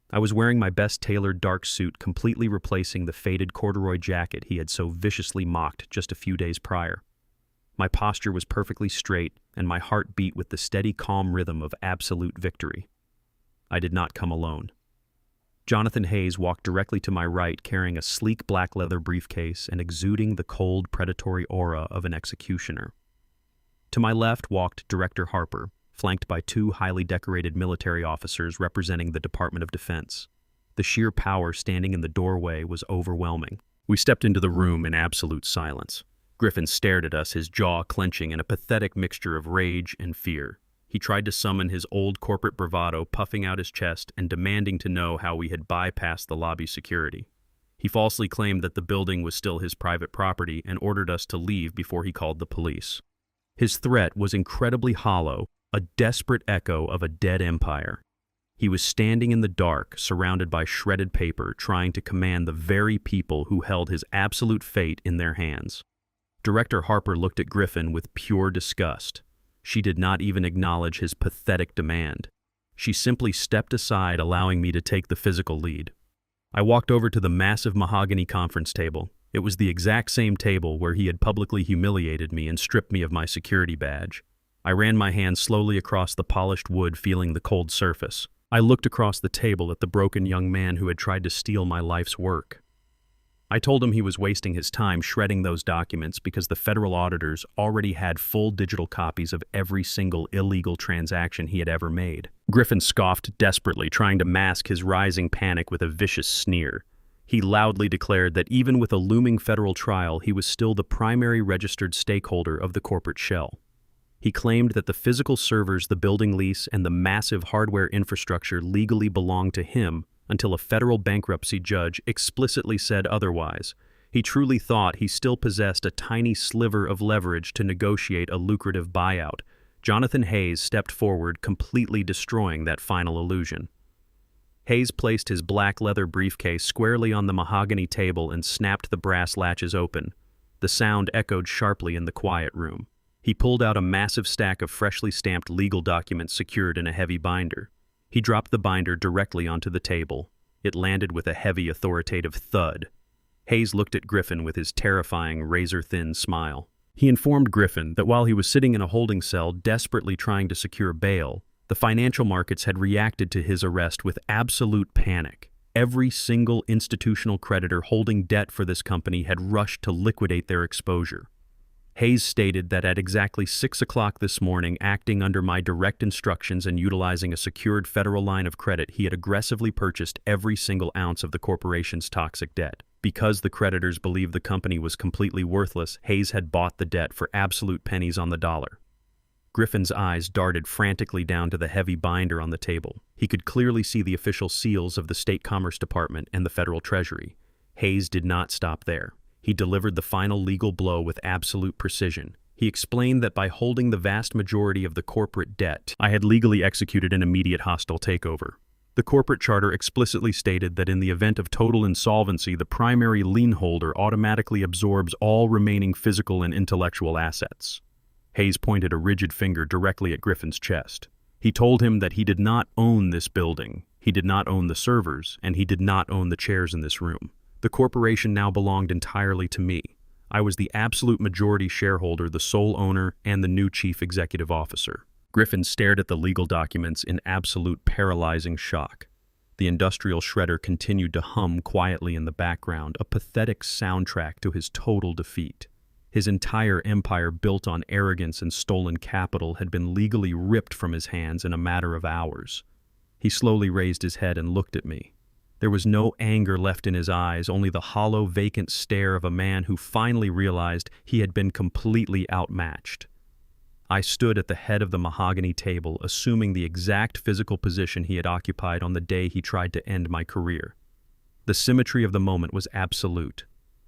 I was wearing my best tailored dark suit, completely replacing the faded corduroy jacket he had so viciously mocked just a few days prior. My posture was perfectly straight, and my heart beat with the steady, calm rhythm of absolute victory. I did not come alone. Jonathan Hayes walked directly to my right, carrying a sleek black leather briefcase and exuding the cold, predatory aura of an executioner. To my left walked Director Harper, flanked by two highly decorated military officers representing the Department of Defense. The sheer power standing in the doorway was overwhelming. We stepped into the room in absolute silence. Griffin stared at us, his jaw clenching in a pathetic mixture of rage and fear. He tried to summon his old corporate bravado, puffing out his chest and demanding to know how we had bypassed the lobby security. He falsely claimed that the building was still his private property and ordered us to leave before he called the police. His threat was incredibly hollow, a desperate echo of a dead empire. He was standing in the dark, surrounded by shredded paper, trying to command the very people who held his absolute fate in their hands. Director Harper looked at Griffin with pure disgust. She did not even acknowledge his pathetic demand. She simply stepped aside, allowing me to take the physical lead. I walked over to the massive mahogany conference table. It was the exact same table where he had publicly humiliated me and stripped me of my security badge. I ran my hand slowly across the polished wood, feeling the cold surface. I looked across the table at the broken young man who had tried to steal my life's work. I told him he was wasting his time shredding those documents because the federal auditors already had full digital copies of every single illegal transaction he had ever made. Griffin scoffed desperately, trying to mask his rising panic with a vicious sneer. He loudly declared that even with a looming federal trial, he was still the primary registered stakeholder of the corporate shell. He claimed that the physical servers, the building lease, and the massive hardware infrastructure legally belonged to him until a federal bankruptcy judge explicitly said otherwise. He truly thought he still possessed a tiny sliver of leverage to negotiate a lucrative buyout. Jonathan Hayes stepped forward, completely destroying that final illusion. Hayes placed his black leather briefcase squarely on the mahogany table and snapped the brass latches open. The sound echoed sharply in the quiet room. He pulled out a massive stack of freshly stamped legal documents secured in a heavy binder. He dropped the binder directly onto the table. It landed with a heavy, authoritative thud. Hayes looked at Griffin with his terrifying, razor-thin smile. He informed Griffin that while he was sitting in a holding cell desperately trying to secure bail, the financial markets had reacted to his arrest with absolute panic. Every single institutional creditor holding debt for this company had rushed to liquidate their exposure. Hayes stated that at exactly 6 o'clock this morning, acting under my direct instructions and utilizing a secured federal line of credit, he had aggressively purchased every single ounce of the corporation's toxic debt. Because the creditors believed the company was completely worthless, Hayes had bought the debt for absolute pennies on the dollar. Griffin's eyes darted frantically down to the heavy binder on the table. He could clearly see the official seals of the State Commerce Department and the Federal Treasury. Hayes did not stop there. He delivered the final legal blow with absolute precision. He explained that by holding the vast majority of the corporate debt, I had legally executed an immediate hostile takeover. The corporate charter explicitly stated that in the event of total insolvency, the primary lien holder automatically absorbs all remaining physical and intellectual assets. Hayes pointed a rigid finger directly at Griffin's chest. He told him that he did not own this building, he did not own the servers, and he did not own the chairs in this room. The corporation now belonged entirely to me. I was the absolute majority shareholder, the sole owner, and the new chief executive officer. Griffin stared at the legal documents in absolute paralyzing shock. The industrial shredder continued to hum quietly in the background, a pathetic soundtrack to his total defeat. His entire empire, built on arrogance and stolen capital, had been legally ripped from his hands in a matter of hours. He slowly raised his head and looked at me. There was no anger left in his eyes, only the hollow, vacant stare of a man who finally realized he had been completely outmatched. I stood at the head of the mahogany table, assuming the exact physical position he had occupied on the day he tried to end my career. The symmetry of the moment was absolute.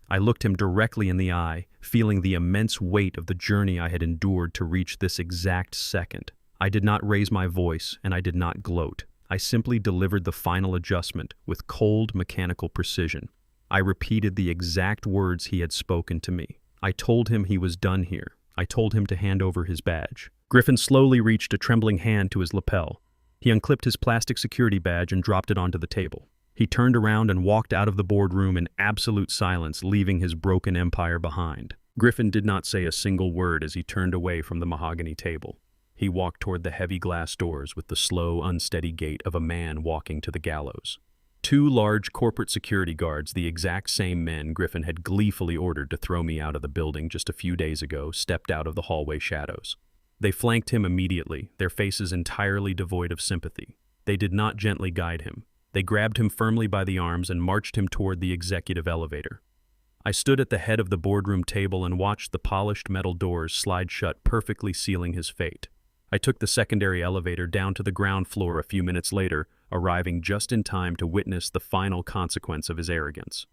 I looked him directly in the eye, feeling the immense weight of the journey I had endured to reach this exact second. I did not raise my voice, and I did not gloat. I simply delivered the final adjustment with cold, mechanical precision. I repeated the exact words he had spoken to me. I told him he was done here. I told him to hand over his badge. Griffin slowly reached a trembling hand to his lapel. He unclipped his plastic security badge and dropped it onto the table. He turned around and walked out of the boardroom in absolute silence, leaving his broken empire behind. Griffin did not say a single word as he turned away from the mahogany table. He walked toward the heavy glass doors with the slow, unsteady gait of a man walking to the gallows. Two large corporate security guards, the exact same men Griffin had gleefully ordered to throw me out of the building just a few days ago, stepped out of the hallway shadows. They flanked him immediately, their faces entirely devoid of sympathy. They did not gently guide him. They grabbed him firmly by the arms and marched him toward the executive elevator. I stood at the head of the boardroom table and watched the polished metal doors slide shut, perfectly sealing his fate. I took the secondary elevator down to the ground floor a few minutes later, arriving just in time to witness the final consequence of his arrogance.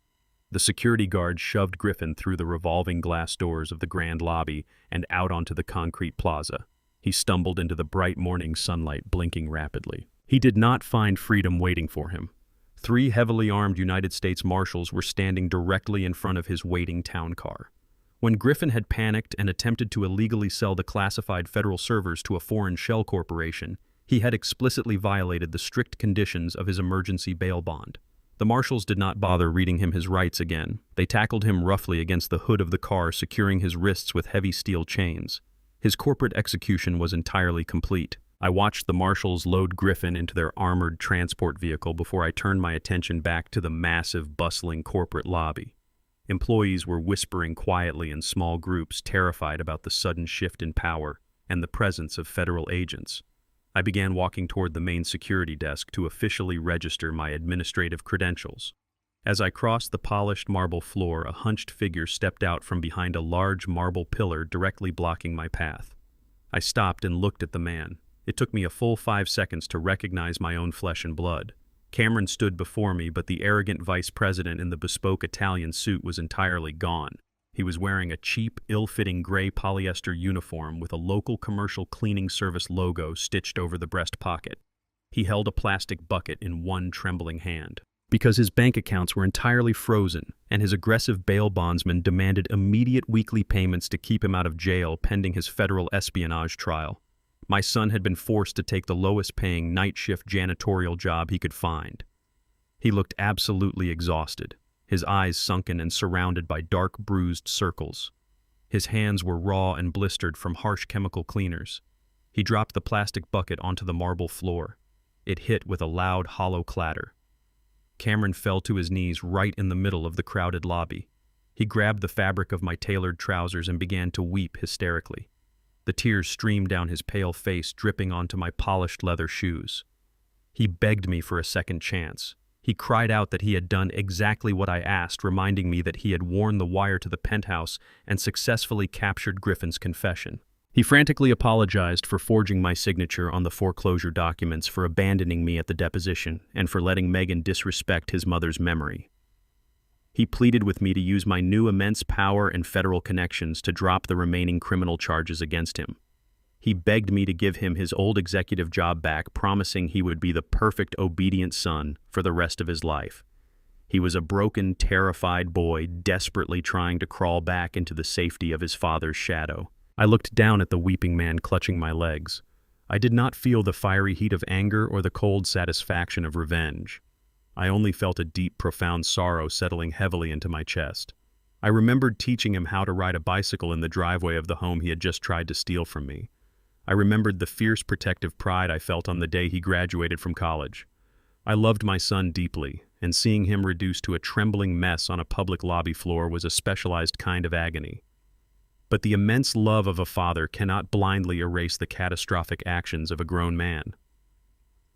The security guard shoved Griffin through the revolving glass doors of the grand lobby and out onto the concrete plaza. He stumbled into the bright morning sunlight, blinking rapidly. He did not find freedom waiting for him. 3 heavily armed United States Marshals were standing directly in front of his waiting town car. When Griffin had panicked and attempted to illegally sell the classified federal servers to a foreign shell corporation, he had explicitly violated the strict conditions of his emergency bail bond. The marshals did not bother reading him his rights again. They tackled him roughly against the hood of the car, securing his wrists with heavy steel chains. His corporate execution was entirely complete. I watched the marshals load Griffin into their armored transport vehicle before I turned my attention back to the massive, bustling corporate lobby. Employees were whispering quietly in small groups, terrified about the sudden shift in power and the presence of federal agents. I began walking toward the main security desk to officially register my administrative credentials. As I crossed the polished marble floor, a hunched figure stepped out from behind a large marble pillar directly blocking my path. I stopped and looked at the man. It took me a full 5 seconds to recognize my own flesh and blood. Cameron stood before me, but the arrogant vice president in the bespoke Italian suit was entirely gone. He was wearing a cheap, ill-fitting gray polyester uniform with a local commercial cleaning service logo stitched over the breast pocket. He held a plastic bucket in one trembling hand. Because his bank accounts were entirely frozen, and his aggressive bail bondsman demanded immediate weekly payments to keep him out of jail pending his federal espionage trial, my son had been forced to take the lowest-paying night-shift janitorial job he could find. He looked absolutely exhausted, his eyes sunken and surrounded by dark, bruised circles. His hands were raw and blistered from harsh chemical cleaners. He dropped the plastic bucket onto the marble floor. It hit with a loud, hollow clatter. Cameron fell to his knees right in the middle of the crowded lobby. He grabbed the fabric of my tailored trousers and began to weep hysterically. The tears streamed down his pale face, dripping onto my polished leather shoes. He begged me for a second chance. He cried out that he had done exactly what I asked, reminding me that he had worn the wire to the penthouse and successfully captured Griffin's confession. He frantically apologized for forging my signature on the foreclosure documents, for abandoning me at the deposition, and for letting Megan disrespect his mother's memory. He pleaded with me to use my new immense power and federal connections to drop the remaining criminal charges against him. He begged me to give him his old executive job back, promising he would be the perfect, obedient son for the rest of his life. He was a broken, terrified boy, desperately trying to crawl back into the safety of his father's shadow. I looked down at the weeping man clutching my legs. I did not feel the fiery heat of anger or the cold satisfaction of revenge. I only felt a deep, profound sorrow settling heavily into my chest. I remembered teaching him how to ride a bicycle in the driveway of the home he had just tried to steal from me. I remembered the fierce protective pride I felt on the day he graduated from college. I loved my son deeply, and seeing him reduced to a trembling mess on a public lobby floor was a specialized kind of agony. But the immense love of a father cannot blindly erase the catastrophic actions of a grown man.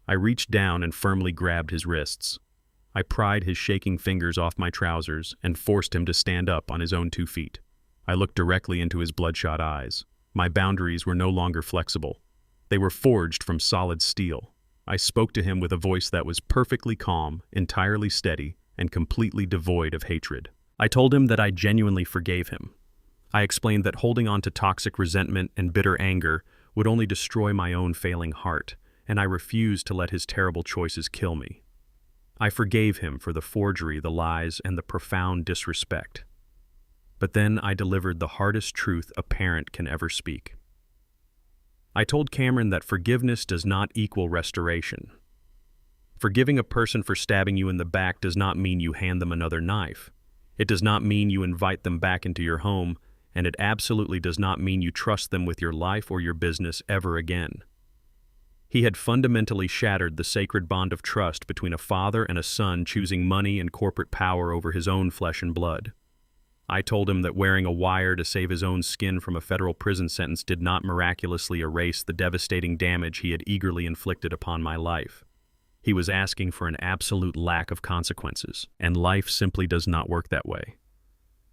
I reached down and firmly grabbed his wrists. I pried his shaking fingers off my trousers and forced him to stand up on his own 2 feet. I looked directly into his bloodshot eyes. My boundaries were no longer flexible. They were forged from solid steel. I spoke to him with a voice that was perfectly calm, entirely steady, and completely devoid of hatred. I told him that I genuinely forgave him. I explained that holding on to toxic resentment and bitter anger would only destroy my own failing heart, and I refused to let his terrible choices kill me. I forgave him for the forgery, the lies, and the profound disrespect. But then I delivered the hardest truth a parent can ever speak. I told Cameron that forgiveness does not equal restoration. Forgiving a person for stabbing you in the back does not mean you hand them another knife. It does not mean you invite them back into your home, and it absolutely does not mean you trust them with your life or your business ever again. He had fundamentally shattered the sacred bond of trust between a father and a son, choosing money and corporate power over his own flesh and blood. I told him that wearing a wire to save his own skin from a federal prison sentence did not miraculously erase the devastating damage he had eagerly inflicted upon my life. He was asking for an absolute lack of consequences, and life simply does not work that way.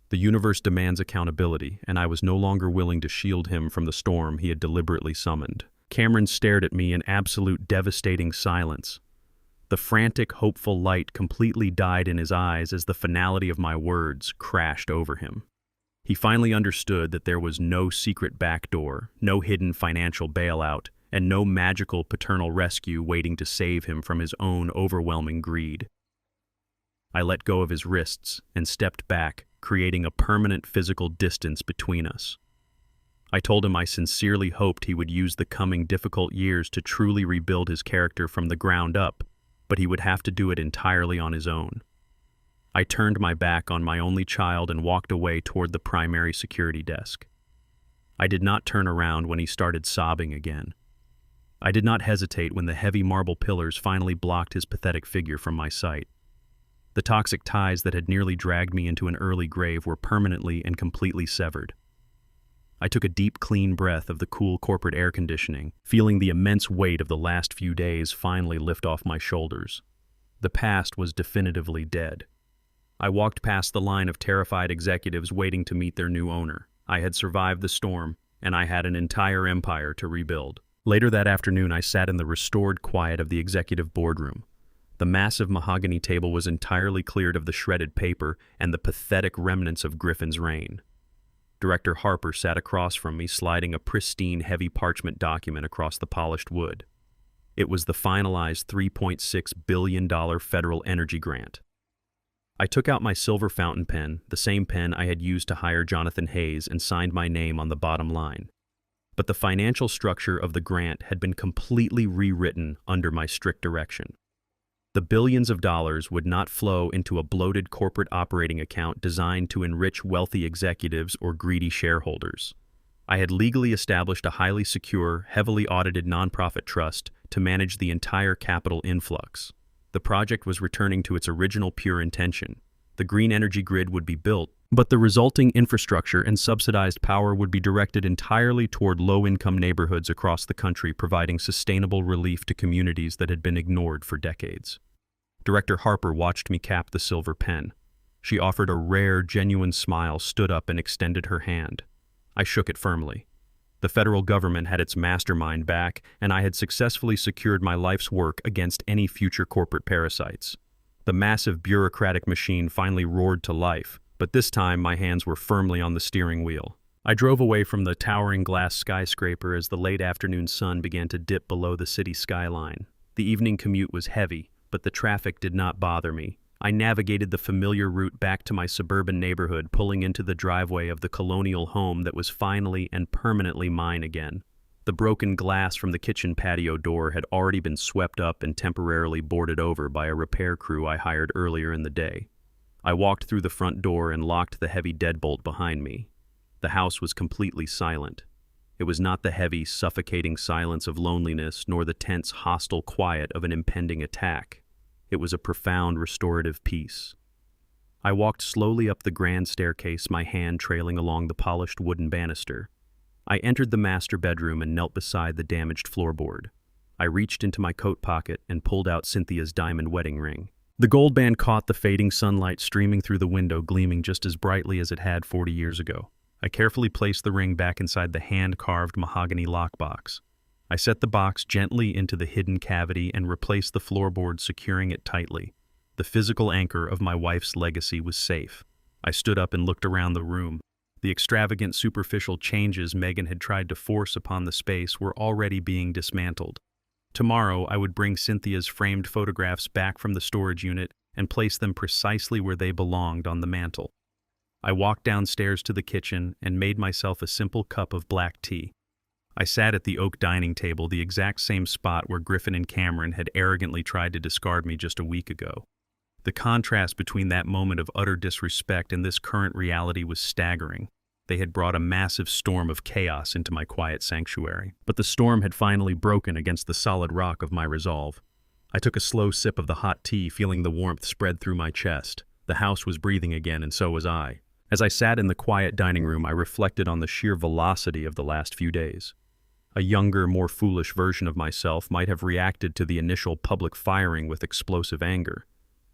The universe demands accountability, and I was no longer willing to shield him from the storm he had deliberately summoned. Cameron stared at me in absolute devastating silence. The frantic, hopeful light completely died in his eyes as the finality of my words crashed over him. He finally understood that there was no secret backdoor, no hidden financial bailout, and no magical paternal rescue waiting to save him from his own overwhelming greed. I let go of his wrists and stepped back, creating a permanent physical distance between us. I told him I sincerely hoped he would use the coming difficult years to truly rebuild his character from the ground up, but he would have to do it entirely on his own. I turned my back on my only child and walked away toward the primary security desk. I did not turn around when he started sobbing again. I did not hesitate when the heavy marble pillars finally blocked his pathetic figure from my sight. The toxic ties that had nearly dragged me into an early grave were permanently and completely severed. I took a deep, clean breath of the cool corporate air conditioning, feeling the immense weight of the last few days finally lift off my shoulders. The past was definitively dead. I walked past the line of terrified executives waiting to meet their new owner. I had survived the storm, and I had an entire empire to rebuild. Later that afternoon, I sat in the restored quiet of the executive boardroom. The massive mahogany table was entirely cleared of the shredded paper and the pathetic remnants of Griffin's reign. Director Harper sat across from me, sliding a pristine, heavy parchment document across the polished wood. It was the finalized $3.6 billion federal energy grant. I took out my silver fountain pen, the same pen I had used to hire Jonathan Hayes, and signed my name on the bottom line. But the financial structure of the grant had been completely rewritten under my strict direction. The billions of dollars would not flow into a bloated corporate operating account designed to enrich wealthy executives or greedy shareholders. I had legally established a highly secure, heavily audited nonprofit trust to manage the entire capital influx. The project was returning to its original pure intention. The green energy grid would be built, but the resulting infrastructure and subsidized power would be directed entirely toward low-income neighborhoods across the country, providing sustainable relief to communities that had been ignored for decades. Director Harper watched me cap the silver pen. She offered a rare, genuine smile, stood up, and extended her hand. I shook it firmly. The federal government had its mastermind back, and I had successfully secured my life's work against any future corporate parasites. The massive bureaucratic machine finally roared to life, but this time my hands were firmly on the steering wheel. I drove away from the towering glass skyscraper as the late afternoon sun began to dip below the city skyline. The evening commute was heavy, but the traffic did not bother me. I navigated the familiar route back to my suburban neighborhood, pulling into the driveway of the colonial home that was finally and permanently mine again. The broken glass from the kitchen patio door had already been swept up and temporarily boarded over by a repair crew I hired earlier in the day. I walked through the front door and locked the heavy deadbolt behind me. The house was completely silent. It was not the heavy, suffocating silence of loneliness, nor the tense, hostile quiet of an impending attack. It was a profound, restorative peace. I walked slowly up the grand staircase, my hand trailing along the polished wooden banister. I entered the master bedroom and knelt beside the damaged floorboard. I reached into my coat pocket and pulled out Cynthia's diamond wedding ring. The gold band caught the fading sunlight streaming through the window, gleaming just as brightly as it had 40 years ago. I carefully placed the ring back inside the hand-carved mahogany lockbox. I set the box gently into the hidden cavity and replaced the floorboard, securing it tightly. The physical anchor of my wife's legacy was safe. I stood up and looked around the room. The extravagant, superficial changes Megan had tried to force upon the space were already being dismantled. Tomorrow, I would bring Cynthia's framed photographs back from the storage unit and place them precisely where they belonged on the mantel. I walked downstairs to the kitchen and made myself a simple cup of black tea. I sat at the oak dining table, the exact same spot where Griffin and Cameron had arrogantly tried to discard me just a week ago. The contrast between that moment of utter disrespect and this current reality was staggering. They had brought a massive storm of chaos into my quiet sanctuary. But the storm had finally broken against the solid rock of my resolve. I took a slow sip of the hot tea, feeling the warmth spread through my chest. The house was breathing again, and so was I. As I sat in the quiet dining room, I reflected on the sheer velocity of the last few days. A younger, more foolish version of myself might have reacted to the initial public firing with explosive anger.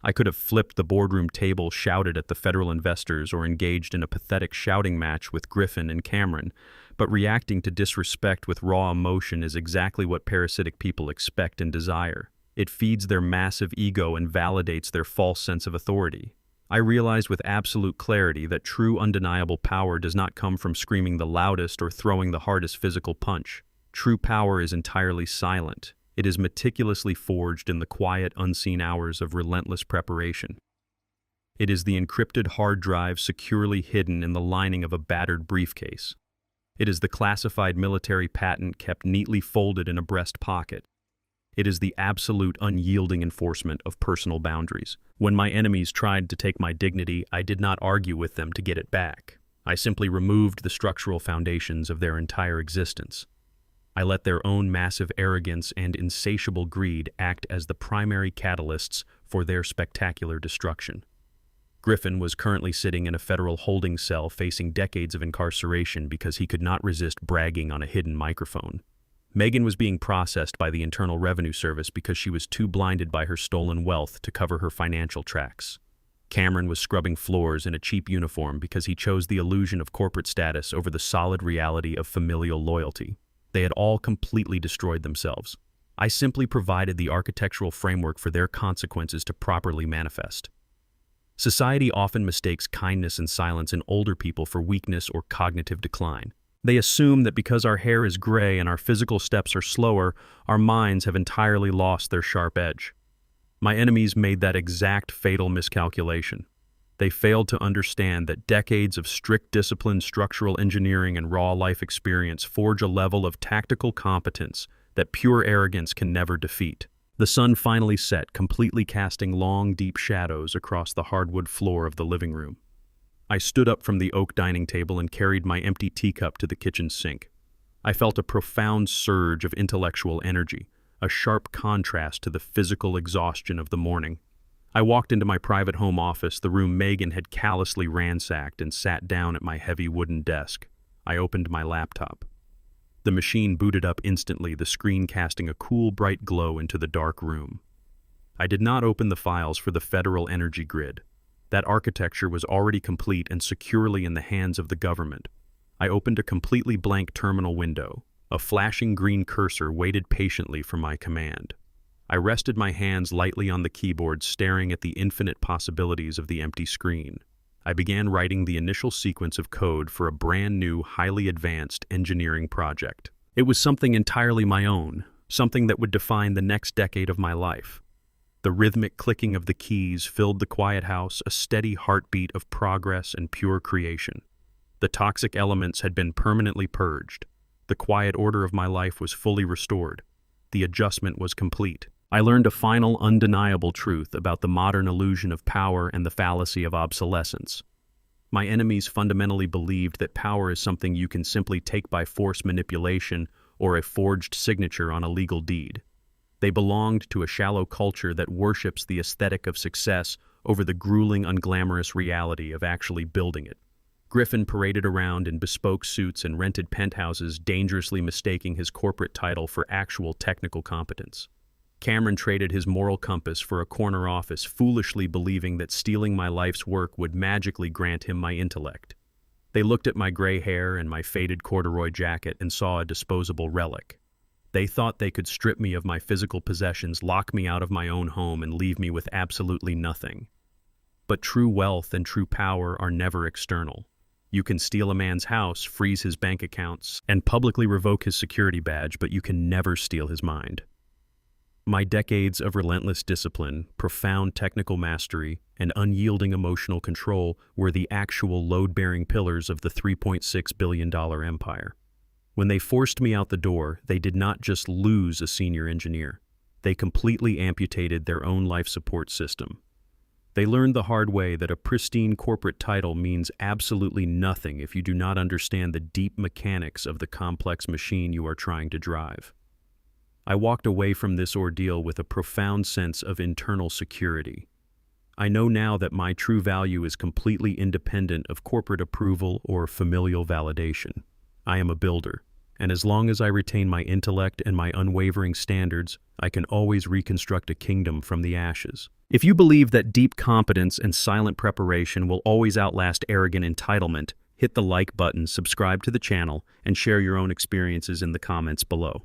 I could have flipped the boardroom table, shouted at the federal investors, or engaged in a pathetic shouting match with Griffin and Cameron, but reacting to disrespect with raw emotion is exactly what parasitic people expect and desire. It feeds their massive ego and validates their false sense of authority. I realized with absolute clarity that true undeniable power does not come from screaming the loudest or throwing the hardest physical punch. True power is entirely silent. It is meticulously forged in the quiet, unseen hours of relentless preparation. It is the encrypted hard drive securely hidden in the lining of a battered briefcase. It is the classified military patent kept neatly folded in a breast pocket. It is the absolute unyielding enforcement of personal boundaries. When my enemies tried to take my dignity, I did not argue with them to get it back. I simply removed the structural foundations of their entire existence. I let their own massive arrogance and insatiable greed act as the primary catalysts for their spectacular destruction. Griffin was currently sitting in a federal holding cell facing decades of incarceration because he could not resist bragging on a hidden microphone. Megan was being processed by the Internal Revenue Service because she was too blinded by her stolen wealth to cover her financial tracks. Cameron was scrubbing floors in a cheap uniform because he chose the illusion of corporate status over the solid reality of familial loyalty. They had all completely destroyed themselves. I simply provided the architectural framework for their consequences to properly manifest. Society often mistakes kindness and silence in older people for weakness or cognitive decline. They assume that because our hair is gray and our physical steps are slower, our minds have entirely lost their sharp edge. My enemies made that exact fatal miscalculation. They failed to understand that decades of strict discipline, structural engineering, and raw life experience forge a level of tactical competence that pure arrogance can never defeat. The sun finally set, completely casting long, deep shadows across the hardwood floor of the living room. I stood up from the oak dining table and carried my empty teacup to the kitchen sink. I felt a profound surge of intellectual energy, a sharp contrast to the physical exhaustion of the morning. I walked into my private home office, the room Megan had callously ransacked, and sat down at my heavy wooden desk. I opened my laptop. The machine booted up instantly, the screen casting a cool, bright glow into the dark room. I did not open the files for the federal energy grid. That architecture was already complete and securely in the hands of the government. I opened a completely blank terminal window. A flashing green cursor waited patiently for my command. I rested my hands lightly on the keyboard, staring at the infinite possibilities of the empty screen. I began writing the initial sequence of code for a brand new, highly advanced engineering project. It was something entirely my own, something that would define the next decade of my life. The rhythmic clicking of the keys filled the quiet house, a steady heartbeat of progress and pure creation. The toxic elements had been permanently purged. The quiet order of my life was fully restored. The adjustment was complete. I learned a final, undeniable truth about the modern illusion of power and the fallacy of obsolescence. My enemies fundamentally believed that power is something you can simply take by force manipulation or a forged signature on a legal deed. They belonged to a shallow culture that worships the aesthetic of success over the grueling, unglamorous reality of actually building it. Griffin paraded around in bespoke suits and rented penthouses, dangerously mistaking his corporate title for actual technical competence. Cameron traded his moral compass for a corner office, foolishly believing that stealing my life's work would magically grant him my intellect. They looked at my gray hair and my faded corduroy jacket and saw a disposable relic. They thought they could strip me of my physical possessions, lock me out of my own home, and leave me with absolutely nothing. But true wealth and true power are never external. You can steal a man's house, freeze his bank accounts, and publicly revoke his security badge, but you can never steal his mind. My decades of relentless discipline, profound technical mastery, and unyielding emotional control were the actual load-bearing pillars of the $3.6 billion empire. When they forced me out the door, they did not just lose a senior engineer. They completely amputated their own life support system. They learned the hard way that a pristine corporate title means absolutely nothing if you do not understand the deep mechanics of the complex machine you are trying to drive. I walked away from this ordeal with a profound sense of internal security. I know now that my true value is completely independent of corporate approval or familial validation. I am a builder, and as long as I retain my intellect and my unwavering standards, I can always reconstruct a kingdom from the ashes. If you believe that deep competence and silent preparation will always outlast arrogant entitlement, hit the like button, subscribe to the channel, and share your own experiences in the comments below.